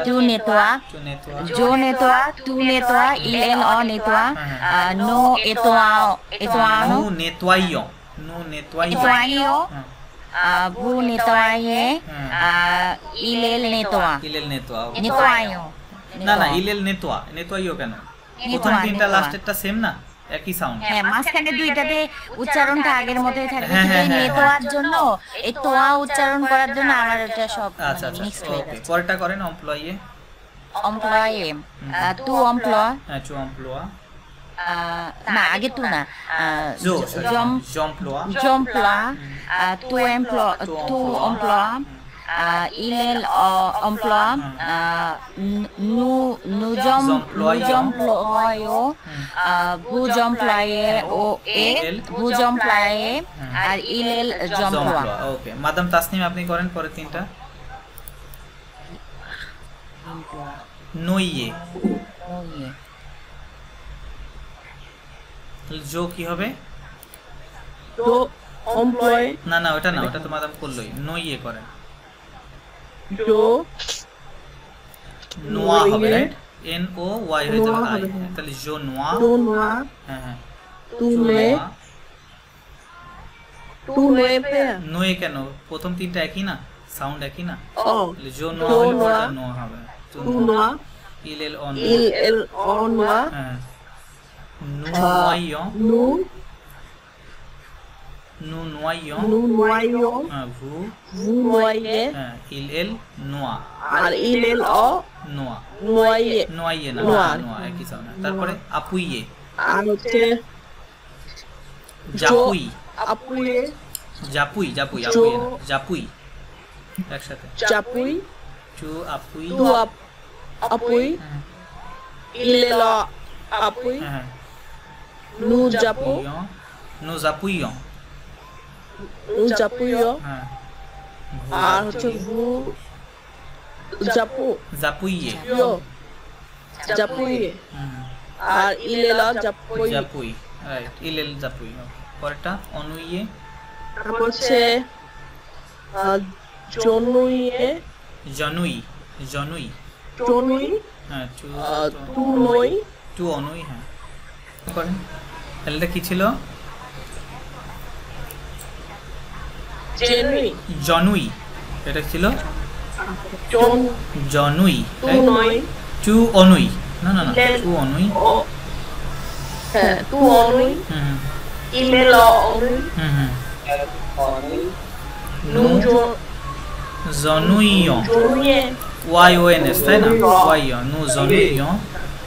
tu nettoies, je nettoie, tu nettoies, il nettoie, nous nettoyons, nous nettoyons, vous nettoyez, il nettoie, nettoyons, না না ইলেল নেতোয়াইও কেন? প্রথম তিনটা লাস্টেরটা সেম না, একই সাউন্ড। হ্যাঁ মাঝখানে দুইটাতে উচ্চারণটা আগের মতই থাকে, কিন্তু এই নেতোয়ার জন্য, এই তোয়া উচ্চারণ করার জন্য আমার এটা সব আচ্ছা মিক্স হয়ে ওকে। যাচ্ছে। পরেরটা করেন, এমপ্লয়ি, employé, tu emploies, হ্যাঁ tu emploies, না আগে তু না, j'emploie, tu emploies, il emploie, nous employons, vous employez, vous employez, আর il emploie। ওকে মাদাম তাসনিম আপনি করেন পরের তিনটা। নোইয়ে, জো কি হবে? তো এমপ্লয়, না না ওটা না, ওটা তো মাদাম করলোই। নোইয়ে করেন, জো নোয়া হবে, রাইট? এন ও ওয়াই হয়ে যাবে আই, তাহলে জো নোয়া, হ্যাঁ হ্যাঁ তুলে পে, নোয়ে কেন? প্রথম তিনটা একই না, সাউন্ড একই না, ও তাহলে জো নোয়া হলে পরেরটা নোয়া হবে। তু নোয়া, ইল এল অন নোয়া, হ্যাঁ নোয়াইয়ন, নোয়াইয়ন, হ্যাঁ ভু নোয়ে, হ্যাঁ ইল এল নোয়া, আর ইল অ নোয়া, নোয়ে, নোয়াইয়ে না, নোয়া একই সাউন্ড। তারপরে আপুইয়ে, আর হচ্ছে জাপুই, আপুয়ে, জাপুই আপুইয়ে না, জাপুই একসাথে, চাপুই, টু আপুই, তু আপুই, ইল আপুই, হ্যাঁ নু জাপু, নো জাপুইয়ন, নু জাপুইও, হ্যাঁ আর হচ্ছে ভু জাপু, জাপুইয়ে, ইয়ো জাপুইয়ে, আর ইলেলা জাপুই, জাপুই, রাইট, ইলেল জাপুই। পরেরটা অনুইয়ে, তারপর হচ্ছে জনুইয়ে, জনুই, জনুই, হ্যাঁ তু নই, টু অনুই, হ্যাঁ করেন। তাহলে এটা কি ছিল? জেনুই, জনুই, এটা ছিল জন, জনুই, তু নই, টু অনুই, না না না টু অনুই, হ্যাঁ তু অনুই, হুম ইলেলা অনুই, হুম নু জনুইয়ন, জনুইয়ে, ওয়াই ও এন এস, তাই না? ওয়াইয়ন, নু জনুইয়ন,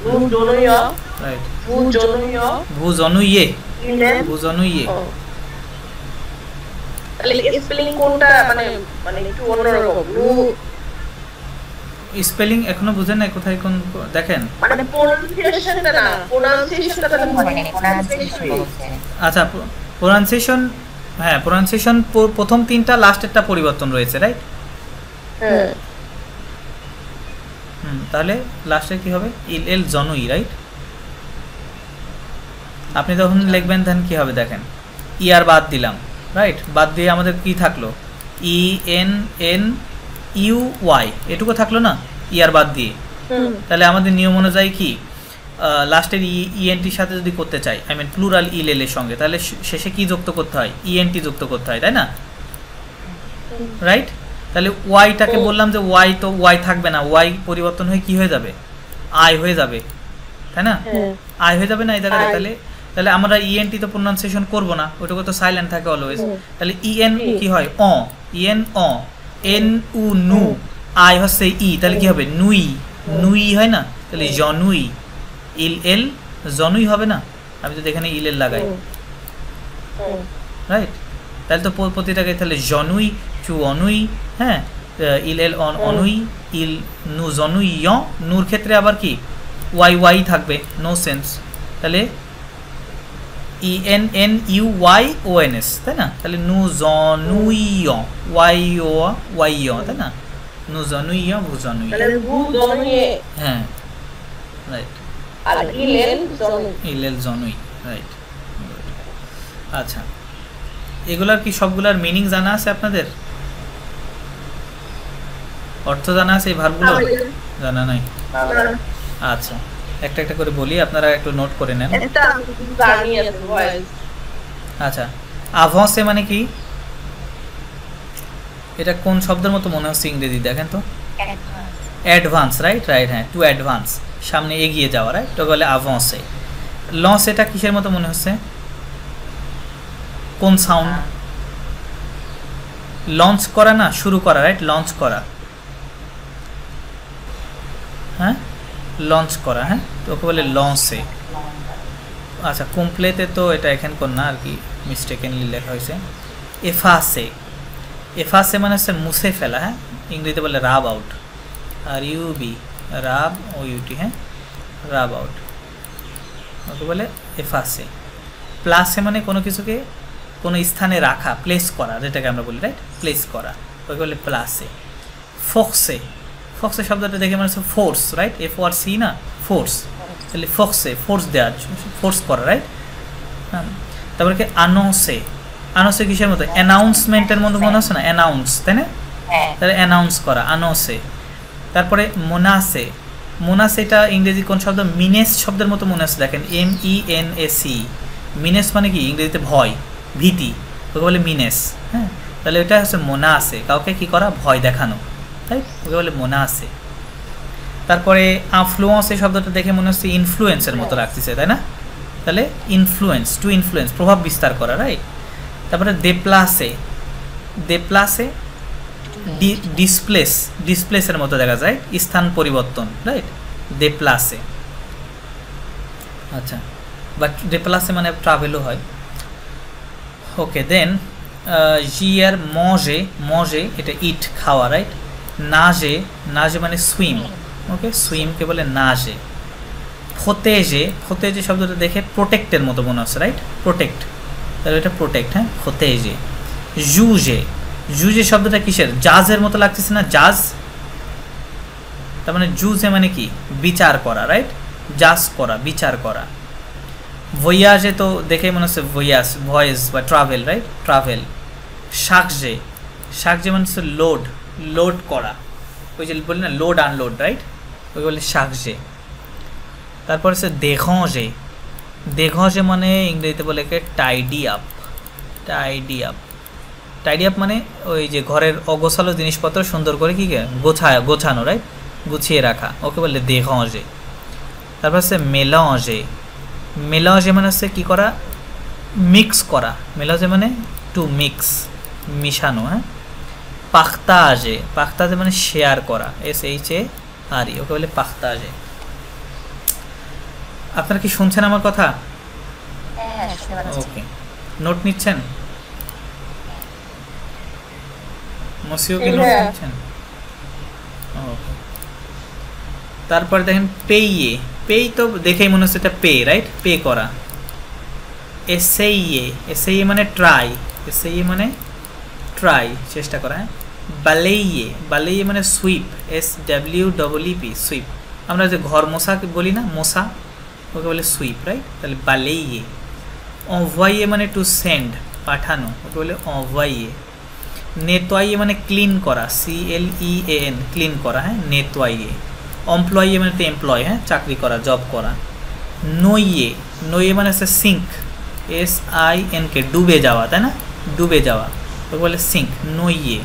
নু জনুইয়া, রাইট, ভু জনুইয়া, ভু জনুইয়ে, ইলে, ভু জনুইয়ে, তাহলে স্পেলিং কোনটা মানে একটু অন্যরকম, নু স্পেলিং এখনো বুঝেন না কোথায় কোন দেখেন? মানে প্রনাউন্সিয়েশনটা না, প্রনাউন্সিয়েশনটা মানে pronunciation বলছে। আচ্ছা প্রনাউন্সিয়েশন হ্যাঁ প্রোনাউন্সিয়েশন প্রথম তিনটা লাস্টেরটা পরিবর্তন রয়েছে রাইট হ্যাঁ তাহলে লাস্টে কি হবে ইল এল জনুই রাইট আপনি তখন লিখবেন দেন কি হবে দেখেন ই আর বাদ দিলাম রাইট বাদ দিয়ে আমাদের কি থাকলো E N N U Y এটুকু থাকলো না ই আর বাদ দিয়ে তাহলে আমাদের নিয়ম অনুযায়ী কি লাস্টের ইএনটির সাথে যদি করতে চাই আই মিন প্লুরাল ইল এল এর সঙ্গে তাহলে শেষে কি যুক্ত করতে হয় ইএনটি যুক্ত করতে হয় তাই না রাইট তাহলে ওয়াইটাকে বললাম যে ওয়াই তো ওয়াই থাকবে না ওয়াই পরিবর্তন হয়ে কি হয়ে যাবে আই হয়ে যাবে তাই না আই হয়ে যাবে না এই জায়গায় তাহলে তাহলে আমরা ইএনটি তো প্রোনাউন্সিয়েশন করব না ওটাকে তো সাইলেন্ট থাকে অলওয়েজ তাহলে ইএন কি হয় অ ইএন অ এন উ নু আই হচ্ছে ই তাহলে কি হবে নুই নুই হয় না তাহলে জনুই ইল এল জনুই হবে না আমি যদি এখানে ইল এল লাগাই রাইট তাহলে তো প্রতিটাকে তাহলে জনুই চু অনুই হ্যাঁ ইল এল অন অনুই ইল নু জনুই য় নূর ক্ষেত্রে আবার কি ওয়াই ওয়াই থাকবে নো সেন্স তাহলে E N N U Y O N S তাই না তাহলে নু জনুই ওয়াই ও ওয়াই তাই না নু জনুই ভু জনুই হ্যাঁ রাইট আর ইল এল জনুই রাইট আচ্ছা এগুলার কি সবগুলার মিনিং জানা আছে আপনাদের অর্থ জানা আছে এই ভার্বগুলো জানা নাই আচ্ছা একটা একটা করে বলি আপনারা একটু নোট করে নেন আচ্ছা আভান্সে মানে কি এটা কোন শব্দের মতো মনে হচ্ছে ইংরেজি দেখেন তো অ্যাডভান্স রাইট রাইট হ্যাঁ টু অ্যাডভান্স সামনে এগিয়ে যাওয়া রাইট তো বলে আভান্সে লঞ্চ এটা কিসের মতো মনে হচ্ছে কোন সাউন্ড লঞ্চ করা না শুরু করা রাইট লঞ্চ করা হ্যাঁ লঞ্চ করা হ্যাঁ তো ওকে বলে লঞ্চে আচ্ছা কমপ্লেতে তো এটা এখানে কোন না আর কি মিস্টেকেনলি লেখা হয়েছে এফাসে এফাসে মানে হচ্ছে মুছে ফেলা হ্যাঁ ইংরেজিতে বলে রাব আউট আর ইউবি রাব ও ইউটি হ্যাঁ রাব আউট ওকে বলে এফাসে প্লাসে মানে কোনো কিছুকে কোনো স্থানে রাখা প্লেস করা যেটাকে আমরা বলি রাইট প্লেস করা ওকে বলে প্লাসে ফোক্সে ফোক্সে শব্দটা দেখে মানে হচ্ছে force right F R C না ফোর্স তাহলে ফোক্সে ফোর্স দেওয়া ফোর্স করা রাইট হ্যাঁ তারপরে কি আনোসে আনোসে কিসের মতো অ্যানাউন্সমেন্টের মতো মনে হচ্ছে না অ্যানাউন্স তাই না তাহলে অ্যানাউন্স করা আনোসে তারপরে মোনাসে মোনাসে এটা ইংরেজি কোন শব্দ মিনেস শব্দের মতো মনে হচ্ছে দেখেন MENAC মিনেস মানে কি ইংরেজিতে ভয় ভীতি ওকে বলে মিনেস হ্যাঁ তাহলে এটা হচ্ছে মোনা আছে কাউকে কি করা ভয় দেখানো তাই ওকে বলে মোনা আছে তারপরে আফ্লুয়েন্স এই শব্দটা দেখে মনে হচ্ছে ইনফ্লুয়েন্সের মতো লাগতেছে তাই না তাহলে ইনফ্লুয়েন্স টু ইনফ্লুয়েন্স প্রভাব বিস্তার করা রাইট তারপরে দেপ্লাসে দেপ্লাসে ডিসপ্লেস ডিসপ্লেসের মতো দেখা যায় স্থান পরিবর্তন রাইট দেপ্লাসে আচ্ছা বাট দেপ্লাসে মানে ট্রাভেলও হয় ওকে দেন জিয়ার মজে মজে এটা ইট খাওয়া রাইট নাজে নাজে মানে সুইম ওকে সুইমকে বলে নাজে ফতেজে ফতেজে শব্দটা দেখে প্রোটেক্টের মতো মনে হচ্ছে রাইট প্রোটেক্ট তাহলে এটা প্রোটেক্ট হ্যাঁ ফতেজে জুজে জুজে শব্দটা কিসের জাজের মতো লাগতেছে না জাজ তার মানে জুজে মানে কি বিচার করা রাইট জাজ করা বিচার করা ভয়াজে তো দেখে মনে হচ্ছে ভয়াস ভয়েস বা ট্রাভেল রাইট ট্রাভেল শাকজে শাকজে মানে হচ্ছে লোড লোড করা ওই যে বলি না লোড আনলোড রাইট ওই বলে শাকজে তারপর হচ্ছে দেখে দেখে মানে ইংরেজিতে বলে tidy up tidy up tidy up মানে ওই যে ঘরের অগোছালো জিনিসপত্র সুন্দর করে কি গোছানো রাইট গুছিয়ে রাখা ওকে বলে দেখে তারপর হচ্ছে মেলাঞ্জে মেলাঞ্জে মানে হচ্ছে কী করা মিক্স করা মেলাঞ্জে মানে টু মিক্স মিশানো হ্যাঁ পাখতাজে পাখতাজে মানে শেয়ার করা SHARE ওকে বলে পাখতাজে আপনারা কি শুনছেন আমার কথা ওকে নোট নিচ্ছেন মসিও কি নোট নিচ্ছেন ওকে তারপর দেখেন পেইয়ে পেই তো দেখেই মনে হচ্ছে এটা পে রাইট পে করা SAE মানে ট্রাই এসএইএ মানে ট্রাই, চেষ্টা করা। হ্যাঁ, বালেইয়ে, বালেইয়ে মানে সুইপ, SWEEP, সুইপ। আমরা যে ঘর মশাকে বলি না, মশা, ওকে বলে সুইপ, রাইট? তাহলে বালেইয়ে। অনভয়েয়ে মানে টু সেন্ড, পাঠানো, ওকে বলে অনভয়েয়ে। নেতোয়াইয়ে মানে ক্লিন করা, CLEAN, ক্লিন করা। হ্যাঁ, নেতোয়াইয়ে। এমপ্লয়ি মানে তো এমপ্লয়, হ্যাঁ, চাকরি করা, জব করা। নইয়ে, নইয়ে মানে হচ্ছে সিঙ্ক, SINK, ডুবে যাওয়া, তাই না? ডুবে যাওয়া, ওকে বলে সিঙ্ক, নইয়ে।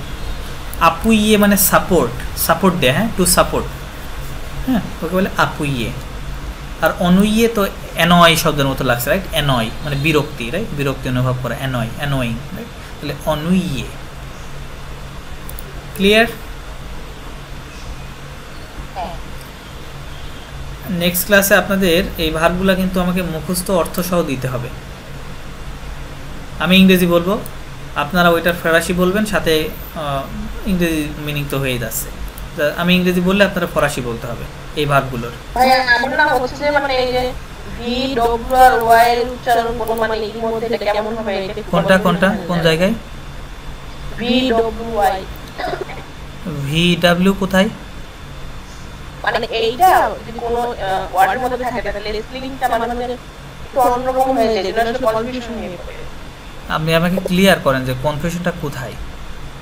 আপুইয়ে মানে সাপোর্ট, সাপোর্ট দেয়, হ্যাঁ, টু সাপোর্ট, হ্যাঁ, ওকে বলে আপুইয়ে। আর অনুইয়ে তো অ্যানয় শব্দের মতো লাগছে, রাইট? অ্যানয় মানে বিরক্তি, রাইট? বিরক্তি অনুভব করা, অ্যানয়, অ্যানোয়িং, রাইট? তাহলে অনুইয়ে। ক্লিয়ার? নেক্সট ক্লাসে আপনাদের এই ভার্বগুলো কিন্তু আমাকে মুখস্থ অর্থ সহ দিতে হবে। আমি ইংরেজি বলবো, আপনারা ওইটার ফরাসি বলবেন, সাথে ইংরেজি মিনিং তো হয়ে যাচ্ছে। আমি ইংরেজি বললে আপনারা ফরাসি বলতে হবে এই ভার্বগুলোর। কোনটা কোনটা কোন জায়গায়? VW কোথায়? মানে এইটা যদি কোনো ওয়ার্ডের মধ্যে থাকে তাহলে স্পেলিংটা মানে একটু অন্যরকম হয়ে যায়, যেটা আসলে কনফিউশন হয়ে পড়ে। আপনি আমাকে ক্লিয়ার করেন যে কনফিউশনটা কোথায়।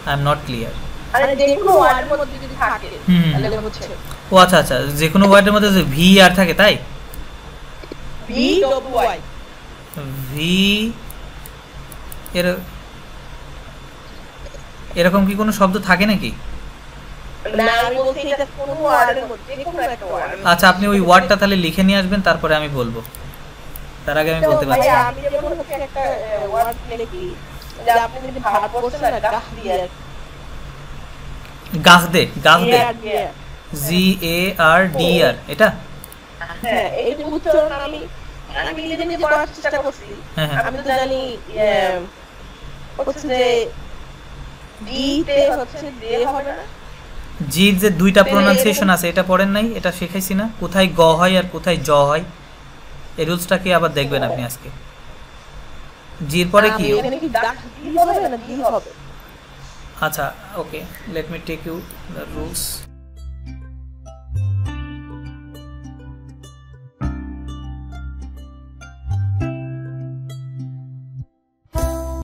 I am not clear. আরে যে কোনো ওয়ার্ডের মধ্যে যদি থাকে তাহলে হচ্ছে, ও আচ্ছা আচ্ছা, যে কোনো ওয়ার্ডের মধ্যে যে ভি আর থাকে, তাই? VWI, ভি এরকম কি কোনো শব্দ থাকে নাকি? না, আমি বলছি এটা কোনো ওয়ার্ডের মধ্যে, যে কোনো একটা ওয়ার্ড। আচ্ছা, আপনি ওই ওয়ার্ডটা তাহলে লিখে নিয়ে আসবেন, তারপরে আমি বলবো। তার আগে আমি বলতে পারছি। আমি যেমন হচ্ছে একটা ওয়ার্ড লিখি, যে আপনি যদি ভার্ব করছেন না, গাহদিয়ার, গাহদে, গাহদে, GARDR, এটা? হ্যাঁ, এই যে উচ্চারণ আমি নিজে নিজে করার চেষ্টা করছি। আমি তো জানি হচ্ছে যে ডি তে হচ্ছে দে হবে না, জির যে দুইটা প্রোনাউন্সিয়েশন আছে, এটা পড়েন নাই? এটা শিখাইছি না, কোথায় গ হয় আর কোথায় জ হয়। এই রুলসটা কি আবার দেখবেন আপনি আজকে। জির পরে কি? এখানে কি দাগ দি হবে না দি হবে? আচ্ছা, okay, let me take you the rules.